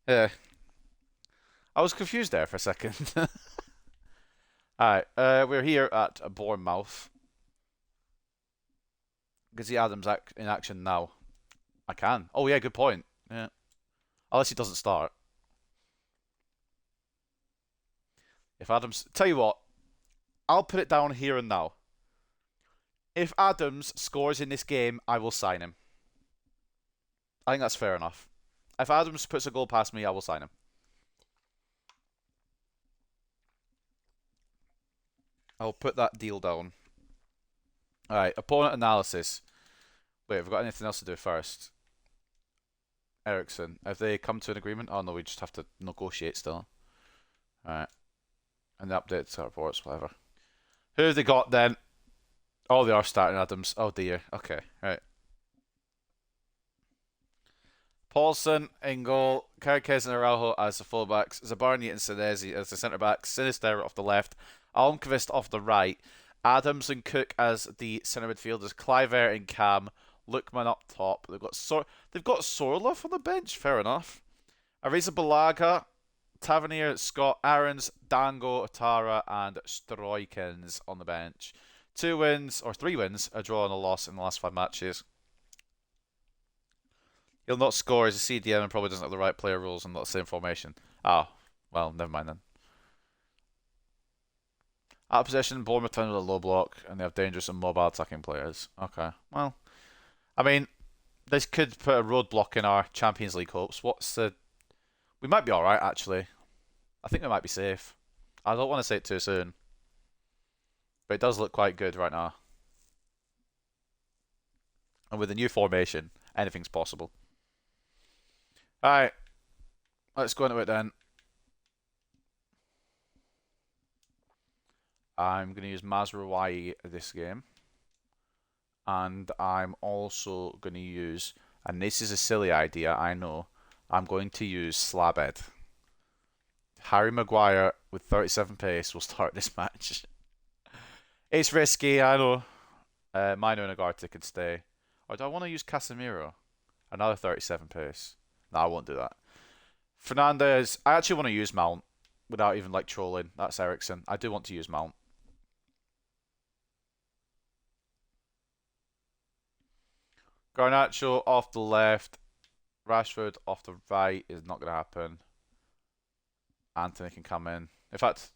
Yeah. I was confused there for a second. Alright, we're here at Bournemouth. Can see Adams in action now. I can. Oh yeah, good point. Yeah. Unless he doesn't start. If Adams... Tell you what. I'll put it down here and now. If Adams scores in this game, I will sign him. I think that's fair enough. If Adams puts a goal past me, I will sign him. I'll put that deal down. Alright, opponent analysis. Wait, have we got anything else to do first? Ericsson. Have they come to an agreement? Oh no, we just have to negotiate still. Alright. And the updates, reports, whatever. Who have they got then? Oh, they are starting Adams. Oh dear. Okay, right. Paulson in goal. Carriquez and Araujo as the fullbacks. Zabarni and Senezi as the centre-backs. Sinister off the left. Almqvist off the right. Adams and Cook as the centre midfielders. Kluivert and Cam. Lookman up top. They've got Sorloff on the bench. Fair enough. Ariza Balaga, Tavernier, Scott, Aarons, Dango, Atara, and Stroikens on the bench. 3 wins, a draw and a loss in the last 5 matches. He'll not score as a CDM and probably doesn't have the right player rules and not the same formation. Oh, well, never mind then. Out of possession, Bournemouth turn with a low block, and they have dangerous and mobile attacking players. Okay, well, I mean, this could put a roadblock in our Champions League hopes. We might be alright, actually. I think we might be safe. I don't want to say it too soon. But it does look quite good right now. And with the new formation, anything's possible. Alright. Let's go into it then. I'm going to use Mazraoui this game. And I'm also going to use, and this is a silly idea, I know, I'm going to use Slabhead. Harry Maguire with 37 pace will start this match. It's risky, I know. Mino and Agarte can stay. Or do I want to use Casemiro? Another 37 pace. No, I won't do that. Fernandez, I actually want to use Mount without even like trolling. That's Ericsson. I do want to use Mount. Garnacho off the left. Rashford off the right is not going to happen. Anthony can come in. In fact,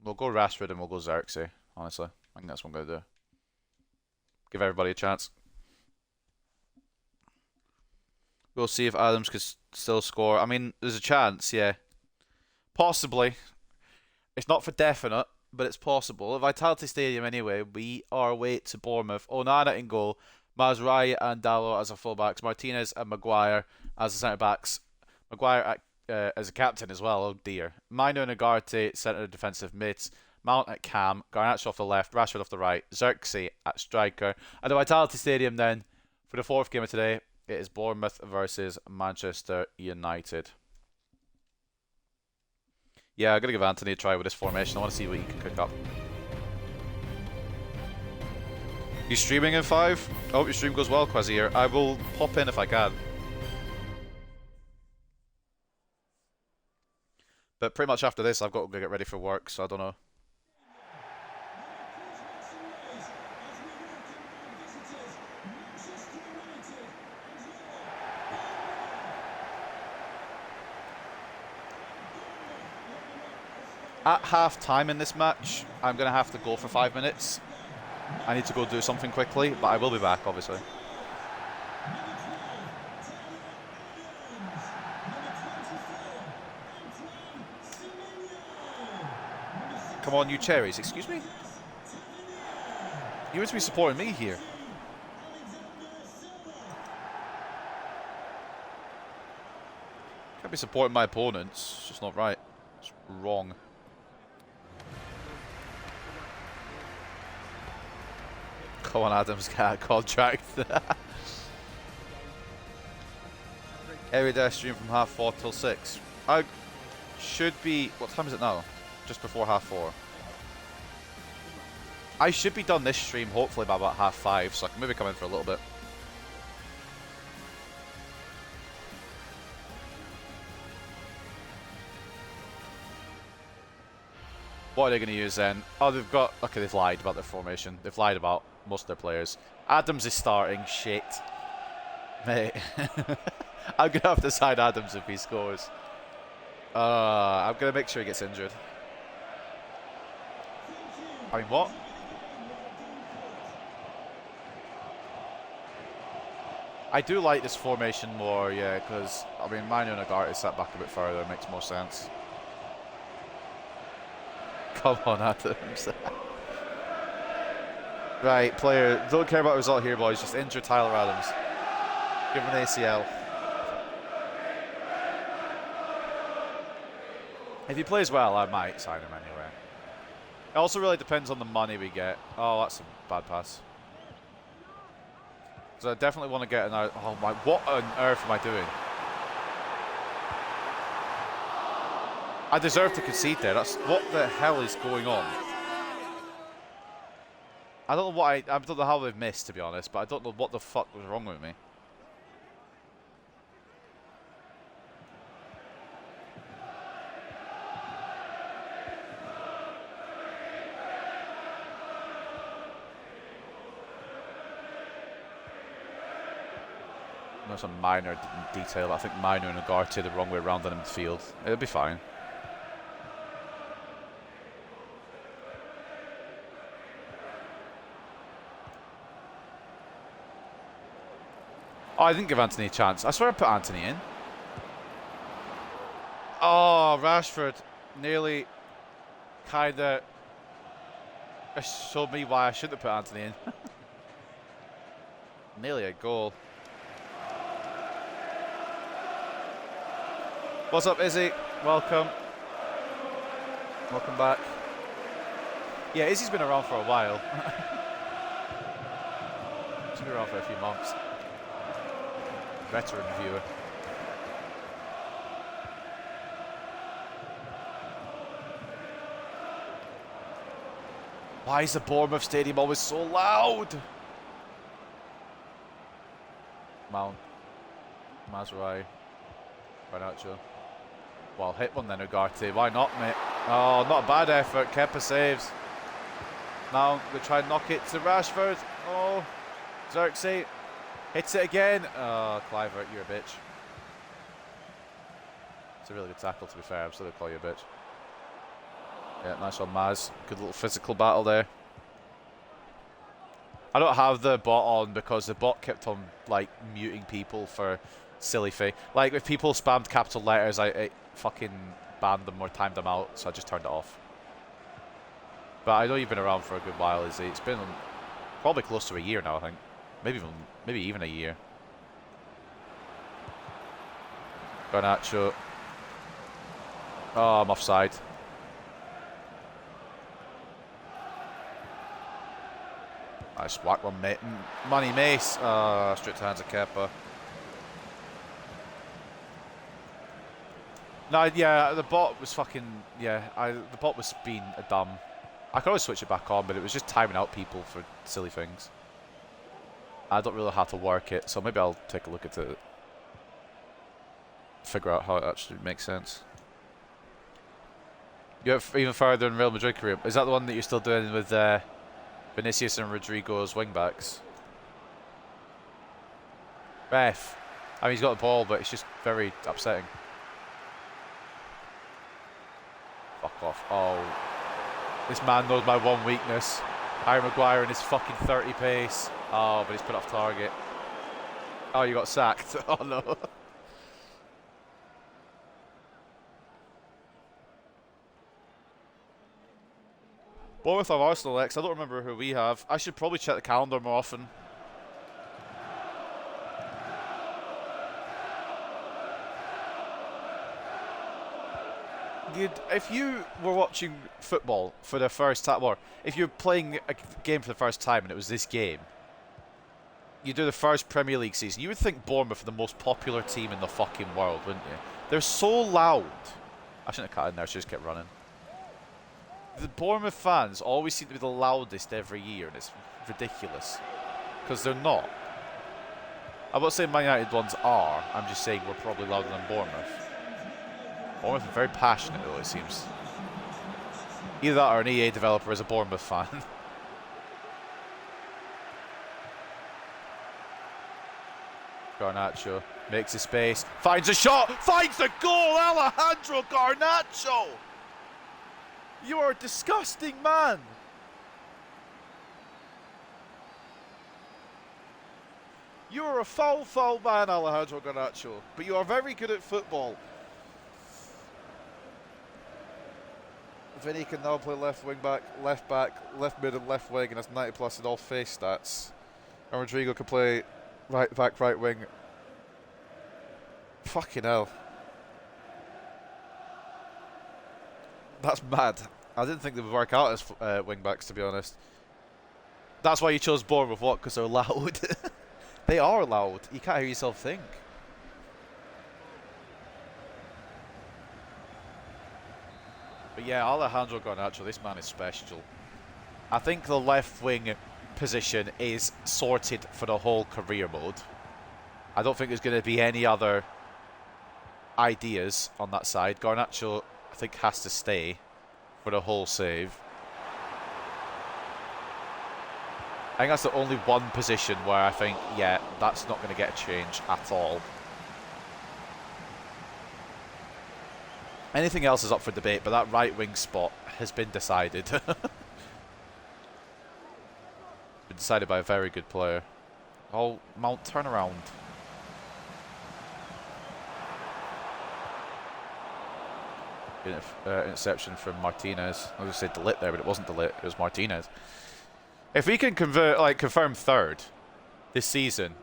we'll go Rashford and we'll go Xerxes, honestly. I think that's what I'm going to do. Give everybody a chance. We'll see if Adams could still score. I mean, there's a chance, yeah. Possibly. It's not for definite, but it's possible. At Vitality Stadium anyway, we are away to Bournemouth. Onana in goal. Mazraoui and Dalot as our fullbacks. Martinez and Maguire as the centre-backs. Maguire as a captain as well. Oh dear. Mino and Agarte centre defensive mids. Mount at Cam. Garnacho off the left. Rashford off the right. Xerxes at striker. At the Vitality Stadium then, for the 4th game of today, it is Bournemouth versus Manchester United. Yeah, I'm going to give Anthony a try with this formation. I want to see what he can cook up. You streaming in 5? I hope your stream goes well, Quasier. I will pop in if I can. But pretty much after this, I've got to go get ready for work, so I don't know. At half time in this match, I'm going to have to go for 5 minutes. I need to go do something quickly, but I will be back, obviously. Come on, you cherries. Excuse me? You meant to be supporting me here. Can't be supporting my opponents. It's just not right. It's wrong. Come on, Adams, got a contract. Every day I stream from 4:30 till 6. I should be... What time is it now? Just before 4:30. I should be done this stream hopefully by about 5:30, so I can maybe come in for a little bit. What are they going to use then? Oh, they've got... Okay, they've lied about their formation. They've lied about most of their players. Adams is starting. Shit. Mate. I'm going to have to side Adams if he scores. I'm going to make sure he gets injured. I mean, what? I do like this formation more, yeah, because, I mean, Manu and Agart is sat back a bit further. It makes more sense. Come on, Adams. Right, player. Don't care about the result here, boys. Just injure Tyler Adams. Give him an ACL. If he plays well, I might sign him anyway. It also really depends on the money we get. Oh, that's a bad pass. So I definitely want to get an... Oh my... What on earth am I doing? I deserve to concede there. That's... What the hell is going on? I don't know what I don't know how they've missed, to be honest, but I don't know what the fuck was wrong with me. There's a minor detail. I think Manu and Agarte the wrong way around on him in the field. It'll be fine. Oh, I didn't give Anthony a chance. I swear I put Anthony in. Oh, Rashford nearly kinda showed me why I shouldn't have put Anthony in. Nearly a goal. What's up, Izzy? Welcome. Welcome back. Yeah, Izzy's been around for a while. She's been around for a few months. Veteran viewer. Why is the Bournemouth Stadium always so loud? Mount. Mazraoui. Garnacho. Well, hit one then, Ugarte. Why not, mate? Oh, not a bad effort. Kepa saves. Now we try and knock it to Rashford. Oh, Xerxes hits it again. Oh, Clivert, you're a bitch. It's a really good tackle, to be fair. I'm still going to call you a bitch. Yeah, nice one, Maz. Good little physical battle there. I don't have the bot on because the bot kept on, like, muting people for silly thing. Like, if people spammed capital letters, it fucking banned them or timed them out, so I just turned it off. But I know you've been around for a good while, Izzy. It's been probably close to a year now, I think. Maybe even a year. Garnacho. Oh, I'm offside. Nice whack one, mate. Money Mace. Straight to hands of Kepa. No, yeah, the bot was fucking... Yeah, the bot was being a dumb... I could always switch it back on, but it was just timing out people for silly things. I don't really know how to work it, so maybe I'll take a look at it. Figure out how it actually makes sense. You have even further in Real Madrid career. Is that the one that you're still doing with Vinicius and Rodrigo's wingbacks? Ref. I mean, he's got the ball, but it's just very upsetting. Fuck off. Oh. This man knows my one weakness. Harry Maguire and his fucking 30 pace. Oh, but he's put off target. Oh, you got sacked. Oh, no. Bournemouth have Arsenal next. I don't remember who we have. I should probably check the calendar more often. If you were watching football for the first time, or if you're playing a game for the first time and it was this game, you do the first Premier League season, you would think Bournemouth are the most popular team in the fucking world, wouldn't you? They're so loud. I shouldn't have cut in there, I should just kept running. The Bournemouth fans always seem to be the loudest every year, and it's ridiculous. Because they're not. I'm not saying Man United ones are, I'm just saying we're probably louder than Bournemouth. Bournemouth are very passionate, though, it seems. Either that or an EA developer is a Bournemouth fan. Garnacho makes his space, finds a shot, finds the goal! Alejandro Garnacho! You are a disgusting man! You are a foul man, Alejandro Garnacho, but you are very good at football. Vinny can now play left wing back, left mid and left wing, and has 90 plus in all face stats. And Rodrigo can play right back, right wing. Fucking hell. That's mad. I didn't think they would work out as wing backs, to be honest. That's why you chose Bournemouth, what? Because they're loud. They are loud. You can't hear yourself think. But yeah, Alejandro Garnacho, this man is special. I think the left wing position is sorted for the whole career mode. I don't think there's going to be any other ideas on that side. Garnacho, I think, has to stay for the whole save. I think that's the only one position where I think, yeah, that's not going to get a change at all. Anything else is up for debate, but that right wing spot has been decided. Been decided by a very good player. Oh, Mount turnaround. Interception from Martinez. I was going to say Delit there, but it wasn't Delit. It was Martinez. If we can confirm third this season,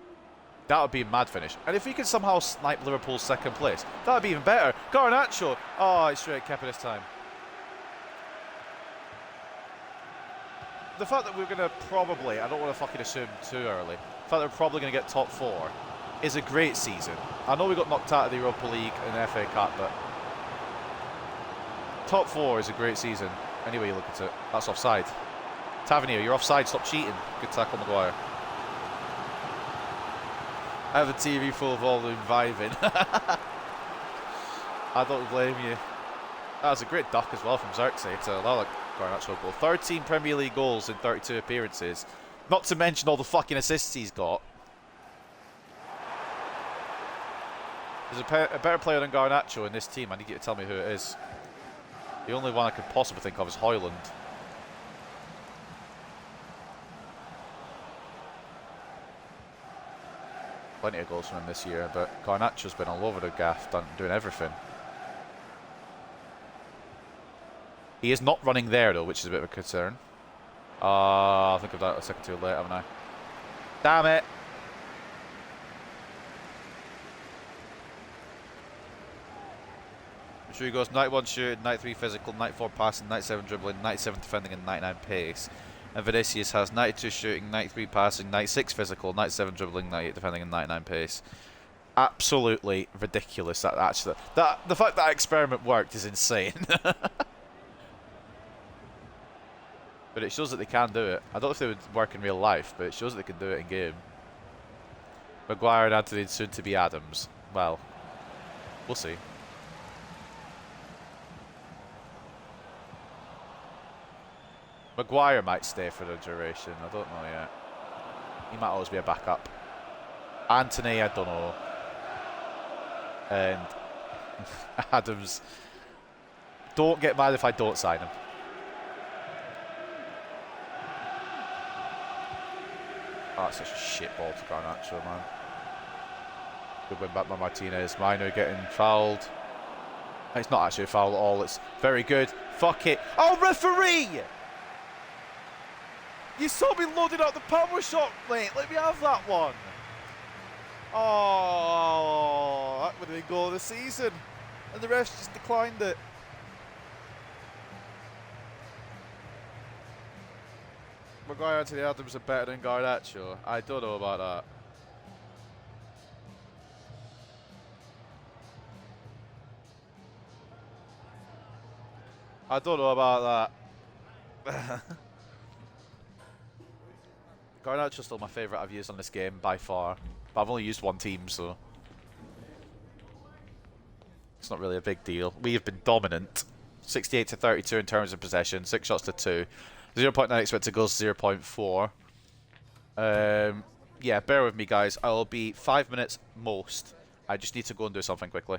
that would be a mad finish. And if we can somehow snipe Liverpool's second place, that would be even better. Garnacho! Oh, it's straight kept this time. The fact that we're going to probably, I don't want to fucking assume too early, the fact that we're probably going to get top 4 is a great season. I know we got knocked out of the Europa League and the FA Cup, but top 4 is a great season. Any way you look at it. That's offside. Tavernier, you're offside, stop cheating. Good tackle, Maguire. I have a TV full volume vibing. I don't blame you. That was a great duck as well from Xerxes to allow that Garnacho goal. 13 Premier League goals in 32 appearances. Not to mention all the fucking assists he's got. There's a better player than Garnacho in this team. I need you to tell me who it is. The only one I could possibly think of is Højlund. Plenty of goals from him this year, but Garnacho's been all over the gaff, doing everything. He is not running there though, which is a bit of a concern. I think I've done it a second too late, haven't I? Damn it! Sure, he goes 91 shooting, 93 physical, 94 passing, 97 dribbling, 97 defending, and 99 pace. And Vinicius has 92 shooting, 93 passing, 96 physical, 97 dribbling, 98 defending, and 99 pace. Absolutely ridiculous. The fact that experiment worked is insane. But it shows that they can do it. I don't know if they would work in real life, but it shows that they can do it in game. Maguire and Anthony soon to be Adams. Well, we'll see. Maguire might stay for the duration. I don't know yet. He might always be a backup. Anthony, I don't know. And Adams. Don't get mad if I don't sign him. Oh, that's such a shit ball to Garnacho, man. Good win back by Martinez. Minor getting fouled. It's not actually a foul at all. It's very good. Fuck it. Oh, referee! You saw me loading up the power shot, mate. Let me have that one. Oh, that would have been goal of the season. And the refs just declined it. Maguire and Anthony Adams are better than Garnacho. I don't know about that. I don't know about that. Garnacho's still my favourite I've used on this game by far. But I've only used one team, so it's not really a big deal. We have been dominant. 68 to 32 in terms of possession, 6 shots to 2. 0.9 expected goals, 0.4. Yeah, bear with me, guys. I'll be 5 minutes most. I just need to go and do something quickly.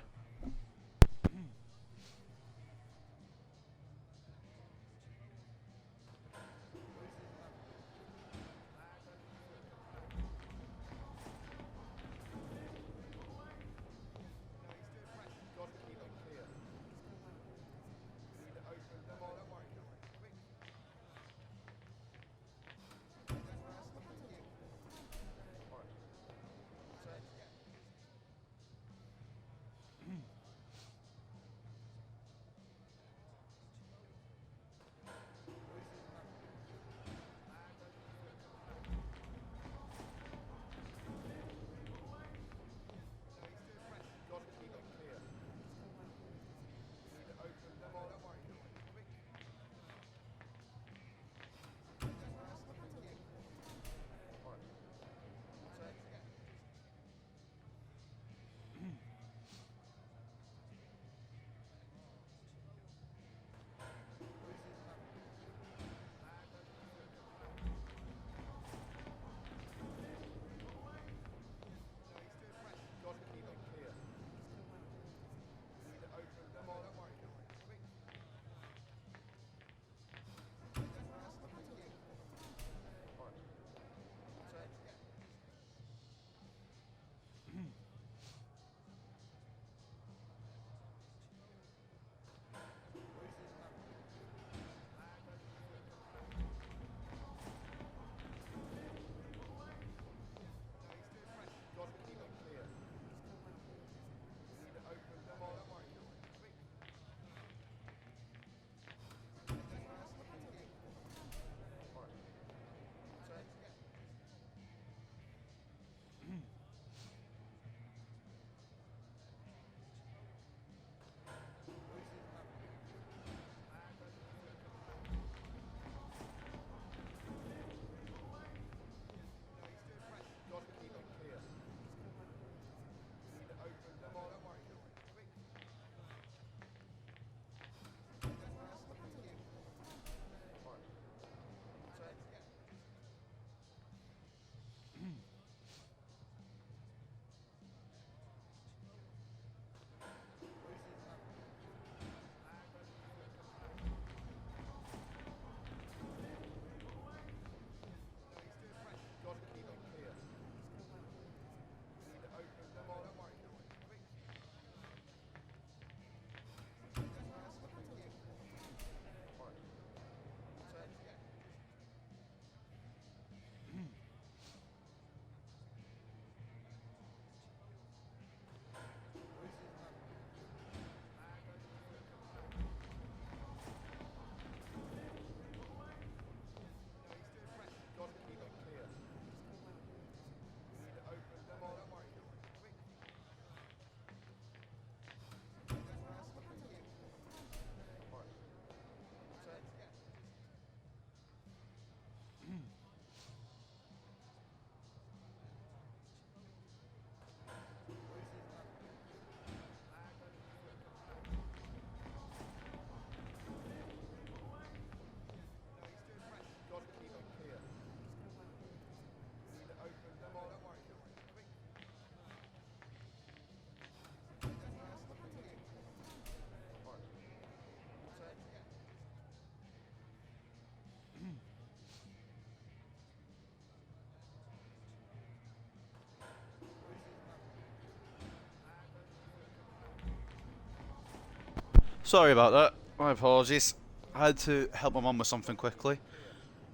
Sorry about that. My apologies. I had to help my mum with something quickly.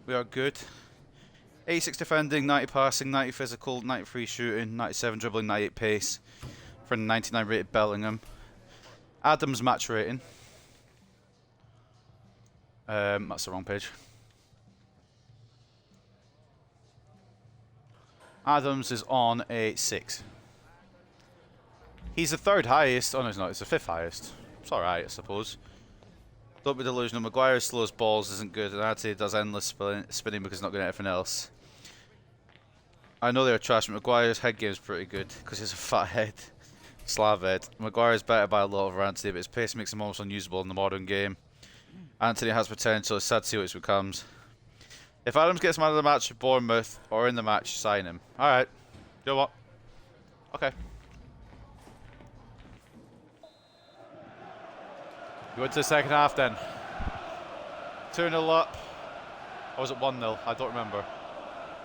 We are good. 86 defending, 90 passing, 90 physical, 93 shooting, 97 dribbling, 98 pace for 99 rated Bellingham. Adams match rating. That's the wrong page. Adams is on a 6. He's the third highest. Oh no, he's not. It's the fifth highest. It's alright, I suppose. Don't be delusional. Maguire's slow as balls isn't good, and I'd say he does endless spinning because he's not good at anything else. I know they're trash, but Maguire's head game is pretty good because he's a fat head. Slaved. Maguire is better by a lot over Anthony, but his pace makes him almost unusable in the modern game. Anthony has potential. It's sad to see what he becomes. If Adams gets man of the match for Bournemouth or in the match, sign him. Alright. You know what? Okay. Go into the second half then. 2-0 up. Or was it 1-0? I don't remember.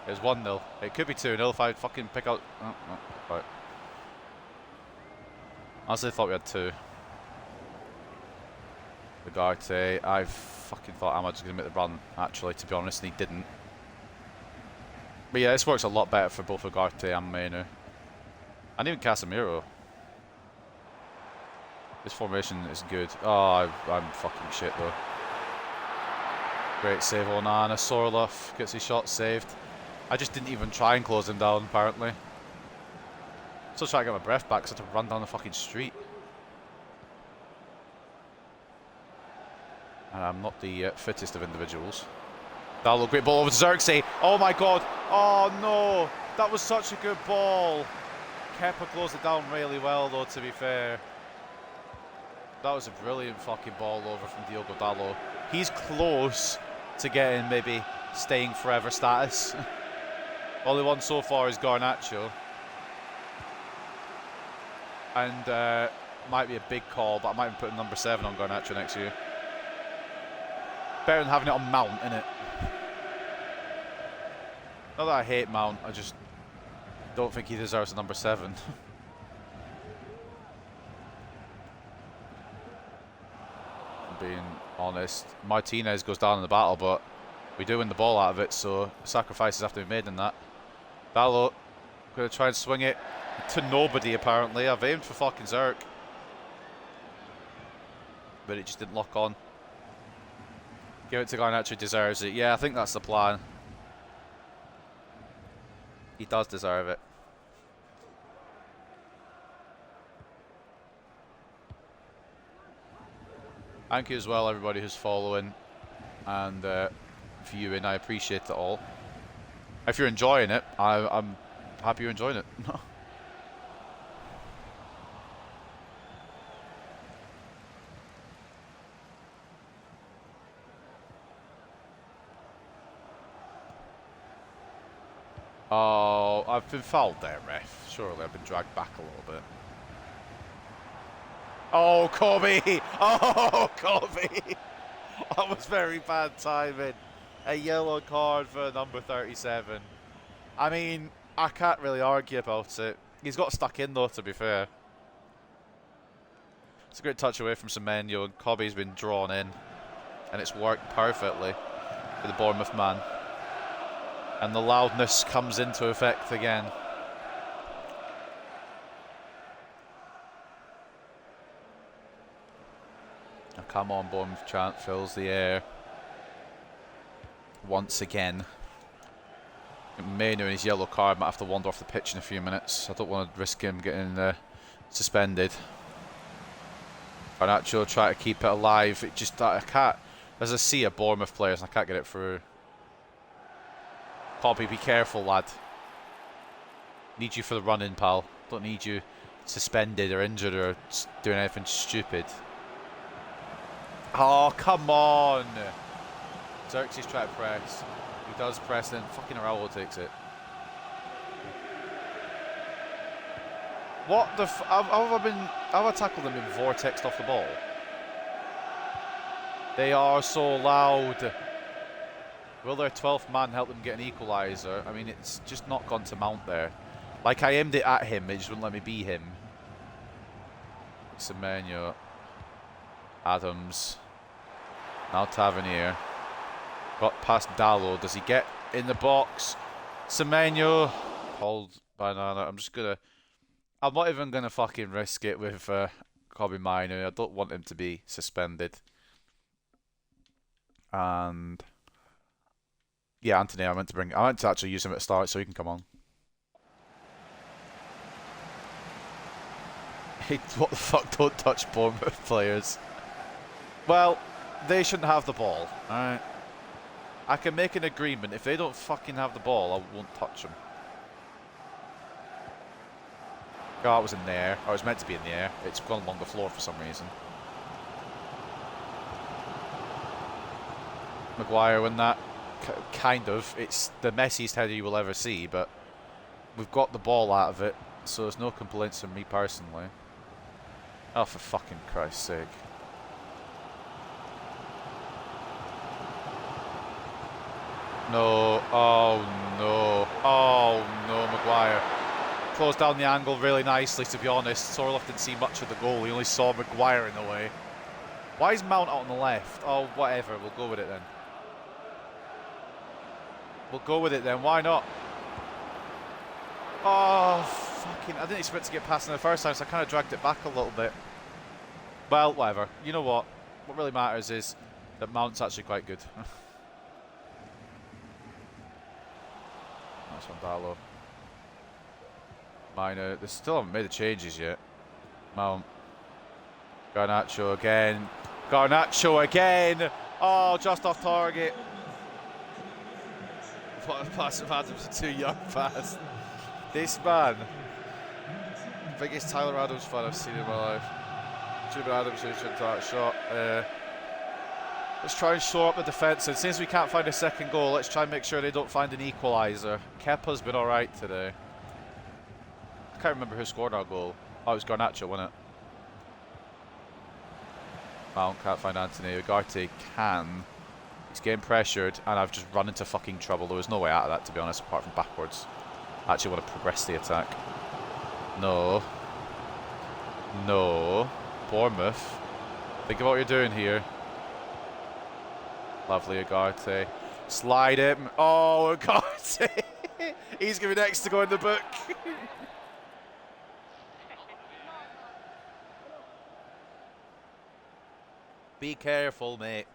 It was 1-0. It could be 2-0 if I fucking pick out... Oh, no. Right. Honestly, thought we had 2. Ugarte. I fucking thought Ahmad was going to make the run, actually, to be honest, and he didn't. But yeah, this works a lot better for both Ugarte and Mainu. And even Casemiro. This formation is good. Oh, I'm fucking shit, though. Great save on Anna. Sorloff gets his shot saved. I just didn't even try and close him down, apparently. Still trying to get my breath back because I had to run down the fucking street. And I'm not the fittest of individuals. That'll look great ball over to Xerxes. Oh my god. Oh no. That was such a good ball. Kepa closed it down really well though, to be fair. That was a brilliant fucking ball over from Diogo Dalot. He's close to getting maybe staying forever status. Only one so far is Garnacho. And might be a big call, but I might even put number 7 on Garnacho next year. Better than having it on Mount, innit? Not that I hate Mount, I just don't think he deserves a number 7. Being honest, Martinez goes down in the battle, but we do win the ball out of it, so sacrifices have to be made in that. Dalot going to try and swing it to nobody, apparently. I've aimed for fucking Zerk, but it just didn't lock on. Give it to Garnacho, deserves it. Yeah, I think that's the plan. He does deserve it. Thank you as well, everybody who's following and viewing. I appreciate it all. If you're enjoying it, I'm happy you're enjoying it. Oh, I've been fouled there, ref. Surely I've been dragged back a little bit. Oh, Kobe! Oh, Kobe! That was very bad timing. A yellow card for number 37. I mean, I can't really argue about it. He's got stuck in though, to be fair. It's a great touch away from Semenyo, and Kobe's been drawn in. And it's worked perfectly for the Bournemouth man. And the loudness comes into effect again. Oh, come on, Bournemouth chant fills the air. Once again. Mainu and his yellow card might have to wander off the pitch in a few minutes. I don't want to risk him getting suspended. Garnacho try to keep it alive. It just, I can't. There's a sea of Bournemouth players and I can't get it through. Kobe, be careful, lad. Need you for the run-in, pal. Don't need you suspended or injured or doing anything stupid. Oh, come on. Xerxes trying to press. He does press, then fucking Araujo takes it. What the f... Have I tackled them in vortexed off the ball? They are so loud. Will their 12th man help them get an equaliser? I mean, it's just not gone to Mount there. Like, I aimed it at him, it just wouldn't let me be him. Semenyo. Adams. Now Tavernier. Got past Dalot. Does he get in the box? Semenyo. Hold Banana. I'm just gonna... I'm not even gonna fucking risk it with Kobe Mainu. I don't want him to be suspended. And... yeah, Anthony, I meant to actually use him at the start so he can come on. What the fuck, don't touch Bournemouth players. Well, they shouldn't have the ball, alright? I can make an agreement. If they don't fucking have the ball, I won't touch them. Oh, it was in the air. Or it was meant to be in the air. It's gone along the floor for some reason. Maguire win that. Kind of. It's the messiest header you will ever see, but we've got the ball out of it, so there's no complaints from me personally. Oh, for fucking Christ's sake. No. Oh, no. Oh, no, Maguire. Closed down the angle really nicely, to be honest. Sorloth didn't see much of the goal. He only saw Maguire in the way. Why is Mount out on the left? Oh, whatever. We'll go with it then. We'll go with it then. Why not? Oh, fucking... I didn't expect to get past in the first time, so I kind of dragged it back a little bit. Well, whatever. You know what? What really matters is that Mount's actually quite good. That's from Darlow. Minor. They still haven't made the changes yet. Mount. Garnacho again. Garnacho again! Oh, just off target. What a pass of Adams, a too young pass. This man, biggest Tyler Adams fan I've seen in my life. Jimmy Adams who should that shot. Let's try and shore up the defence, and since we can't find a second goal, let's try and make sure they don't find an equaliser. Kepa's been alright today. I can't remember who scored our goal. Oh, it was Garnacho, wasn't it? Mount can't find Anthony. Ugarte can. He's getting pressured, and I've just run into fucking trouble. There was no way out of that, to be honest, apart from backwards. I actually want to progress the attack. No. No. Bournemouth. Think about what you're doing here. Lovely Ugarte. Slide him. Oh, Ugarte. He's going to be next to go in the book. Be careful, mate.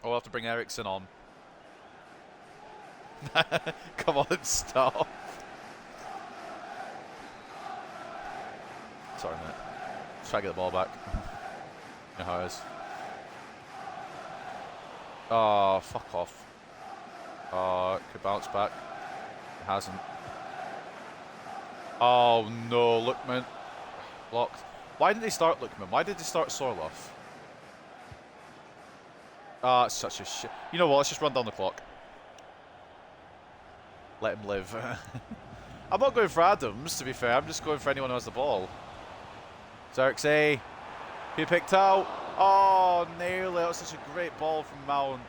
I'll have to bring Ericsson on. Come on, stop. Sorry, mate. Let's try to get the ball back. You know how it is. Oh, fuck off. Oh, it could bounce back. It hasn't. Oh, no, Lookman. Blocked. Why didn't they start Lookman? Why did they start Sorloth? Ah, it's such a shit. You know what? Let's just run down the clock. Let him live. I'm not going for Adams, to be fair. I'm just going for anyone who has the ball. Xerxes. Who picked out? Oh, nearly. That was such a great ball from Mount.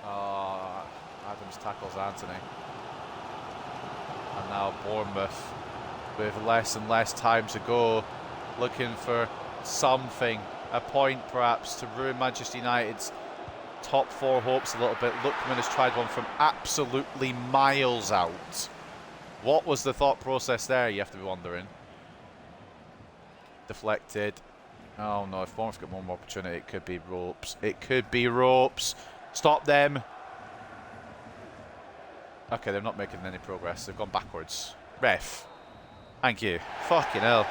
Oh, Adams tackles Anthony. And now Bournemouth, with less and less time to go, looking for something, a point perhaps, to ruin Manchester United's top four hopes a little bit. Lookman has tried one from absolutely miles out. What was the thought process there, you have to be wondering. Deflected. Oh no, if Bournemouth get one more opportunity, it could be ropes. It could be ropes. Stop them. Okay, they're not making any progress. They've gone backwards. Ref. Thank you. Fucking hell.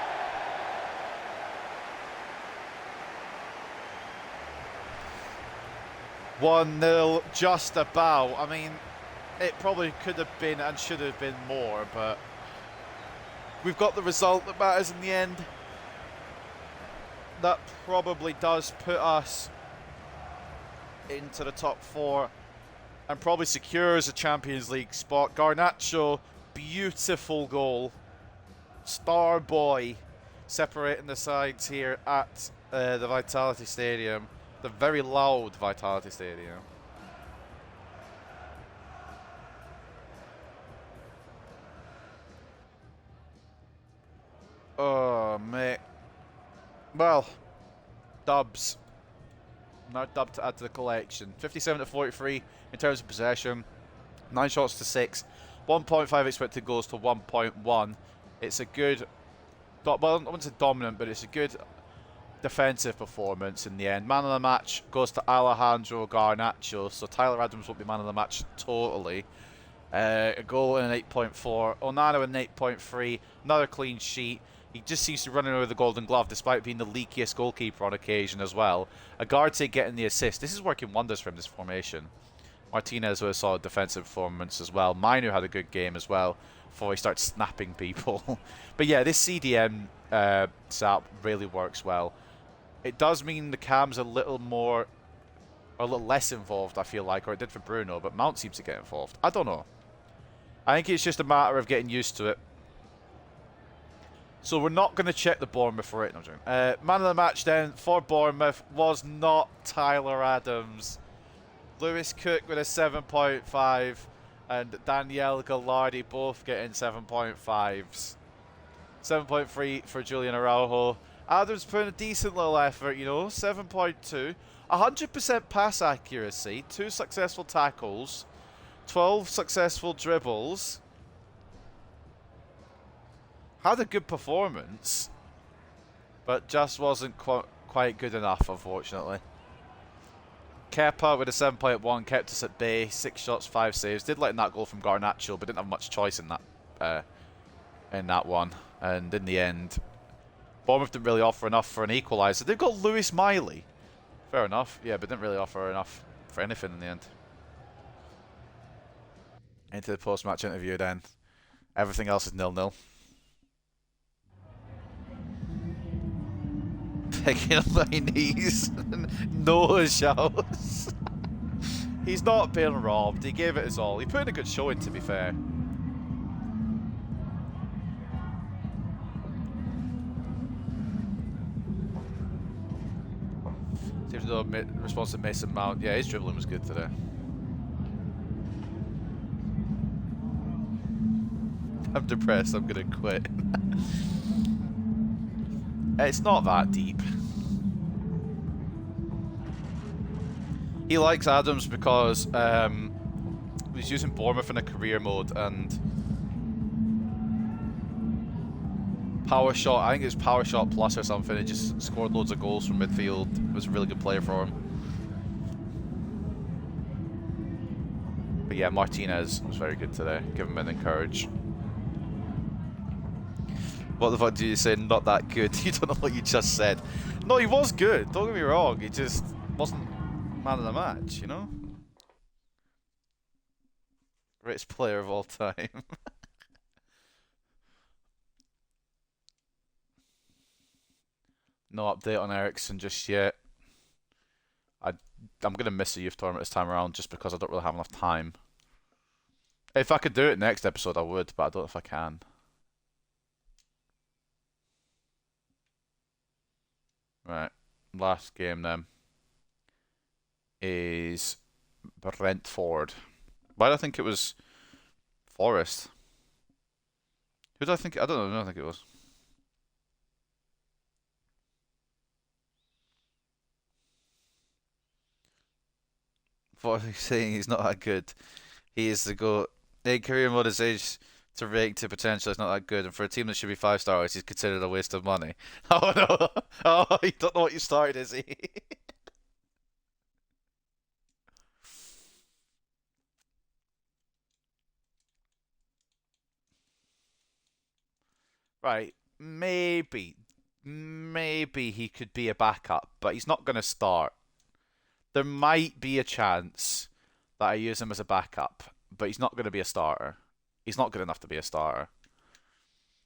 (1-0) just about. I mean, it probably could have been and should have been more, but we've got the result that matters in the end. That probably does put us into the top four and probably secures a Champions League spot. Garnacho, beautiful goal. Star boy, separating the sides here at the Vitality Stadium. The very loud Vitality Stadium. Oh, mate. Well, dubs. Now dub to add to the collection. 57-43 in terms of possession. 9 shots to 6. 1.5 expected goals to 1.1. It's a good, well, I wouldn't say dominant, but it's a good defensive performance in the end. Man of the match goes to Alejandro Garnacho, so Tyler Adams won't be man of the match totally. A goal and an 8.4. Onana an 8.3. Another clean sheet. He just seems to be running over the Golden Glove despite being the leakiest goalkeeper on occasion as well. Ugarte getting the assist. This is working wonders for him, this formation. Martinez with a solid defensive performance as well. Mainu had a good game as well before he starts snapping people. But yeah, this CDM setup really works well. It does mean the cam's a little more, or a little less involved, I feel like, or it did for Bruno, but Mount seems to get involved. I don't know. I think it's just a matter of getting used to it. So we're not going to check the Bournemouth for it. No, man of the match then for Bournemouth was not Tyler Adams. Lewis Cook with a 7.5 and Daniel Gallardi both getting 7.5s. 7.3 for Julian Araujo. Adams put in a decent little effort, 7.2. 100% pass accuracy, 2 successful tackles, 12 successful dribbles. Had a good performance, but just wasn't quite good enough, unfortunately. Kepa with a 7.1 kept us at bay, 6 shots, 5 saves. Did let in that goal from Garnacho, but didn't have much choice in that one. And in the end, Bournemouth didn't really offer enough for an equaliser. They've got Lewis Miley. Fair enough, yeah, but didn't really offer enough for anything in the end. Into the post-match interview then. Everything else is 0-0. Picking up my knees. No shouts. He's not being robbed. He gave it his all. He put in a good showing, to be fair. Seems no response to Mason Mount. Yeah, his dribbling was good today. I'm depressed. I'm gonna quit. It's not that deep. He likes Adams because he's using Bournemouth in a career mode and power shot. I think it's power shot plus or something. He just scored loads of goals from midfield. It was a really good player for him. But yeah, Martinez was very good today. Give him an encourage. What the fuck did you say? Not that good. You don't know what you just said. No, he was good. Don't get me wrong. He just wasn't man of the match, Greatest player of all time. No update on Ericsson just yet. I'm going to miss the youth tournament this time around just because I don't really have enough time. If I could do it next episode, I would, but I don't know if I can. Right, last game then is Brentford. Why do I think it was Forest? Who did I think? I don't know. I don't think it was. What are you saying? He's not that good. He is the GOAT. In career mode, his age to rate to potential is not that good, and for a team that should be 5 stars, he's considered a waste of money. Oh no! Oh, you don't know what you started, is he? Right, maybe he could be a backup, but he's not going to start. There might be a chance that I use him as a backup, but he's not going to be a starter. He's not good enough to be a starter.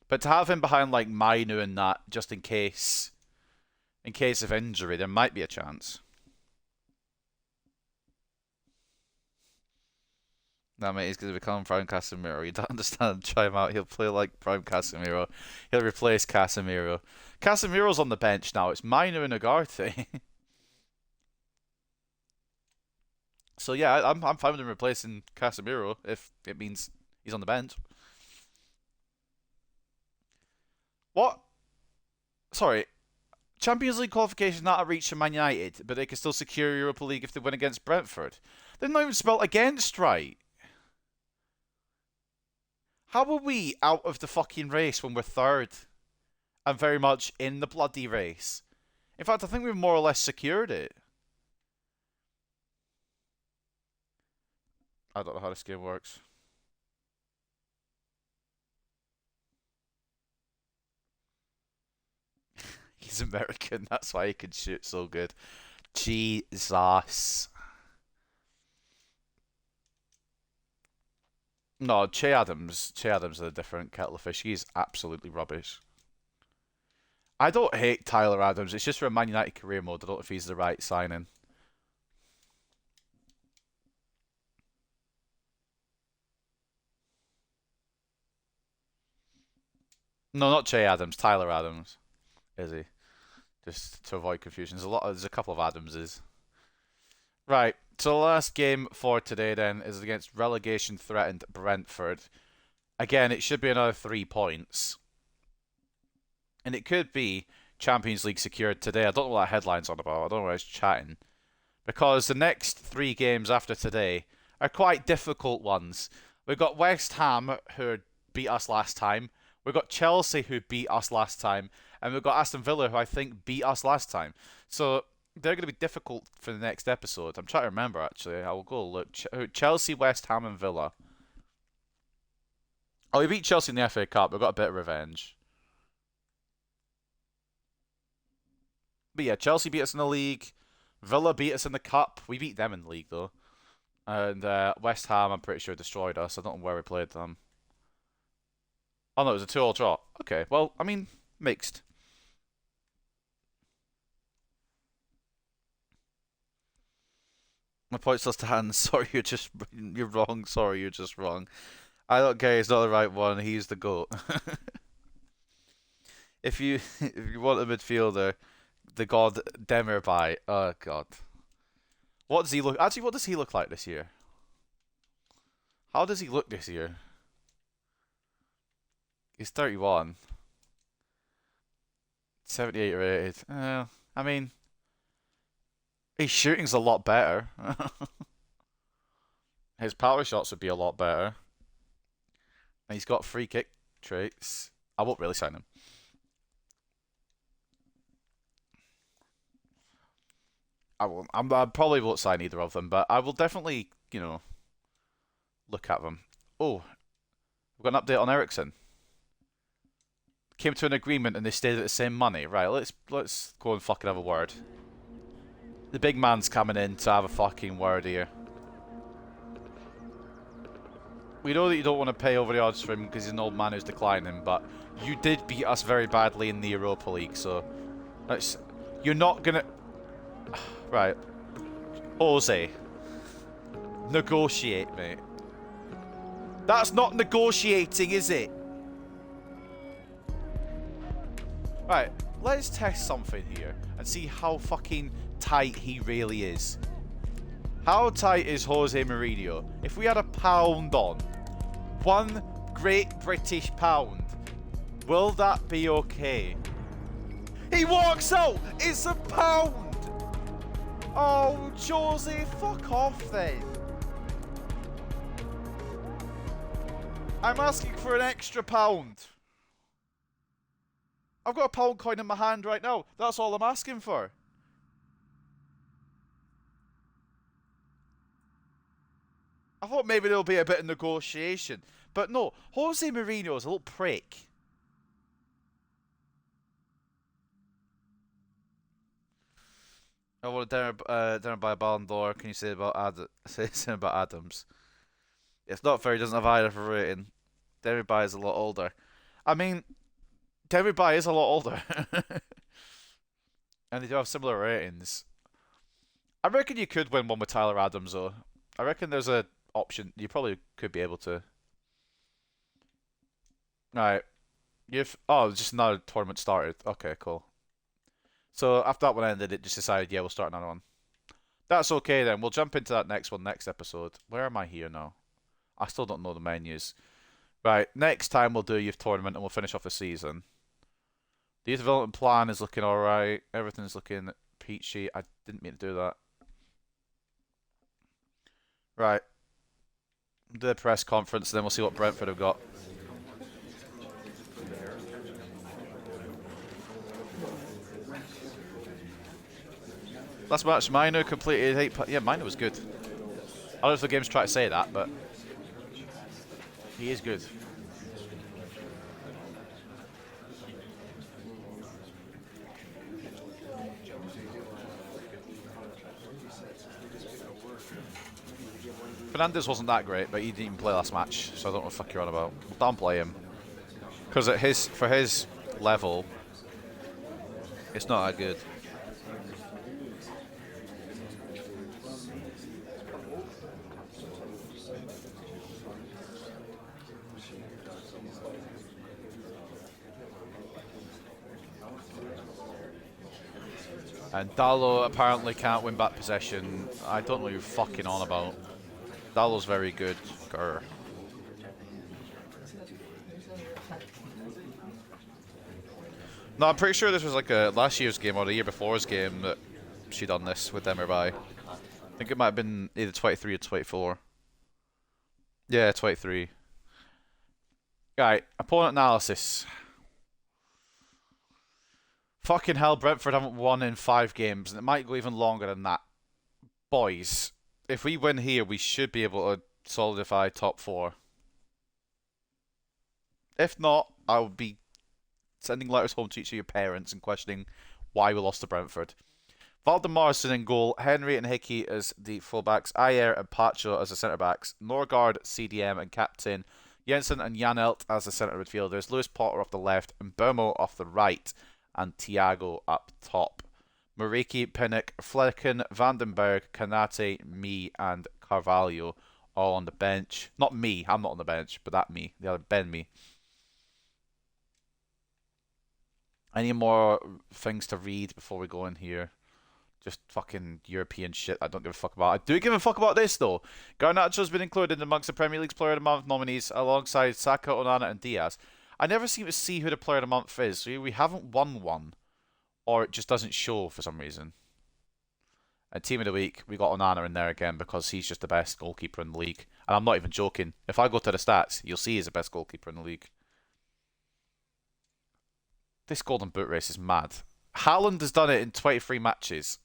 But to have him behind like Mainu and that, just in case of injury, there might be a chance. No, mate, he's going to become Prime Casemiro. You don't understand. Try him out. He'll play like Prime Casemiro. He'll replace Casemiro. Casemiro's on the bench now. It's Mainu and Ugarte. So yeah, I'm fine with him replacing Casemiro if it means he's on the bench. What? Sorry. Champions League qualification not a reach for Man United, but they can still secure Europa League if they win against Brentford. They're not even spelled against right. How are we out of the fucking race when we're third? And very much in the bloody race. In fact, I think we've more or less secured it. I don't know how this game works. He's American, that's why he can shoot so good. Jesus. No, Che Adams. Che Adams is a different kettle of fish. He's absolutely rubbish. I don't hate Tyler Adams. It's just for a Man United career mode. I don't know if he's the right signing. No, not Che Adams. Tyler Adams. Is he? Just to avoid confusion. There's a couple of Adamses. Right. So the last game for today then is against relegation threatened Brentford. Again, it should be another 3 points. And it could be Champions League secured today. I don't know what that headline's on about. I don't know why I was chatting. Because the next 3 games after today are quite difficult ones. We've got West Ham, who beat us last time. We've got Chelsea, who beat us last time. And we've got Aston Villa, who I think beat us last time. So they're going to be difficult for the next episode. I'm trying to remember, actually. I will go look. Chelsea, West Ham, and Villa. Oh, we beat Chelsea in the FA Cup. We've got a bit of revenge. But yeah, Chelsea beat us in the league. Villa beat us in the cup. We beat them in the league, though. And West Ham, I'm pretty sure, destroyed us. I don't know where we played them. Oh, no, it was a 2-2 draw. Okay, well, I mean, mixed. My point still stands. Sorry, you're wrong. Sorry, you're just wrong. I don't care. He's not the right one. He's the GOAT. if you want a midfielder, the god Demirbay. Oh god. What does he look? Actually, what does he look like this year? How does he look this year? He's 31. 78 rated. I mean, his shooting's a lot better. His power shots would be a lot better. And he's got free kick traits. I won't really sign him. I won't. I probably won't sign either of them, but I will definitely, look at them. Oh, we've got an update on Ericsson. Came to an agreement and they stayed at the same money. Right, let's go and fucking have a word. The big man's coming in to have a fucking word here. We know that you don't want to pay over the odds for him because he's an old man who's declining, but you did beat us very badly in the Europa League, so you're not gonna. Right, Jose, negotiate, mate. That's not negotiating, is it? Right, let's test something here and see how fucking tight he really is. How tight is Jose Mourinho? If we had a pound on, one Great British pound, will that be okay? He walks out! It's a pound! Oh, Jose, fuck off then. I'm asking for an extra pound. I've got a pound coin in my hand right now. That's all I'm asking for. I thought maybe there'll be a bit of negotiation. But no, Jose Mourinho is a little prick. I want to dinner by a Ballon d'Or. Can you say something about Adams? It's not fair. He doesn't have either for rating. Demirbay is a lot older. I mean, Demirbay is a lot older, and they do have similar ratings. I reckon you could win one with Tyler Adams, though. I reckon there's a option. You probably could be able to. Right. Just another tournament started. Okay, cool. So after that one ended, it just decided, yeah, we'll start another one. That's okay then. We'll jump into that next one next episode. Where am I here now? I still don't know the menus. Right, next time we'll do a youth tournament and we'll finish off the season. The youth development plan is looking alright. Everything's looking peachy. I didn't mean to do that. Right. Do the press conference, then we'll see what Brentford have got. Last match, Mino completed 8. Yeah, Mino was good. I don't know if the game's trying to say that, but he is good. Fernandez wasn't that great, but he didn't even play last match, so I don't know what the fuck you're on about. Don't play him. Because for his level, it's not that good. And Dallo apparently can't win back possession. I don't know what you're fucking on about. Dallo's very good. Grr. No, I'm pretty sure this was like a last year's game or the year before's game that she done this with Demirbay. I think it might have been either 23 or 24. Yeah, 23. Right, opponent analysis. Fucking hell, Brentford haven't won in 5 games, and it might go even longer than that. Boys, if we win here, we should be able to solidify top 4. If not, I will be sending letters home to each of your parents and questioning why we lost to Brentford. Valdemarson in goal, Henry and Hickey as the fullbacks, Ayer and Pacho as the centre-backs, Norgard, CDM and captain, Jensen and Janelt as the centre midfielders, Lewis Potter off the left and Burmo off the right, and Thiago up top. Mariki, Pinnock, Flecken, Vandenberg, Kanate, me, and Carvalho all on the bench. Not me, I'm not on the bench, but that me, the other Ben me. Any more things to read before we go in here? Just fucking European shit I don't give a fuck about. I do give a fuck about this though. Garnacho's been included amongst the Premier League's Player of the Month nominees alongside Saka, Onana and Diaz. I never seem to see who the Player of the Month is. So we haven't won one. Or it just doesn't show for some reason. And Team of the Week, we got Onana in there again because he's just the best goalkeeper in the league. And I'm not even joking. If I go to the stats, you'll see he's the best goalkeeper in the league. This Golden Boot race is mad. Haaland has done it in 23 matches.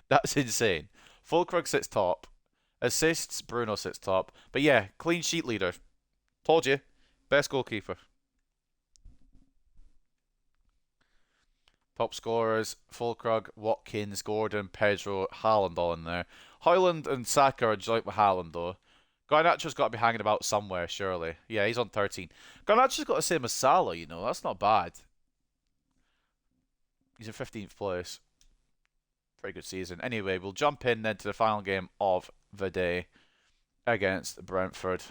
That's insane. Fulkrug sits top. Assists, Bruno sits top. But yeah, clean sheet leader. Told you. Best goalkeeper. Top scorers, Fulkrug, Watkins, Gordon, Pedro, Haaland all in there. Højlund and Saka are joint with Haaland though. Garnacho's got to be hanging about somewhere, surely. Yeah, he's on 13. Garnacho's got the same as Salah, you know. That's not bad. He's in 15th place. Pretty good season. Anyway, we'll jump in then to the final game of the day against Brentford.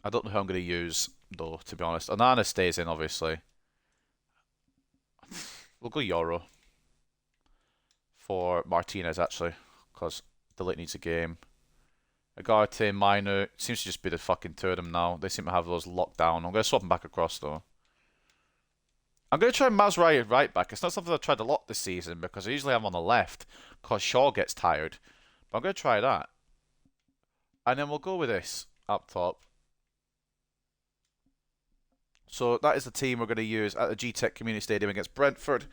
I don't know who I'm going to use, though, to be honest. Onana stays in, obviously. We'll go Euro for Martinez, actually, because Delete needs a game. Agarte, Mainu, seems to just be the fucking two of them now. They seem to have those locked down. I'm going to swap them back across, though. I'm going to try Mazraoui right back. It's not something I've tried a lot this season, because I usually have him on the left, because Shaw gets tired. But I'm going to try that. And then we'll go with this up top. So that is the team we're going to use at the G-Tech Community Stadium against Brentford.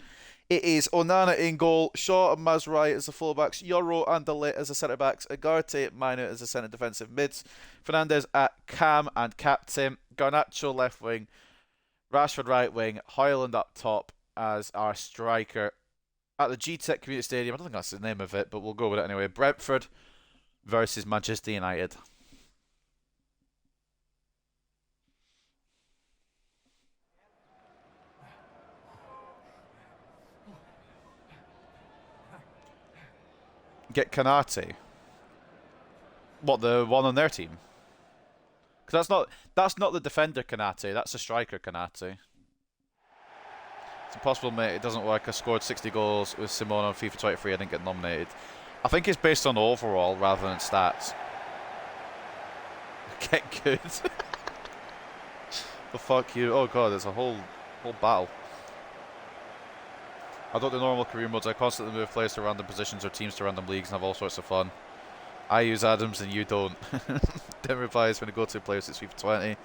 It is Onana in goal, Shaw and Mazraoui as the fullbacks, Euro and Delete as the centre-backs, Agarte, Mainu as the centre defensive mids, Fernandez at cam and captain, Garnacho left wing, Rashford right wing, Højlund up top as our striker. At the G-Tech Community Stadium, I don't think that's the name of it, but we'll go with it anyway. Brentford versus Manchester United. Get Kanate. What, the one on their team? Because that's not the defender Kanate, that's the striker Kanate. It's impossible, mate. It doesn't work. I scored 60 goals with Simone on FIFA 23. I didn't get nominated. I think it's based on overall rather than stats. Get good. The fuck you. Oh god, there's a whole battle. I don't do normal career modes. I constantly move players to random positions or teams to random leagues and have all sorts of fun. I use Adams and you don't. Then replies when I go to play since FIFA 20.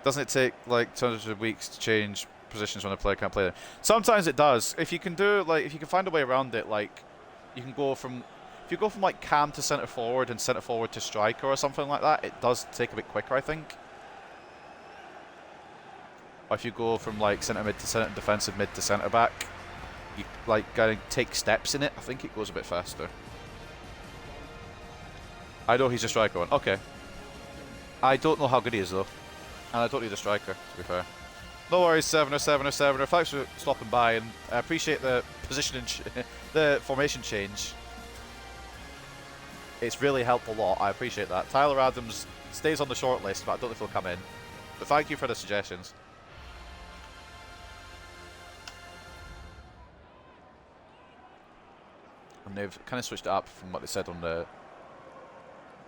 Doesn't it take like 200 weeks to change positions when a player can't play them? Sometimes it does. If you can do like, if you can find a way around it, like you can go from, if you go from like cam to centre forward and centre forward to striker or something like that, it does take a bit quicker, I think. Or if you go from like centre mid to centre defensive mid to centre back. you like gotta take steps in it, I think it goes a bit faster. I know he's a striker one. Okay. I don't know how good he is though. And I don't need a striker, to be fair. No worries, 7-7-7. Thanks for stopping by, and I appreciate the positioning, the formation change. It's really helped a lot. I appreciate that. Tyler Adams stays on the short list, but I don't know if he'll come in. But thank you for the suggestions. And they've kind of switched it up from what they said on the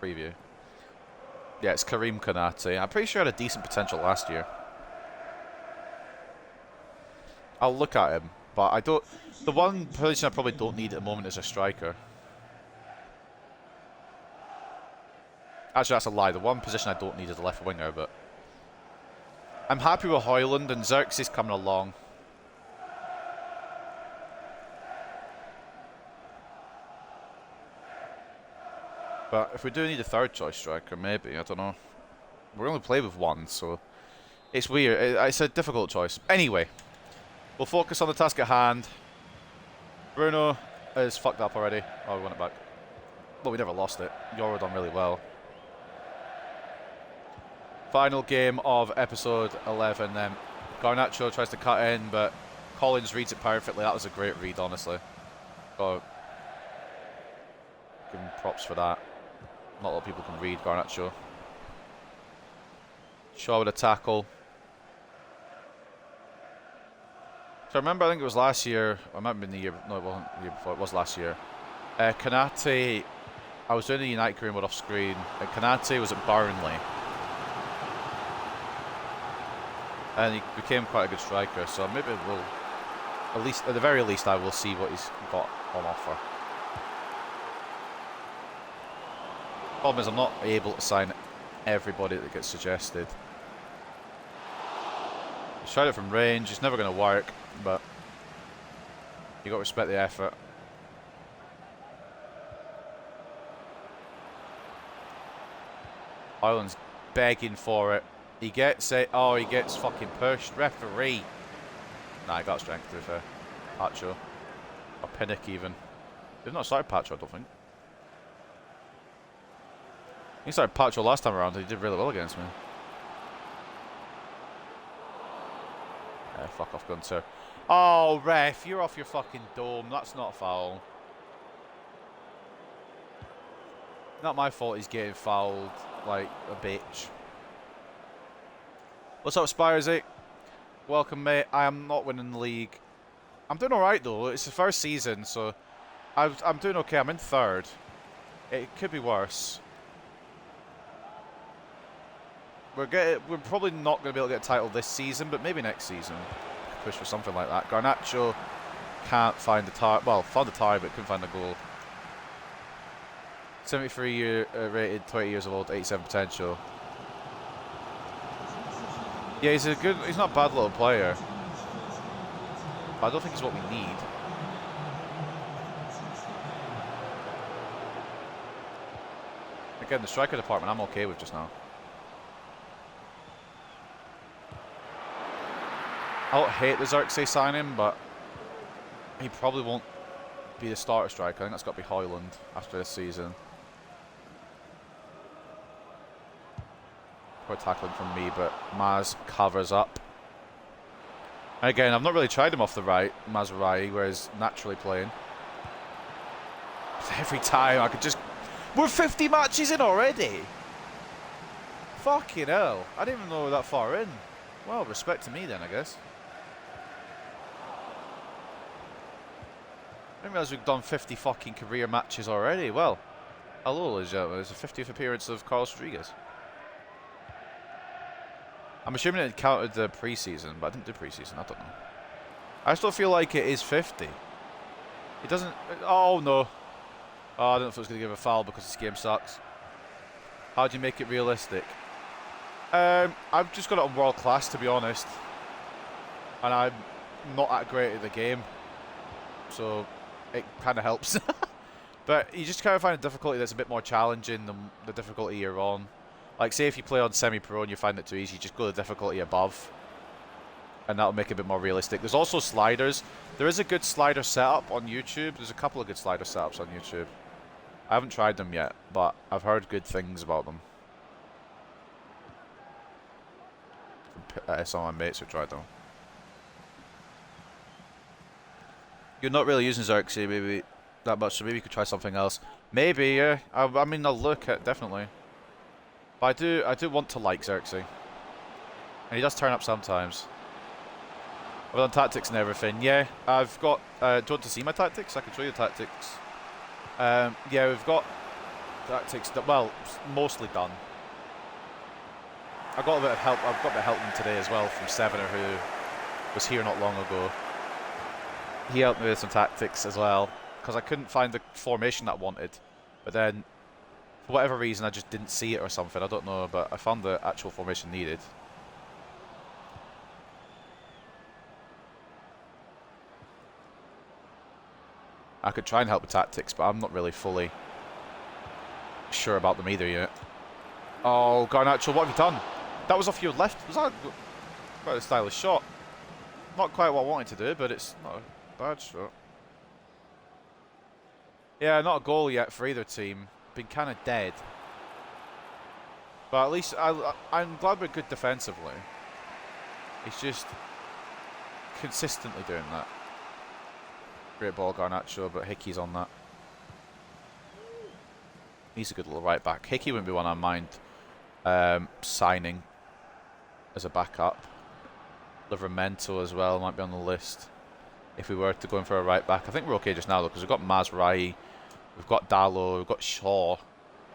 preview. Yeah, it's Karim Konate. I'm pretty sure he had a decent potential last year. I'll look at him, but I don't. The one position I probably don't need at the moment is a striker. Actually, that's a lie. The one position I don't need is a left winger, but I'm happy with Højlund, and Xerxes coming along. But if we do need a third choice striker, maybe, I don't know. We only play with one, so it's weird. It's a difficult choice. Anyway, we'll focus on the task at hand. Bruno is fucked up already. Oh, we won it back. Well, we never lost it. Yoro done really well. Final game of episode 11 then. Garnacho tries to cut in, but Collins reads it perfectly. That was a great read, honestly. So, give him props for that. Not a lot of people can read Garnacho. Shaw with a tackle. So I remember, I think it was last year. I might have been the year. No, it wasn't the year before. It was last year. Konate. I was doing the United career mode off screen. Konate was at Burnley, and he became quite a good striker. So maybe we'll, at the very least, I will see what he's got on offer. Problem is, I'm not able to sign everybody that gets suggested. He's tried it from range. It's never going to work, but you got to respect the effort. Ireland's begging for it. He gets it. Oh, he gets fucking pushed. Referee. Nah, he got strength, to be fair. Pacho. Or Pinnock, even. They've not started Pacho, I don't think. He started Pacho last time around and he did really well against me. Fuck off, Gunter. Oh, ref, you're off your fucking dome. That's not a foul. Not my fault he's getting fouled like a bitch. What's up, Spiresy? Welcome, mate. I am not winning the league. I'm doing alright, though. It's the first season, so I'm doing okay. I'm in third. It could be worse. We're probably not going to be able to get a title this season, but maybe next season. Push for something like that. Garnacho can't find the tie. Well, found the tie, but couldn't find the goal. 73 year rated, 20 years old, 87 potential. Yeah, he's not a bad little player. But I don't think he's what we need. Again, the striker department I'm okay with just now. I don't hate the Xerxes signing, but he probably won't be the starter striker. I think that's got to be Højlund after this season. Poor tackling from me, but Maz covers up. Again, I've not really tried him off the right, Mazraoui, where he's naturally playing. Every time I could just... We're 50 matches in already! Fucking hell. I didn't even know we were that far in. Well, respect to me then, I guess. I didn't realise we've done 50 fucking career matches already. Well, hello, ladies and gentlemen. It's the 50th appearance of Carlos Rodriguez. I'm assuming it counted the pre-season, but I didn't do pre-season. I don't know. I still feel like it is 50. It doesn't... Oh, no. Oh, I don't know if it was going to give a foul because this game sucks. How do you make it realistic? I've just got it on world class, to be honest. And I'm not that great at the game. So... it kind of helps. But you just kind of find a difficulty that's a bit more challenging than the difficulty you're on. Like, say if you play on semi-pro and you find it too easy, just go to the difficulty above. and that'll make it a bit more realistic. There's also sliders. There is a good slider setup on YouTube. There's a couple of good slider setups on YouTube. I haven't tried them yet, but I've heard good things about them. Some of my mates who tried them. You're not really using Xerxes maybe that much, so maybe you could try something else. Maybe, yeah. I mean, I'll look at definitely. But I do want to like Xerxes. And he does turn up sometimes. I've done tactics and everything. Yeah, I've got... do you want to see my tactics? I can show you the tactics. Yeah, we've got tactics that, well, mostly done. I've got a bit of help. I've got a bit of help today as well from Sevener, who was here not long ago. He helped me with some tactics as well, because I couldn't find the formation that I wanted. But then, for whatever reason, I just didn't see it or something. I don't know, but I found the actual formation needed. I could try and help with tactics, but I'm not really fully sure about them either yet. Oh, Garnacho, what have you done? That was off your left. Was that quite a stylish shot? Not quite what I wanted to do, but it's not a bad shot. Yeah, not a goal yet for either team. Been kind of dead. But at least I'm glad we're good defensively. It's just consistently doing that. Great ball, Garnacho, but Hickey's on that. He's a good little right back. Hickey wouldn't be one I mind signing as a backup. Livramento as well might be on the list if we were to go in for a right back. I think we're okay just now though, because we've got Mazraoui, we've got Dalot, we've got Shaw.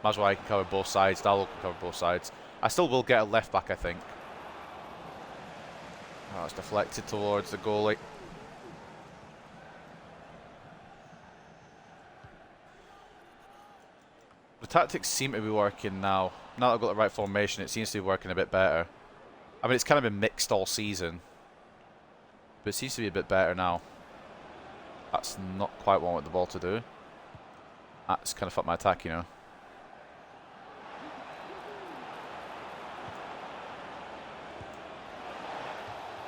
Mazraoui can cover both sides, Dalot can cover both sides. I still will get a left back, I think. Oh, it's deflected towards the goalie. The tactics seem to be working now. Now that I've got the right formation, it seems to be working a bit better. I mean, it's kind of been mixed all season, but it seems to be a bit better now. That's not quite what I want the ball to do. That's kind of fucked my attack, you know.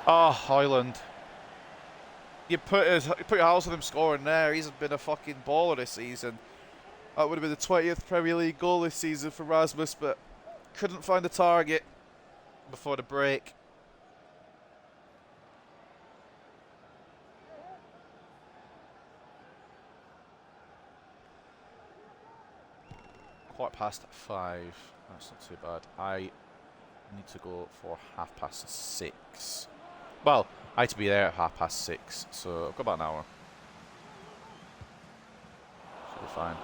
Oh, Hoyland. You put your house with him scoring there. He's been a fucking baller this season. That would have been the 20th Premier League goal this season for Rasmus, but couldn't find the target before the break. Quarter past 5. That's not too bad. I need to go for 6:30. Well, I had to be there at 6:30, so I've got about an hour. Should be fine.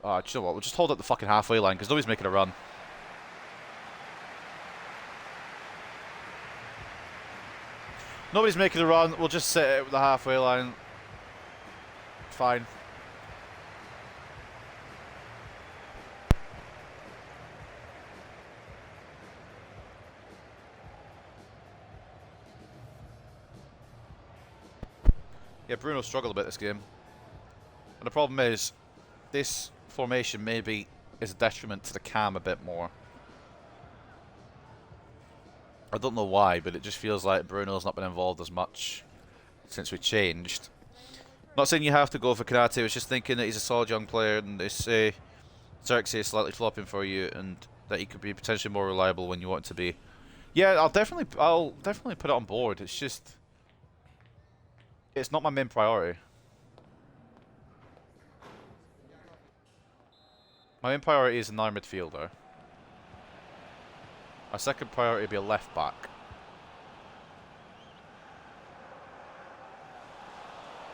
Oh, do you know what? We'll just hold up the fucking halfway line because nobody's making a run. Nobody's making a run. We'll just sit it with the halfway line. Fine. Yeah, Bruno struggled a bit this game. And the problem is, this formation maybe is a detriment to the cam a bit more. I don't know why, but it just feels like Bruno's not been involved as much since we changed. Not saying you have to go for Karate, I was just thinking that he's a solid young player and they say Xerxes is slightly flopping for you and that he could be potentially more reliable when you want it to be. Yeah, I'll definitely put it on board. It's just, it's not my main priority. My main priority is another midfielder. My second priority would be a left back.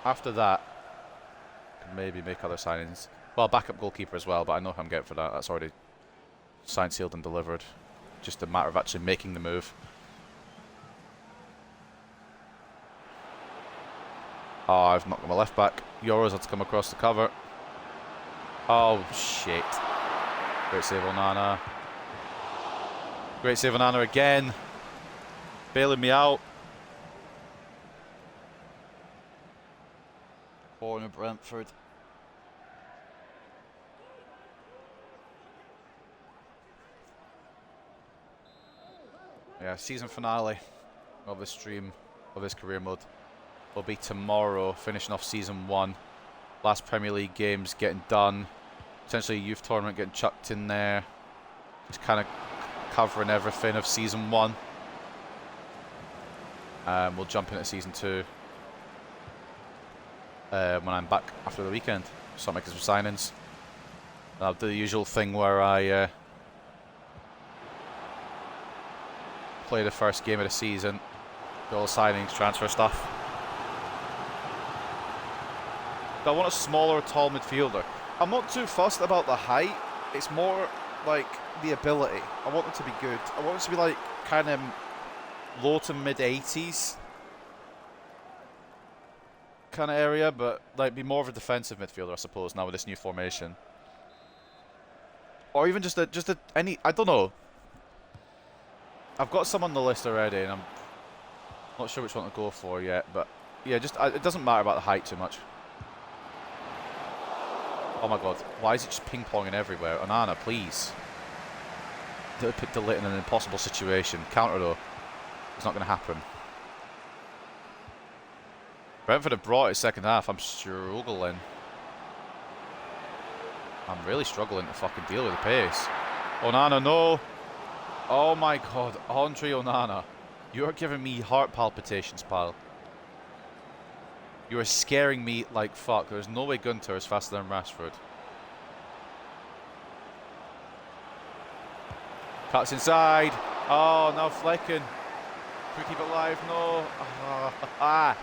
After that, I can maybe make other signings. Well, backup goalkeeper as well, but I know who I'm getting for that. That's already signed, sealed and delivered. Just a matter of actually making the move. Oh, I've knocked my left back. Euros had to come across the cover. Oh, shit. Great save, Onana. Great save, Onana again. Bailing me out. Corner, Brentford. Yeah, season finale of this stream, of this career mode, will be tomorrow, finishing off season 1. Last Premier League games getting done. Potentially a youth tournament getting chucked in there. Just kind of covering everything of season 1. We'll jump into season 2 when I'm back after the weekend. Start making some signings. I'll do the usual thing where I play the first game of the season, do all the signings, transfer stuff. But I want a smaller, tall midfielder. I'm not too fussed about the height. It's more like the ability. I want it to be good. I want it to be like kind of low to mid 80s kind of area, but like be more of a defensive midfielder, I suppose, now with this new formation. Or even just any, I don't know. I've got some on the list already, and I'm not sure which one to go for yet. But yeah, just it doesn't matter about the height too much. Oh my god, why is it just ping-ponging everywhere? Onana, please. Don't put De Ligt in an impossible situation. Counter though. It's not going to happen. Brentford have brought it second half. I'm struggling. I'm really struggling to fucking deal with the pace. Onana, no. Oh my god, Andre Onana. You are giving me heart palpitations, pal. You are scaring me like fuck. There's no way Gunter is faster than Rashford. Cuts inside. Oh, now Flecken. Can we keep it alive? No. Ah.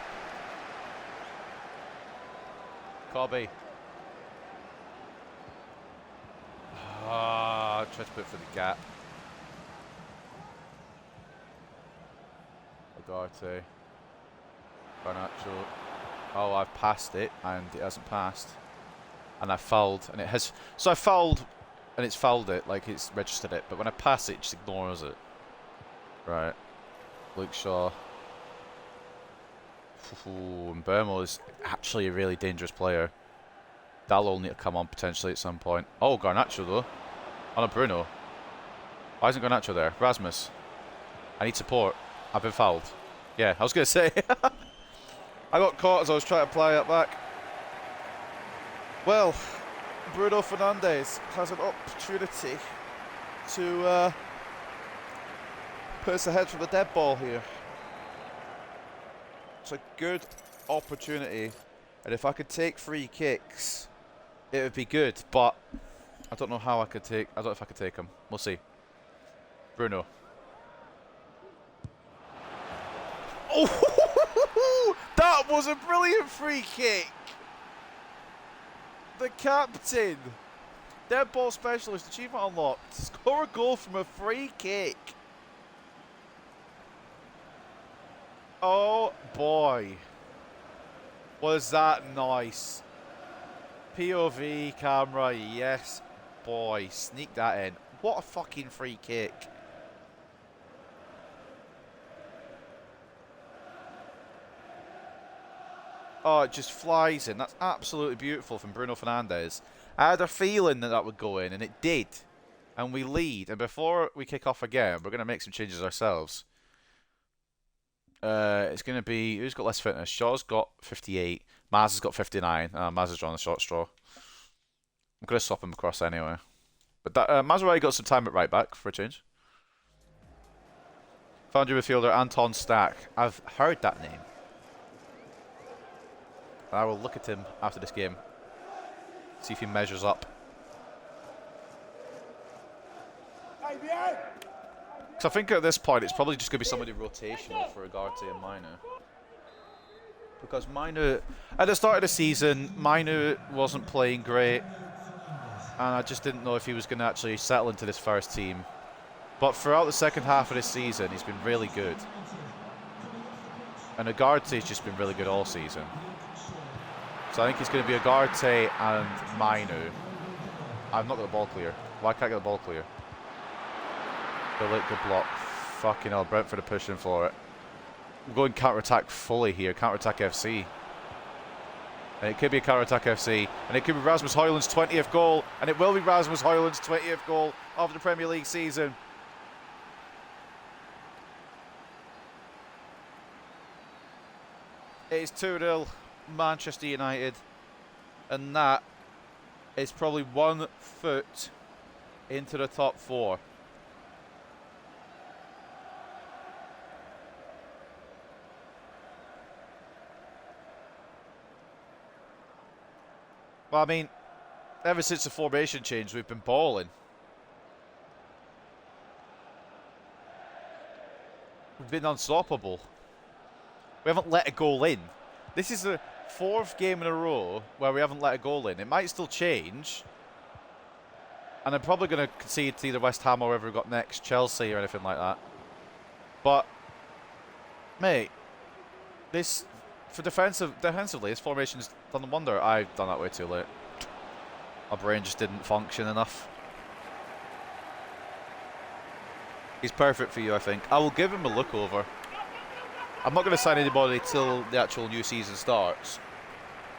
Cobby. Ah, tried to put it for the gap. Ugarte. Garnacho. Oh, I've passed it, and it hasn't passed. And I fouled, and it has... So I fouled, and it's fouled it, like it's registered it. But when I pass it, it just ignores it. Right. Luke Shaw. Ooh, and Burmo is actually a really dangerous player. That'll all need to come on potentially at some point. Oh, Garnacho, though. Oh, no, Bruno. Why isn't Garnacho there? Rasmus. I need support. I've been fouled. Yeah, I was going to say... I got caught as I was trying to play it back. Well, Bruno Fernandes has an opportunity to put us ahead from the dead ball here. It's a good opportunity, and if I could take free kicks, it would be good. But I don't know how I could take. I don't know if I could take them. We'll see. Bruno. Oh, that was a brilliant free kick. The captain, dead ball specialist, achievement unlocked. Score a goal from a free kick. Oh boy, was that nice. POV camera, yes boy, sneak that in. What a fucking free kick. Oh, it just flies in. That's absolutely beautiful from Bruno Fernandes. I had a feeling that that would go in, and it did. And we lead. And before we kick off again, we're going to make some changes ourselves. It's going to be... Who's got less fitness? Shaw's got 58. Maz has got 59. Maz is drawing the short straw. I'm going to swap him across anyway. But that, Maz already got some time at right back for a change. Found your midfielder, Anton Stack. I've heard that name. I will look at him after this game. See if he measures up. Because I think at this point it's probably just going to be somebody rotational for Ugarte and Mainu. Because Mainu, at the start of the season, Mainu wasn't playing great. And I just didn't know if he was going to actually settle into this first team. But throughout the second half of this season, he's been really good. And Ugarte's just been really good all season. So I think it's going to be Ugarte and Mainu. I've not got the ball clear. Why can't I get the ball clear? Good block. Fucking hell, Brentford are pushing for it. I'm going counter-attack fully here. Counter-attack FC. And it could be a counter-attack FC. And it could be Rasmus Højlund's 20th goal. And it will be Rasmus Højlund's 20th goal of the Premier League season. It's 2-0 Manchester United. And that is probably 1 foot into the top 4. Well, I mean, ever since the formation change, we've been balling. We've been unstoppable. We haven't let a goal in. This is the 4th game in a row where we haven't let a goal in. It might still change. And I'm probably going to concede to either West Ham or whoever we've got next, Chelsea or anything like that. But, mate, this, for defensively, this formation's done a wonder. I've done that way too late. My brain just didn't function enough. He's perfect for you, I think. I will give him a look over. I'm not going to sign anybody till the actual new season starts,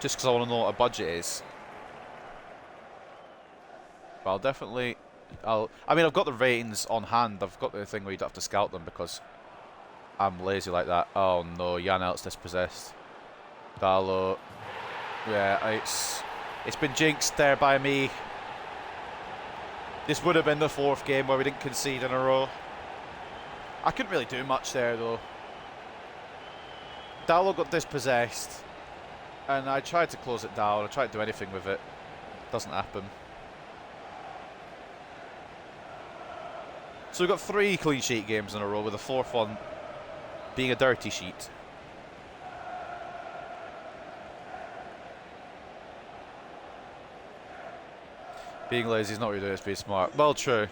just because I want to know what a budget is. But I'll definitely... I mean, I've got the ratings on hand. I've got the thing where you don't have to scout them because I'm lazy like that. Oh no, Jan Elt's dispossessed. Dalot. Yeah, it's been jinxed there by me. This would have been the 4th game where we didn't concede in a row. I couldn't really do much there though. Dalot got dispossessed, and I tried to close it down. I tried to do anything with it. Doesn't happen. So we've got 3 clean sheet games in a row, with the 4th one being a dirty sheet. Being lazy is not what you're doing, it's being smart. Well, true.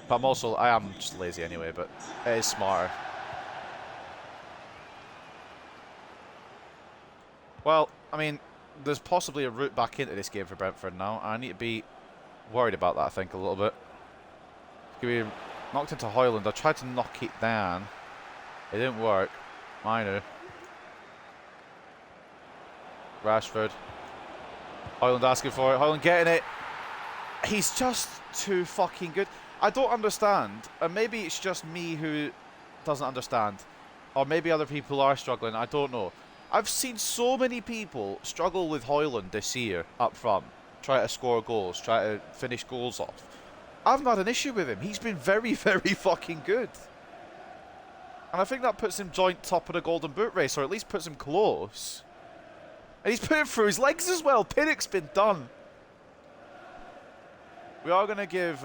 But I am just lazy anyway, but it is smarter. Well, I mean, there's possibly a route back into this game for Brentford now. I need to be worried about that, I think, a little bit. It's going to be knocked into Højlund. I tried to knock it down. It didn't work. Minor. Rashford. Højlund asking for it. Højlund getting it. He's just too fucking good. I don't understand. And maybe it's just me who doesn't understand. Or maybe other people are struggling. I don't know. I've seen so many people struggle with Højlund this year up front. Try to score goals. Try to finish goals off. I've not had an issue with him. He's been very, very fucking good. And I think that puts him joint top of the Golden Boot race. Or at least puts him close. And he's put it through his legs as well. Pinnock's been done. We are going to give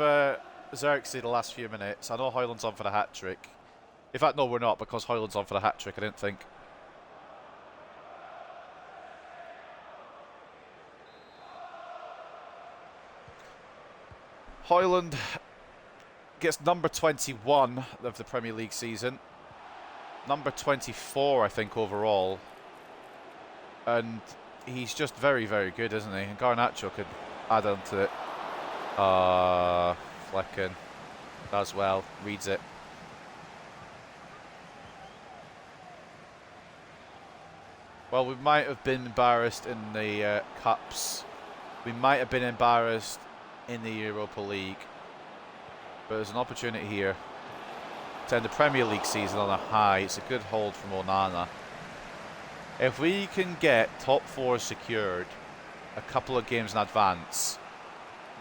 Xerxes the last few minutes. I know Højlund's on for the hat-trick. In fact, no, we're not, because Højlund's on for the hat-trick, I didn't think. Højlund gets number 21 of the Premier League season. Number 24, I think, overall. And he's just very, very good, isn't he? And Garnacho could add on to it. Flecken does well, reads it. Well, we might have been embarrassed in the Cups. We might have been embarrassed in the Europa League. But there's an opportunity here to end the Premier League season on a high. It's a good hold from Onana. If we can get top 4 secured a couple of games in advance,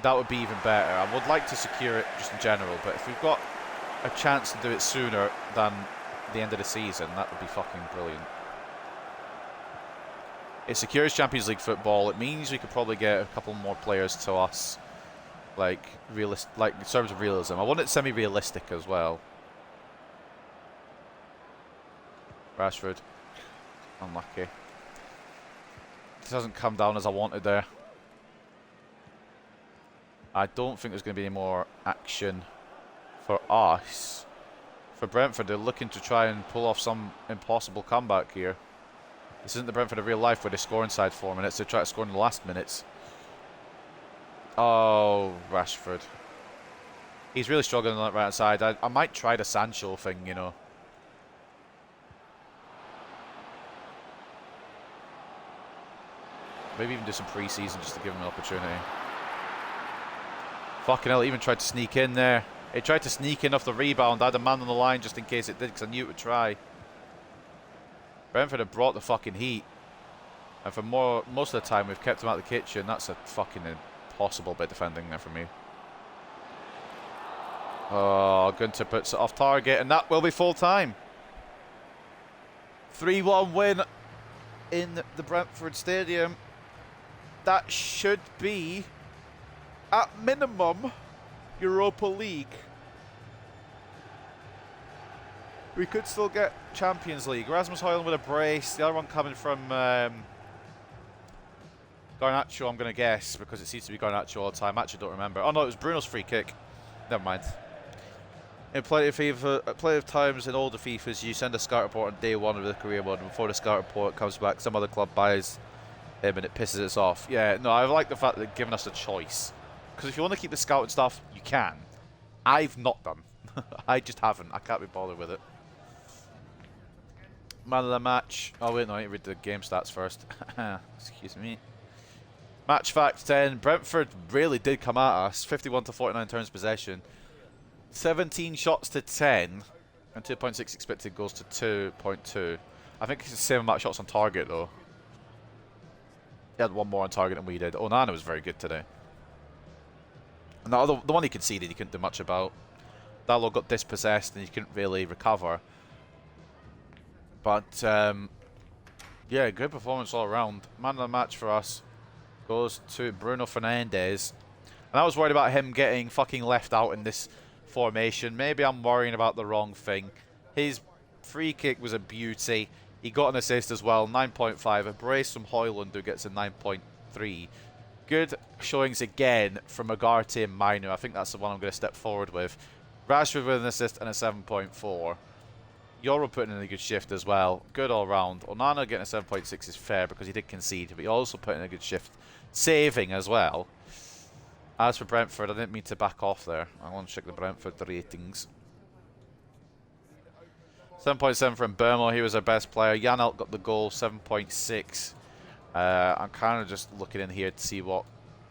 that would be even better. I would like to secure it just in general, but if we've got a chance to do it sooner than the end of the season, that would be fucking brilliant. It secures Champions League football. It means we could probably get a couple more players to us, like in terms of realism. I want it semi-realistic as well. Rashford. Unlucky. This hasn't come down as I wanted there. I don't think there's going to be any more action for us. For Brentford, they're looking to try and pull off some impossible comeback here. This isn't the Brentford of real life where they score inside 4 minutes. They try to score in the last minutes. Oh, Rashford. He's really struggling on that right side. I might try the Sancho thing, you know. Maybe even do some pre-season just to give him an opportunity. Fucking hell, he even tried to sneak in there. He tried to sneak in off the rebound. I had a man on the line just in case it did, because I knew it would try. Brentford have brought the fucking heat. And for most of the time we've kept them out of the kitchen. That's a fucking impossible bit defending there for me. Oh, Gunter puts it off target, and that will be full time. 3-1 win in the Brentford Stadium. That should be, at minimum, Europa League. We could still get Champions League. Rasmus Højlund with a brace. The other one coming from Garnacho, I'm going to guess, because it seems to be Garnacho all the time. Actually, don't remember. Oh no, it was Bruno's free kick. Never mind. In plenty of times in older FIFAs, you send a scout report on day one of the career mode, and before the scout report comes back, some other club buys him and it pisses us off. Yeah, no, I like the fact that they've given us a choice. Because if you want to keep the scout and stuff, you can. I've not done. I just haven't. I can't be bothered with it. Man of the match. Oh wait, no, I need to read the game stats first. Excuse me. Match fact 10. Brentford really did come at us. 51 to 49 turns possession. 17 shots to 10. And 2.6 expected goals to 2.2. I think it's the same amount of shots on target though. He had one more on target than we did. Onana was very good today. And the one he conceded, he couldn't do much about. Dalot got dispossessed and he couldn't really recover. But, yeah, good performance all around. Man of the match for us goes to Bruno Fernandes. And I was worried about him getting fucking left out in this formation. Maybe I'm worrying about the wrong thing. His free kick was a beauty. He got an assist as well, 9.5. A brace from Højlund who gets a 9.3. Good showings again from Ugarte and Mainu. I think that's the one I'm going to step forward with. Rashford with an assist and a 7.4. Yoro putting in a good shift as well. Good all round. Onana getting a 7.6 is fair because he did concede, but he also put in a good shift. Saving as well. As for Brentford, I didn't mean to back off there. I want to check the Brentford ratings. 7.7 from Burmo, he was our best player. Janelt got the goal, 7.6. I'm kind of just looking in here to see what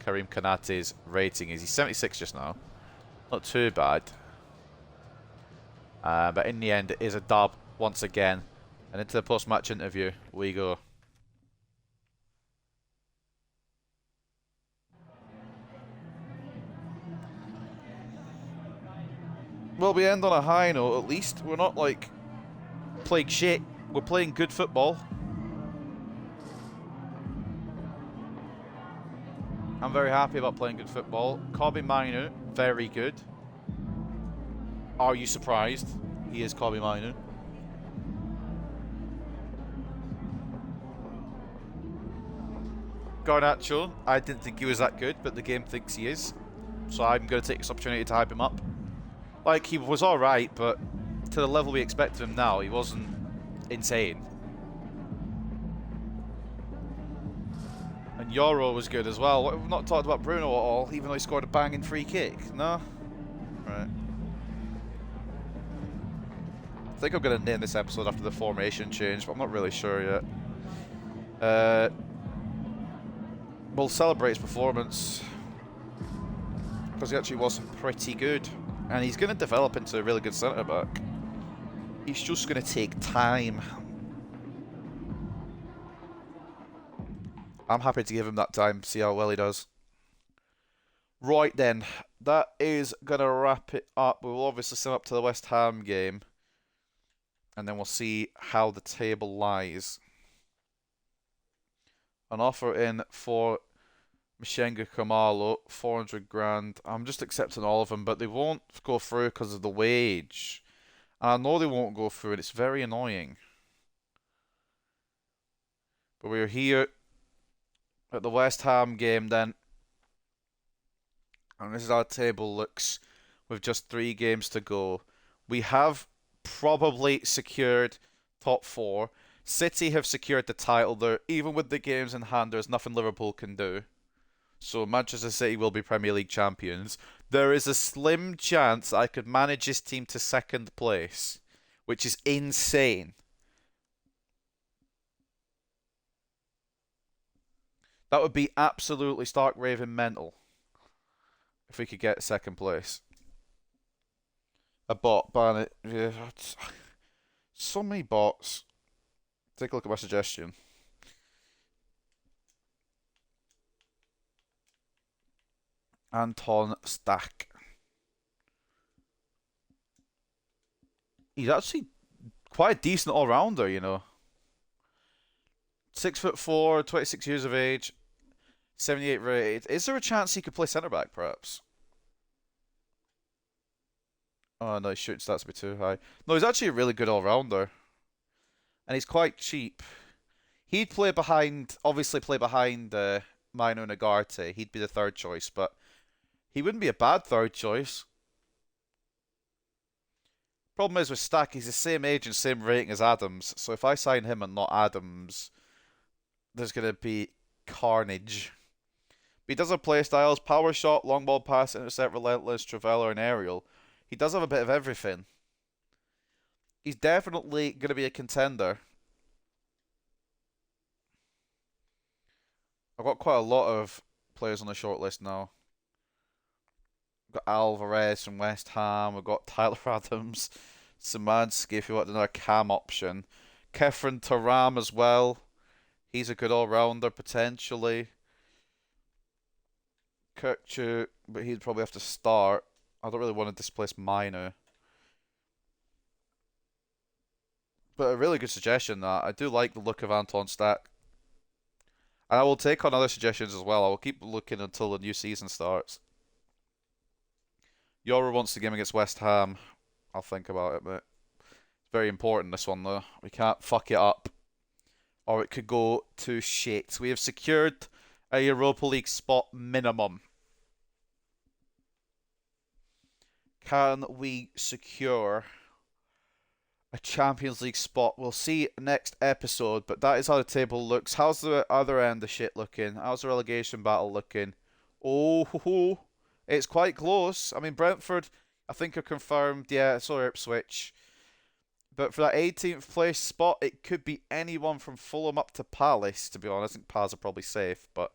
Karim Konate's rating is. He's 76 just now. Not too bad. But in the end, it is a dub once again. And into the post-match interview we go. Well, we end on a high note at least. We're not like playing shit. We're playing good football. I'm very happy about playing good football. Kobbie Mainoo, very good. Are you surprised? He is Kobbie Mainoo. Garnacho, I didn't think he was that good, but the game thinks he is. So I'm going to take this opportunity to hype him up. Like, he was alright, but to the level we expect of him now, he wasn't insane. And Yoro was good as well. We've not talked about Bruno at all, even though he scored a banging free kick. No? Right. I think I'm going to name this episode after the formation change, but I'm not really sure yet. We'll celebrate his performance because he actually was pretty good. And he's going to develop into a really good centre-back. He's just going to take time. I'm happy to give him that time, see how well he does. Right then, that is going to wrap it up. We'll obviously sum up to the West Ham game. And then we'll see how the table lies. An offer in for Mshenga Kamalo, 400 grand. I'm just accepting all of them, but they won't go through because of the wage. And I know they won't go through, and it's very annoying. But we're here at the West Ham game then. And this is how the table looks with just 3 games to go. We have probably secured top 4. City have secured the title there. Even with the games in hand, there's nothing Liverpool can do. So Manchester City will be Premier League champions. There is a slim chance I could manage this team to 2nd place, which is insane. That would be absolutely stark raving mental if we could get 2nd place. A bot ban it. Yeah, so many bots. Take a look at my suggestion. Anton Stack. He's actually quite a decent all-rounder, you know. 6'4", 26 years of age, 78 rated. Is there a chance he could play centre back, perhaps? Oh no, his shooting stats would be too high. No, he's actually a really good all-rounder, and he's quite cheap. He'd play behind, obviously play behind Mino and Agarte. He'd be the third choice, but he wouldn't be a bad third choice. Problem is with Stack, he's the same age and same rating as Adams. So if I sign him and not Adams, there's going to be carnage. But he does have play styles: power shot, long ball pass, intercept, relentless, traveller, and aerial. He does have a bit of everything. He's definitely going to be a contender. I've got quite a lot of players on the shortlist now. We've got Alvarez from West Ham. We've got Tyler Adams. Szymanski, if you want another cam option. Kefren Turam as well. He's a good all-rounder, potentially. Kirkchu, but he'd probably have to start. I don't really want to displace Mino. But a really good suggestion, that. I do like the look of Anton Stack. And I will take on other suggestions as well. I will keep looking until the new season starts. Yora wants the game against West Ham. I'll think about it, but it's very important, this one, though. We can't fuck it up, or it could go to shit. We have secured a Europa League spot minimum. Can we secure a Champions League spot? We'll see next episode, but that is how the table looks. How's the other end of shit looking? How's the relegation battle looking? Oh, it's quite close. I mean, Brentford, I think, are confirmed. Yeah, so are Ipswich. But for that 18th place spot, it could be anyone from Fulham up to Palace, to be honest. I think Palace are probably safe, but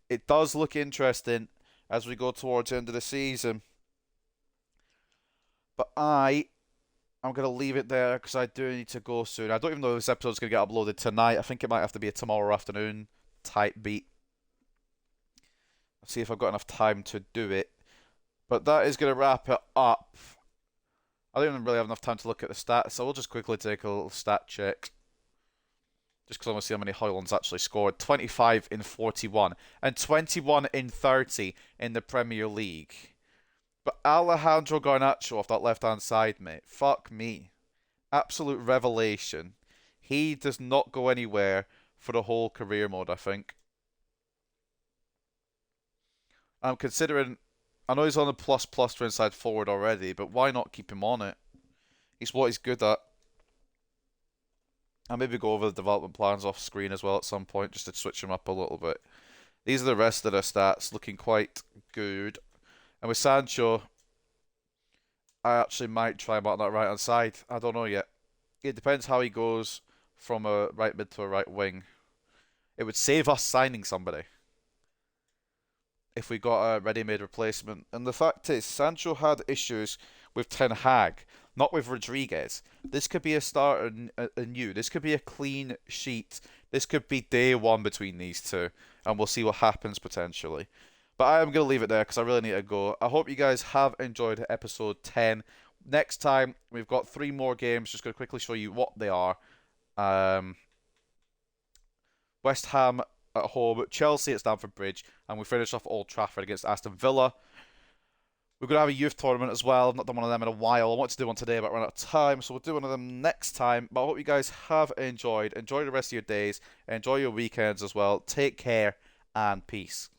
it does look interesting as we go towards the end of the season. But I'm going to leave it there because I do need to go soon. I don't even know if this episode's going to get uploaded tonight. I think it might have to be a tomorrow afternoon type beat. I'll see if I've got enough time to do it. But that is going to wrap it up. I don't even really have enough time to look at the stats, so we'll just quickly take a little stat check. Just because I want to see how many Hoyland's actually scored. 25 in 41 and 21 in 30 in the Premier League. But Alejandro Garnacho off that left-hand side, mate. Fuck me. Absolute revelation. He does not go anywhere for the whole career mode, I think. I'm considering... I know he's on a plus for inside forward already, but why not keep him on it? He's what he's good at. I'll maybe go over the development plans off screen as well at some point, just to switch him up a little bit. These are the rest of the stats, looking quite good. And with Sancho, I actually might try him out on that right-hand side. I don't know yet. It depends how he goes from a right mid to a right wing. It would save us signing somebody if we got a ready-made replacement. And the fact is, Sancho had issues with Ten Hag, not with Rodriguez. This could be a start anew. This could be a clean sheet. This could be day one between these two, and we'll see what happens potentially. But I am going to leave it there because I really need to go. I hope you guys have enjoyed episode 10. Next time, we've got 3 more games. Just going to quickly show you what they are. West Ham at home, Chelsea at Stamford Bridge, and we finish off Old Trafford against Aston Villa. We're going to have a youth tournament as well. I've not done one of them in a while. I wanted to do one today, but I ran out of time, so we'll do one of them next time. But I hope you guys have enjoyed. Enjoy the rest of your days. Enjoy your weekends as well. Take care, and peace.